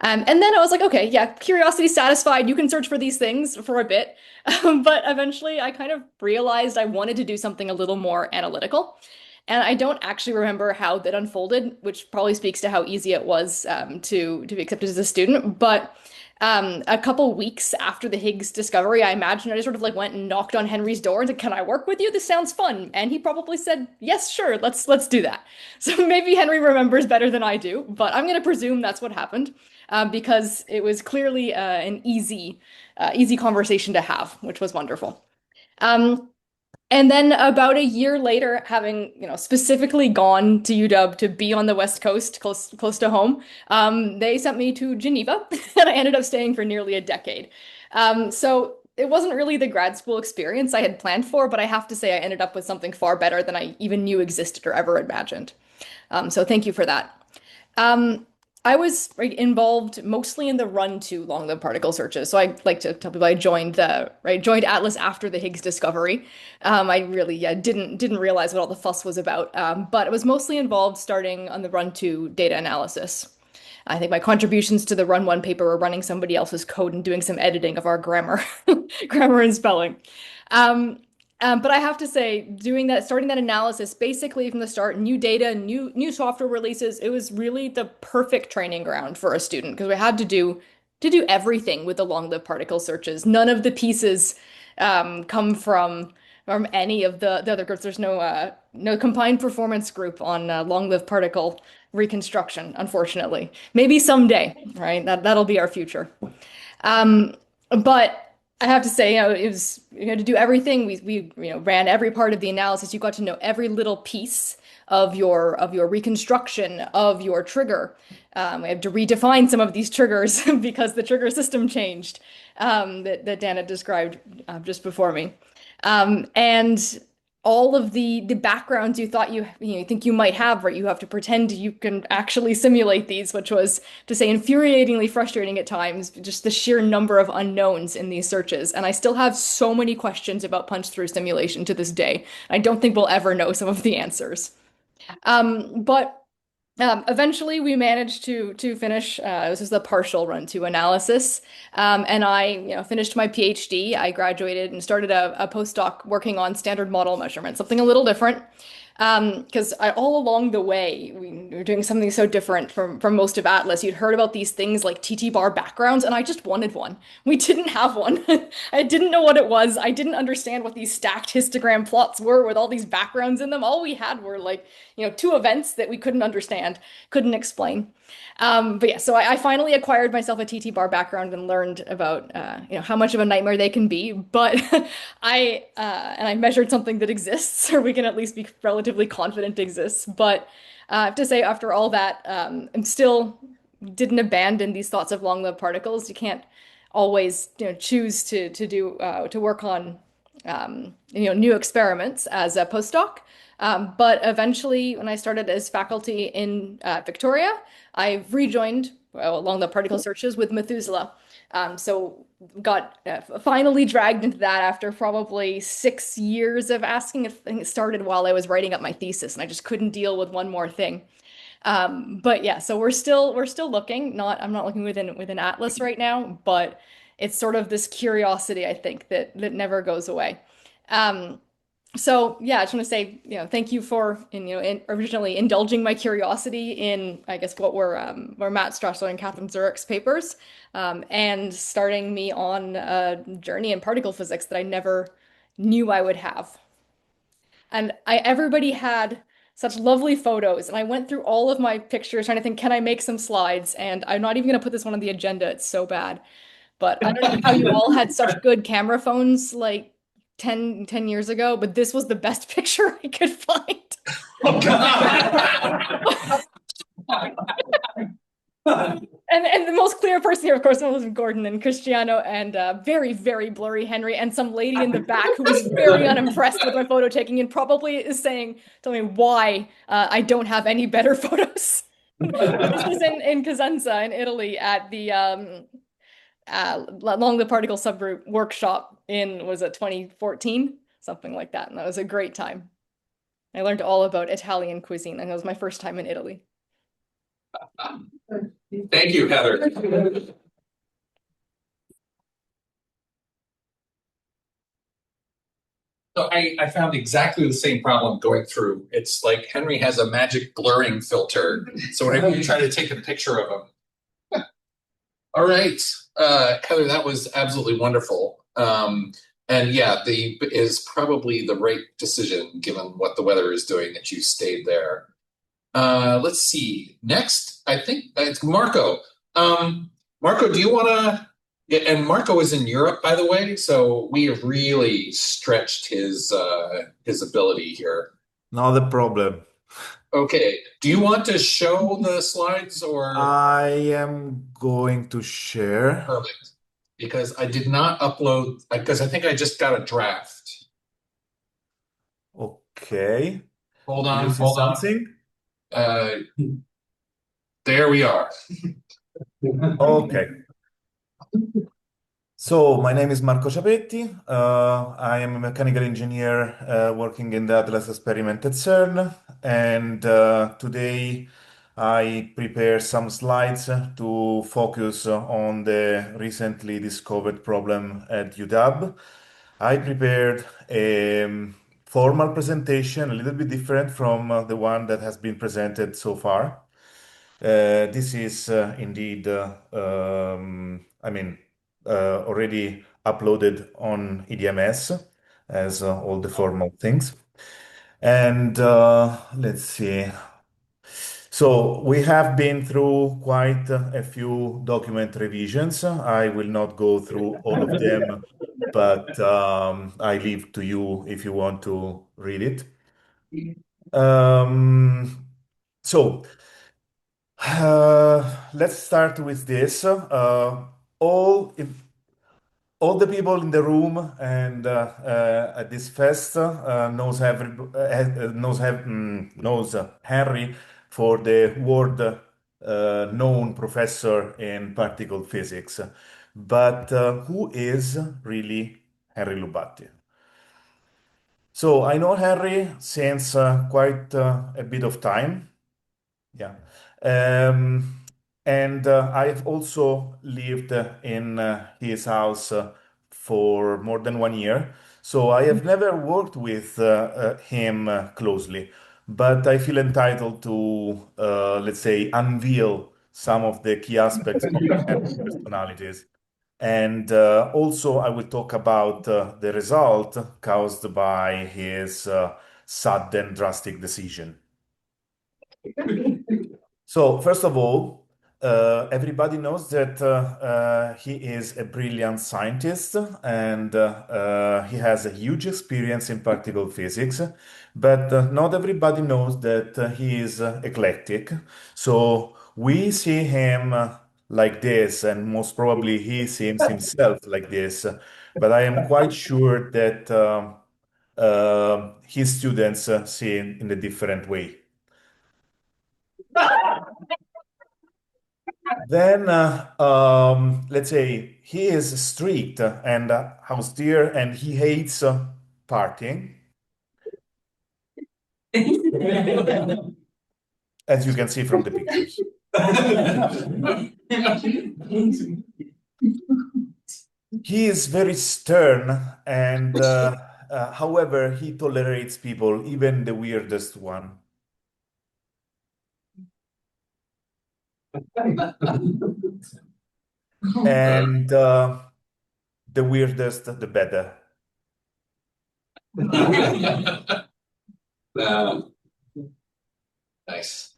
And then I was like, okay, yeah, curiosity satisfied. You can search for these things for a bit. But eventually I kind of realized I wanted to do something a little more analytical. And I don't actually remember how that unfolded, which probably speaks to how easy it was to be accepted as a student. But a couple weeks after the Higgs discovery, I imagine I just sort of went and knocked on Henry's door and said, "Can I work with you? This sounds fun." And he probably said, "Yes, sure, let's do that." So maybe Henry remembers better than I do, but I'm going to presume that's what happened because it was clearly an easy conversation to have, which was wonderful. And then about a year later, having specifically gone to UW to be on the West Coast, close to home, they sent me to Geneva, and I ended up staying for nearly a decade. So it wasn't really the grad school experience I had planned for, but I have to say I ended up with something far better than I even knew existed or ever imagined. So thank you for that. I was involved mostly in the run to long-lived particle searches. So I like to tell people I joined Atlas after the Higgs discovery. I really didn't realize what all the fuss was about, but I was mostly involved starting on the run to data analysis. I think my contributions to the run one paper were running somebody else's code and doing some editing of our grammar and spelling. But I have to say, starting that analysis, basically from the start, new data, new software releases, it was really the perfect training ground for a student because we had to do everything with the long-lived particle searches. None of the pieces come from any of the other groups. There's no combined performance group on long-lived particle reconstruction, unfortunately. Maybe someday, right? That'll be our future. But I have to say, it was, to do everything. We ran every part of the analysis. You got to know every little piece of your reconstruction of your trigger. We had to redefine some of these triggers because the trigger system changed, that Dan had described just before me. And all of the backgrounds you thought you think you might have, right? You have to pretend you can actually simulate these, which was, to say, infuriatingly frustrating at times, just the sheer number of unknowns in these searches. And I still have so many questions about punch-through simulation to this day. I don't think we'll ever know some of the answers. But eventually we managed to finish. This was the partial run to analysis, and I finished my PhD. I graduated and started a postdoc working on standard model measurement, something a little different. Because all along the way, we were doing something so different from most of Atlas. You'd heard about these things like TT bar backgrounds, and I just wanted one. We didn't have one. I didn't know what it was. I didn't understand what these stacked histogram plots were with all these backgrounds in them. All we had were like, two events that we couldn't understand, couldn't explain. But yeah, so I finally acquired myself a TT bar background and learned about how much of a nightmare they can be. But I measured something that exists, or we can at least be relatively confident exists. But I have to say, after all that, I'm still didn't abandon these thoughts of long-lived particles. You can't always choose to work on new experiments as a postdoc. But eventually, when I started as faculty in Victoria, I rejoined along the particle searches with Methuselah. So got finally dragged into that after probably 6 years of asking. I think it started while I was writing up my thesis, and I just couldn't deal with one more thing. But yeah, so we're still looking. I'm not looking within Atlas right now, but it's sort of this curiosity, I think, that never goes away. So yeah, I just want to say, thank you for, originally indulging my curiosity in, I guess, what were Matt Strassler and Catherine Zurich's papers, and starting me on a journey in particle physics that I never knew I would have. And everybody had such lovely photos, and I went through all of my pictures trying to think, can I make some slides? And I'm not even going to put this one on the agenda. It's so bad. But I don't know how you all had such good camera phones like 10 years ago, but this was the best picture I could find. Oh, God. And the most clear person here, of course, was Gordon and Cristiano, and very, very blurry Henry, and some lady in the back who was very unimpressed with my photo taking and probably is tell me why I don't have any better photos. This was in Cosenza in Italy at the along the particle subgroup workshop was it 2014? Something like that. And that was a great time. I learned all about Italian cuisine, and it was my first time in Italy. Thank you, Heather. So I found exactly the same problem going through. It's like Henry has a magic blurring filter. So whenever you try to take a picture of him. All right, Heather, that was absolutely wonderful. And yeah, is probably the right decision given what the weather is doing that you stayed there. Let's see. Next, I think it's Marco. Marco, do you want to? And Marco is in Europe, by the way, so we have really stretched his ability here. Not a problem. Okay. Do you want to show the slides or? I am going to share. Perfect. Because I did not upload, because I think I just got a draft. Okay. Hold on, You see hold on. something? There we are. Okay. So my name is Marco Ciapetti. I am a mechanical engineer working in the Atlas experiment at CERN, and today I prepare some slides to focus on the recently discovered problem at UW. I prepared a formal presentation, a little bit different from the one that has been presented so far. This is indeed, already uploaded on EDMS as all the formal things. And let's see. So we have been through quite a few document revisions. I will not go through all of them, but I leave to you if you want to read it. Um, so let's start with this. All all the people in the room and at this fest knows Henry for the world known professor in particle physics. But who is really Henry Lubatti? So I know Henry since quite a bit of time. Yeah. Um, and I've also lived in his house for more than 1 year. So I have never worked with him closely, but I feel entitled to, let's say, unveil some of the key aspects of Henry's personalities. And also, I will talk about the result caused by his sudden, drastic decision. So, first of all, everybody knows that he is a brilliant scientist and he has a huge experience in particle physics, but not everybody knows that he is eclectic. So, we see him like this, and most probably he sees himself like this, but I am quite sure that his students see it in a different way. Then, let's say he is strict and austere, and he hates partying, as you can see from the pictures. He is very stern, and however, he tolerates people, even the weirdest one. And the weirdest, the better. Nice.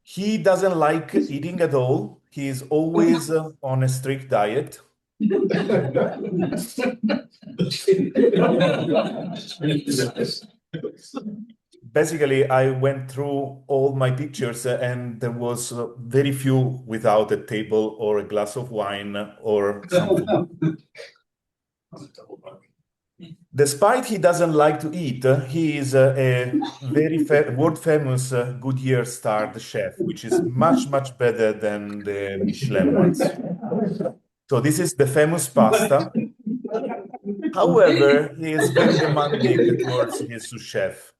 He doesn't like eating at all. He is always on a strict diet. Basically, I went through all my pictures and there was very few without a table or a glass of wine or some food. Despite he doesn't like to eat, he is a very world famous Goodyear starred chef, which is much, much better than the Michelin ones. So this is the famous pasta. However, he is very demanding towards his sous chef.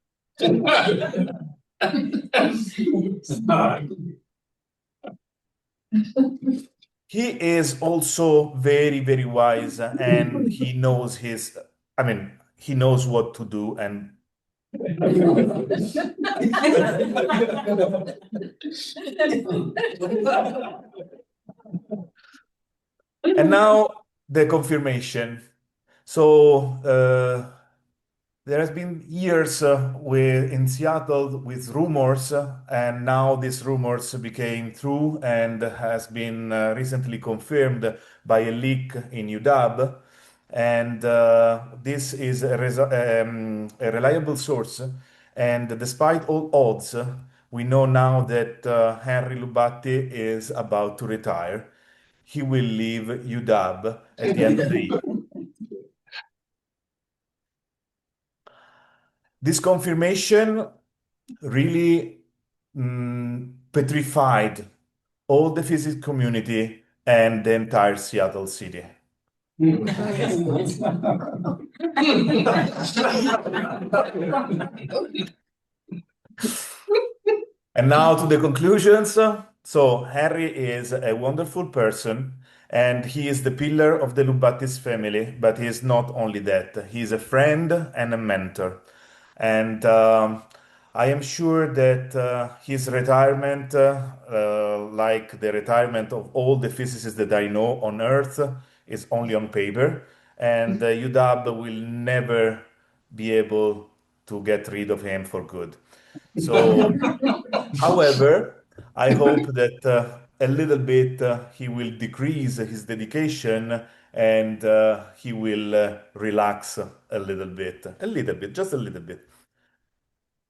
He is also very, very wise and he knows he knows what to do and and now the confirmation. So there has been years in Seattle with rumors, and now these rumors became true and has been recently confirmed by a leak in UW. And this is a reliable source. And despite all odds, we know now that Henry Lubatti is about to retire. He will leave UW at the end of the year. This confirmation really petrified all the physics community and the entire Seattle city. And now to the conclusions. So Henry is a wonderful person and he is the pillar of the Lubattis family, but he is not only that. He is a friend and a mentor. And I am sure that his retirement, like the retirement of all the physicists that I know on Earth, is only on paper. And UW will never be able to get rid of him for good. So, however, I hope that a little bit he will decrease his dedication and he will relax a little bit, just a little bit.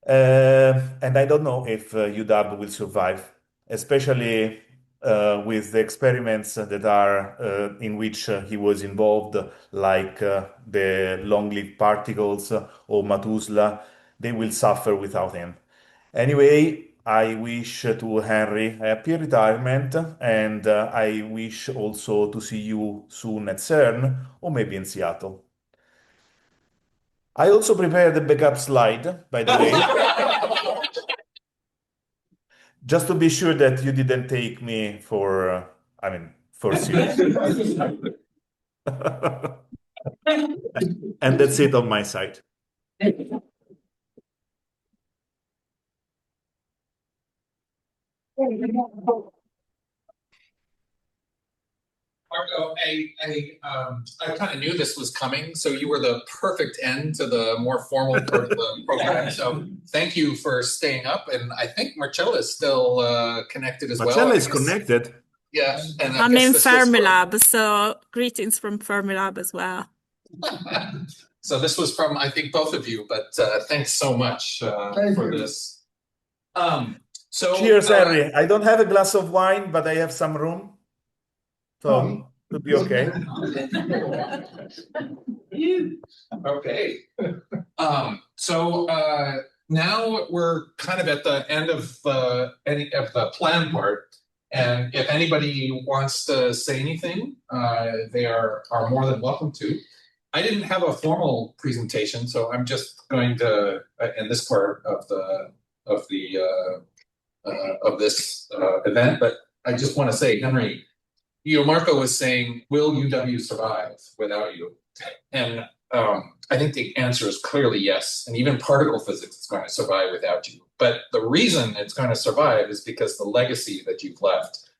And I don't know if UW will survive, especially with the experiments that are in which he was involved, like the long-lived particles or Methuselah. They will suffer without him. Anyway, I wish to Henry a happy retirement, and I wish also to see you soon at CERN or maybe in Seattle. I also prepared a backup slide, by the way, just to be sure that you didn't take me for, for serious. And that's it on my side. Marco, I kind of knew this was coming, so you were the perfect end to the more formal part of the program. So thank you for staying up, and I think Marcella is still connected as well. Marcella is connected. Yeah, and I'm in Fermilab, so greetings from Fermilab as well. So this was from, I think, both of you, but thanks so much for this. Cheers, Henry. I don't have a glass of wine, but I have some room. So it'll be okay. Okay. So now we're kind of at the end of the plan part. And if anybody wants to say anything, they are more than welcome to. I didn't have a formal presentation, so I'm just going to, in this part of this event, but I just want to say, Henry, Marco was saying, will UW survive without you? And I think the answer is clearly yes. And even particle physics is going to survive without you. But the reason it's going to survive is because the legacy that you've left,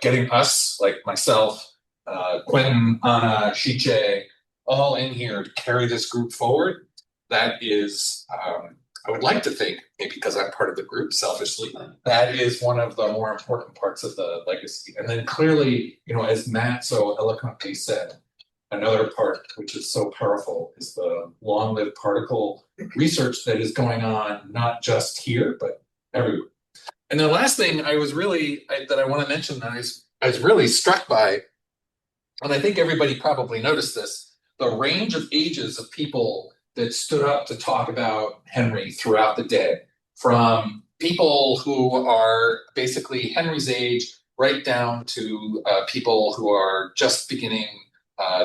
getting us, like myself, Quentin, Anna, Shiche, all in here to carry this group forward, that is, I would like to think, maybe because I'm part of the group selfishly, that is one of the more important parts of the legacy. And then clearly, as Matt so eloquently said, another part which is so powerful is the long-lived particle research that is going on, not just here, but everywhere. And the last thing I was really, that I want to mention that I was really struck by, and I think everybody probably noticed this, the range of ages of people that stood up to talk about Henry throughout the day, from people who are basically Henry's age right down to people who are just beginning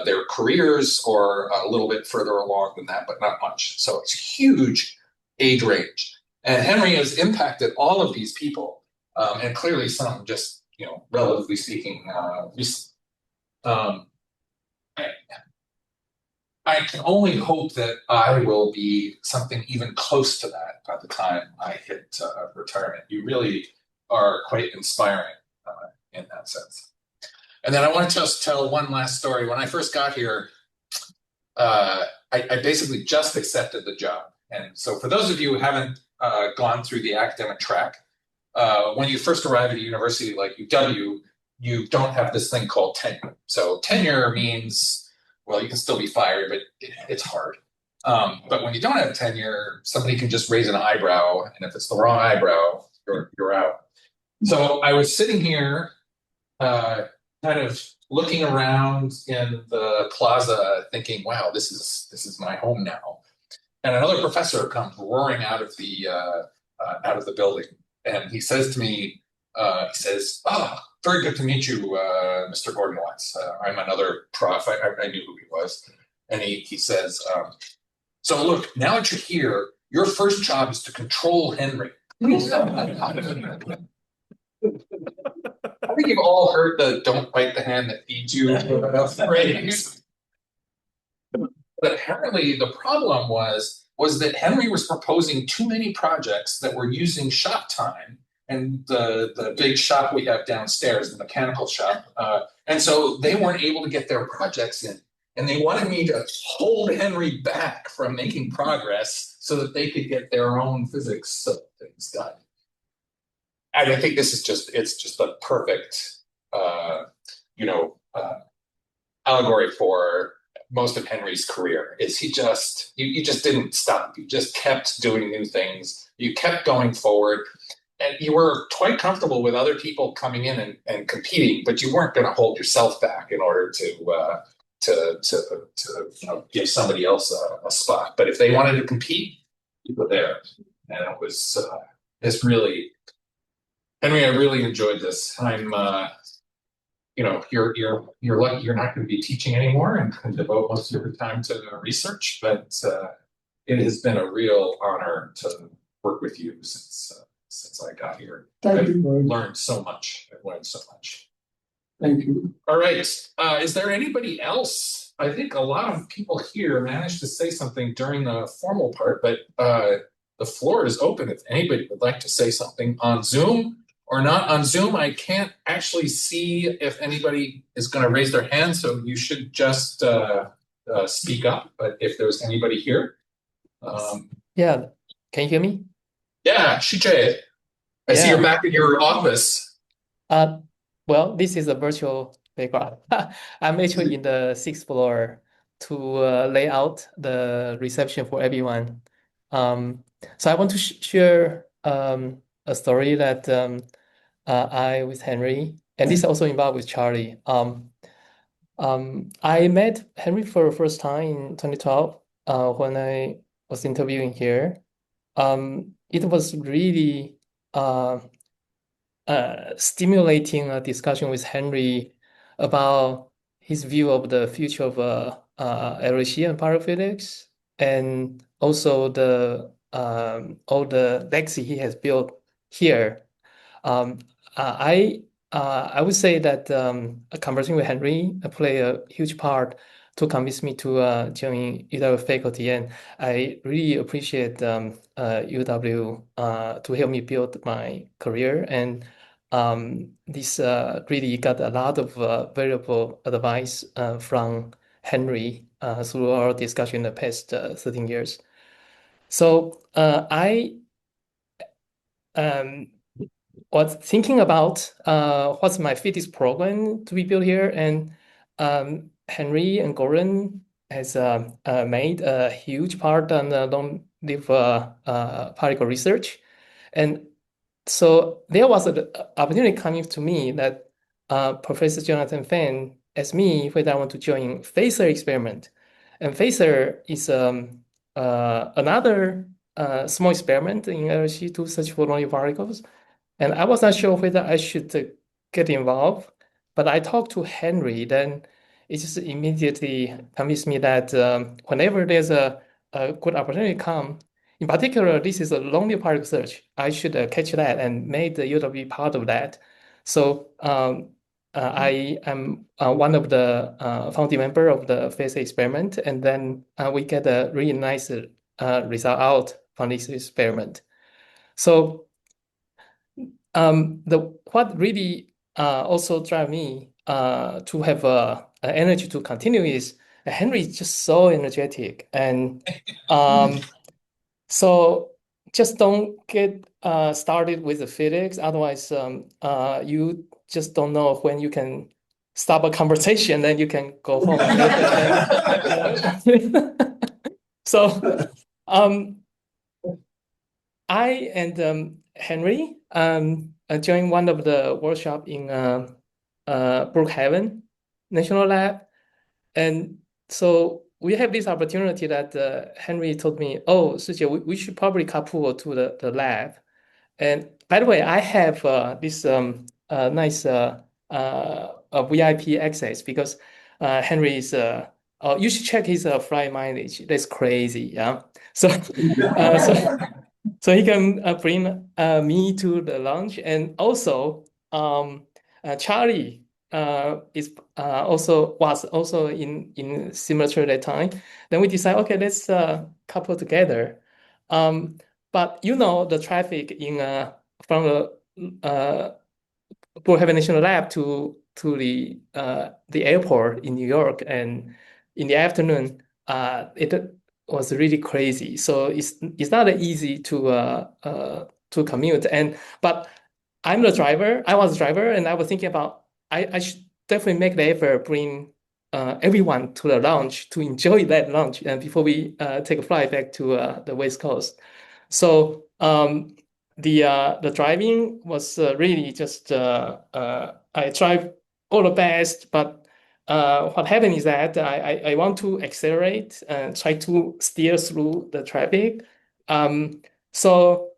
their careers or a little bit further along than that, but not much. So it's a huge age range. And Henry has impacted all of these people, and clearly some just, relatively speaking, I can only hope that I will be something even close to that by the time I hit retirement. You really are quite inspiring in that sense. And then I want to just tell one last story. When I first got here, I basically just accepted the job. And so for those of you who haven't gone through the academic track, when you first arrive at a university like UW, you don't have this thing called tenure. So tenure means, well, you can still be fired, but it's hard. But when you don't have tenure, somebody can just raise an eyebrow, and if it's the wrong eyebrow, you're out. So I was sitting here, kind of looking around in the plaza, thinking, "Wow, this is my home now." And another professor comes roaring out of the building, and he says to me, very good to meet you, Mr. Gordon Watts. I'm another prof. I knew who he was. And he says, so look, now that you're here, your first job is to control Henry. I think you've all heard the don't bite the hand that feeds you phrase. But apparently the problem was that Henry was proposing too many projects that were using shop time, and the big shop we have downstairs, the mechanical shop. And so they weren't able to get their projects in. And they wanted me to hold Henry back from making progress so that they could get their own physics things done. and I think this is it's just the perfect, you know, allegory for most of Henry's career. Is he just you just didn't stop. You just kept doing new things. You kept going forward, and you were quite comfortable with other people coming in and competing, but you weren't going to hold yourself back in order to give somebody else a spot. But if they wanted to compete, you were there, and it's really, Henry. I really enjoyed this. I'm you're lucky you're not going to be teaching anymore and can devote most of your time to research, but it has been a real honor to work with you since I got here. Thank you. Learned so much. I've learned so much. Thank you. All right. Is there anybody else? I think a lot of people here managed to say something during the formal part, but the floor is open if anybody would like to say something on Zoom or not on Zoom. I can't actually see if anybody is going to raise their hand, so you should just speak up. But if there's anybody here. Yeah, can you hear me? Yeah, Shijay. I see you're back in your office. Well, this is a virtual background. I'm actually in the 6th floor to lay out the reception for everyone. So I want to share a story that I with Henry, and this also involved with Charlie. I met Henry for the first time in 2012 when I was interviewing here. It was really stimulating a discussion with Henry about his view of the future of aerospace and paraphysics, and also the all the legacy he has built here. I would say that a conversation with Henry played a huge part to convince me to join UW faculty, and I really appreciate UW to help me build my career. And this really got a lot of valuable advice from Henry through our discussion in the past 13 years. So I was thinking about what's my physics program to be built here, and Henry and Gordon has made a huge part on the long-lived particle research, and so there was an opportunity coming to me that Professor Jonathan Fan asked me whether I want to join phaser experiment, and phaser is another small experiment in LHC to search for long-lived particles. And I was not sure whether I should get involved, but I talked to Henry, then it just immediately convinced me that whenever there's a good opportunity come, in particular, this is a lonely particle search, I should catch that and make the UW part of that. So I am one of the founding member of the phase experiment, and then we get a really nice result out from this experiment. So what really also drive me to have energy to continue is Henry is just so energetic, and so just don't get started with the physics. Otherwise, you just don't know when you can stop a conversation, then you can go home. So I and Henry joined one of the workshop in Brookhaven National Lab, and so we have this opportunity that Henry told me, "Oh, Suje, we should probably carpool to the lab." And by the way, I have this nice VIP access because Henry is. You should check his flight mileage. That's crazy, yeah. So he can bring me to the lunch, and also Charlie was also in similar trip at that time. Then we decide, okay, let's couple together. But you know the traffic in from the Brookhaven National Lab to the airport in New York, and in the afternoon, it was really crazy. So it's not easy to commute, but I'm the driver. I was a driver, and I was thinking about I should definitely make the effort, bring everyone to the lounge to enjoy that lounge, and before we take a flight back to the West Coast. So the driving was really just I tried all the best, but what happened is that I want to accelerate and try to steer through the traffic. So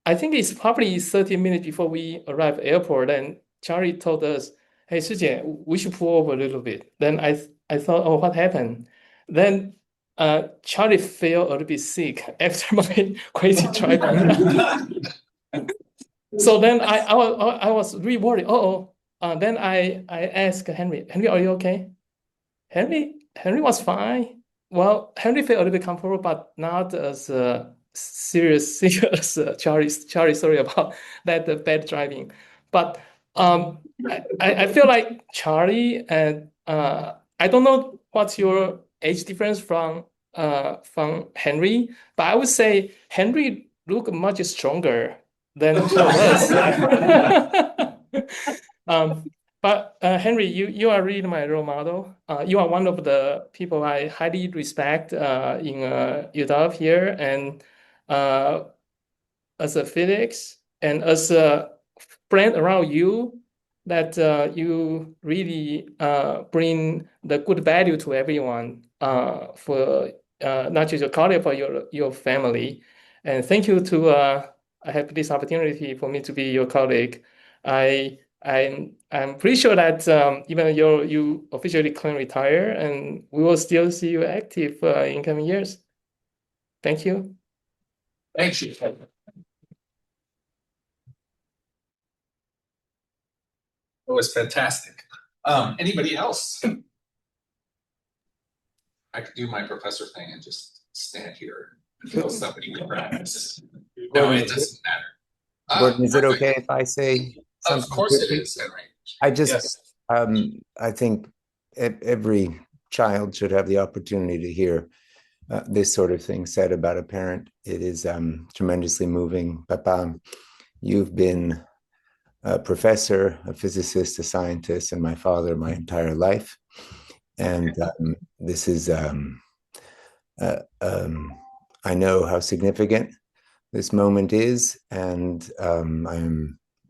I think it's probably 30 minutes before we arrive at airport, and Charlie told us, "Hey, 师姐, we should pull over a little bit." Then I thought, "Oh, what happened?" Then Charlie felt a little bit sick after my crazy driving. So then I was really worried. Then I asked Henry, are you okay? Henry was fine. Well, Henry felt a little bit comfortable, but not as serious as Charlie. Sorry about that bad driving. But I feel like Charlie and I don't know what's your age difference from Henry, but I would say Henry look much stronger than two of us. But Henry, you are really my role model. You are one of the people I highly respect in UW here, and as a physics and as a friend around you, that you really bring the good value to everyone for not just your colleague, but your family. And thank you to have this opportunity for me to be your colleague. I'm pretty sure that even you officially can retire, and we will still see you active in coming years. Thank you. Thank you. It was fantastic. Anybody else? I could do my professor thing and just stand here until somebody would practice. No, it doesn't matter. Gordon, is it Perfect. okay if I say something? Of course quickly? it is, Henry. Yes. I think every child should have the opportunity to hear this sort of thing said about a parent. It is tremendously moving. Papa, you've been a professor, a physicist, a scientist, and my father my entire life. And this is, I know how significant this moment is, and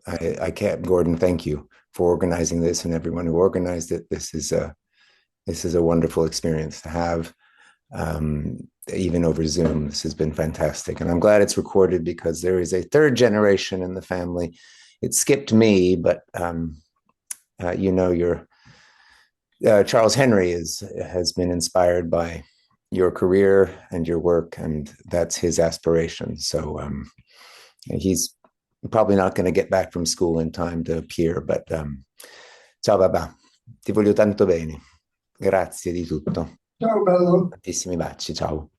I can't, Gordon, thank you for organizing this, and everyone who organized it. This is a wonderful experience to have, even over Zoom. This has been fantastic, and I'm glad it's recorded because there is a third generation in the family. It skipped me, but Charles Henry has been inspired by your career and your work, and that's his aspiration. So he's probably not going to get back from school in time to appear, but ciao papà, ti voglio tanto bene. Grazie di tutto. Ciao bello. Tantissimi baci, ciao.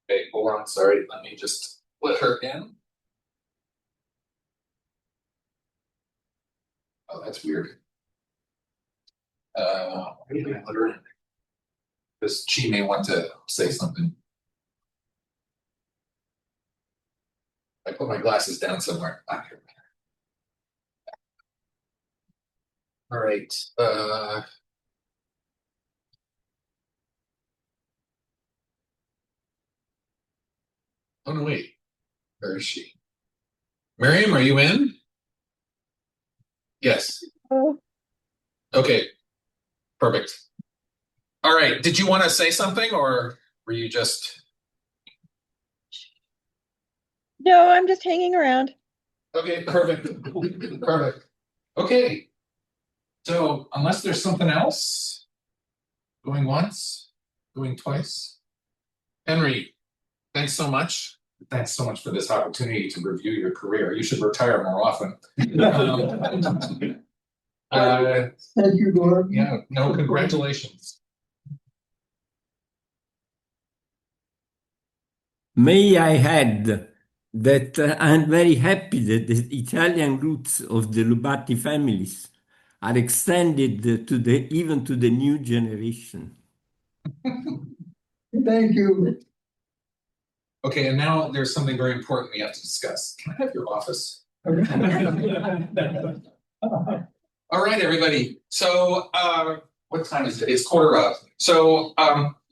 Okay, hold on, sorry, let me just let her in. Oh, that's weird. Why did I let her in? Because she may want to say something. I put my glasses down somewhere. Here. All right. Oh no, wait. Where is she? Miriam, are you in? Yes. Okay. Perfect. All right. Did you want to say something, or were you just? No, I'm just hanging around. Okay, perfect. Perfect. Okay. So unless there's something else, going once, going twice. Henry, thanks so much. Thanks so much for this opportunity to review your career. You should retire more often. Thank you, Gordon. Yeah, no, congratulations. May I add that I'm very happy that the Italian roots of the Lubatti families are extended to even to the new generation. Thank you. Okay, and now there's something very important we have to discuss. Can I have your office? All right, everybody. So, what time is it? It's quarter of. So,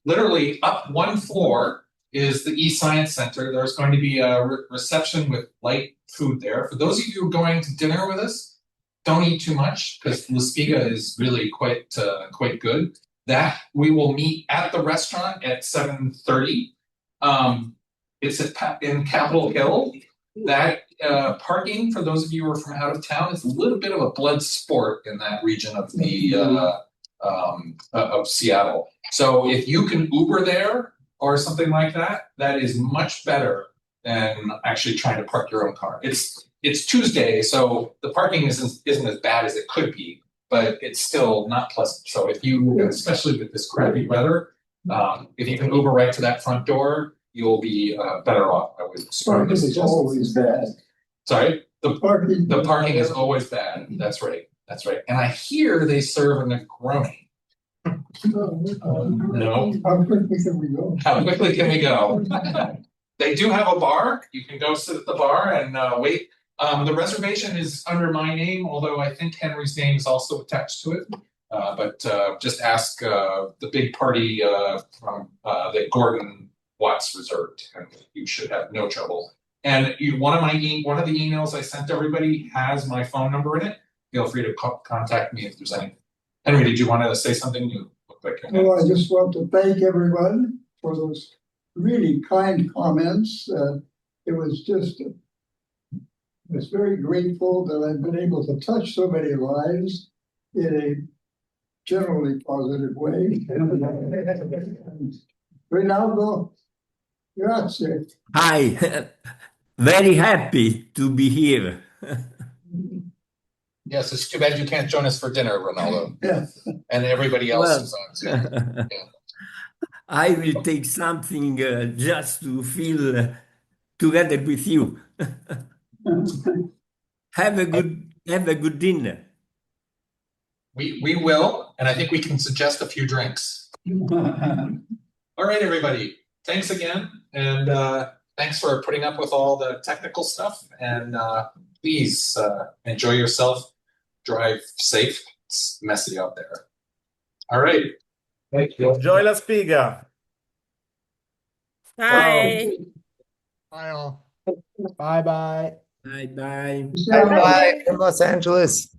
literally up one floor is the eScience Center. There's going to be a reception with light food there. For those of you who are going to dinner with us, don't eat too much because La Spiga is really quite good. That we will meet at the restaurant at 7:30. It's in Capitol Hill. That parking, for those of you who are from out of town, is a little bit of a blood sport in that region of of Seattle. So if you can Uber there or something like that, that is much better than actually trying to park your own car. It's Tuesday, so the parking isn't as bad as it could be, but it's still not pleasant. So if you, especially with this crappy weather, if you can Uber right to that front door, you'll be better off. I would Parking is always bad. Sorry, the parking is always bad. That's right. That's right. And I hear they serve a Negroni. No. How quickly can we go? How quickly can we go? They do have a bar. You can go sit at the bar and wait. The reservation is under my name, although I think Henry's name is also attached to it. But just ask the big party from that Gordon Watts reserved, and you should have no trouble. And one of the emails I sent to everybody has my phone number in it. Feel free to contact me if there's anything. Henry, did you want to say something? You look like Well, I just want to thank everyone for those really kind comments. It was just, I was very grateful that I've been able to touch so many lives in a generally positive way. Rinaldo, grazie. Hi, very happy to be here. Yes, it's too bad you can't join us for dinner, Ronaldo. Yes. And everybody else is on too. Yeah. I will take something just to feel together with you. Have a good dinner. We will, and I think we can suggest a few drinks. All right, everybody. Thanks again, and thanks for putting up with all the technical stuff. And please enjoy yourself. Drive safe. It's messy out there. All right. Thank you. Enjoy La Spiga. Bye. Bye all. Bye bye. Bye bye. Bye bye in Los Angeles.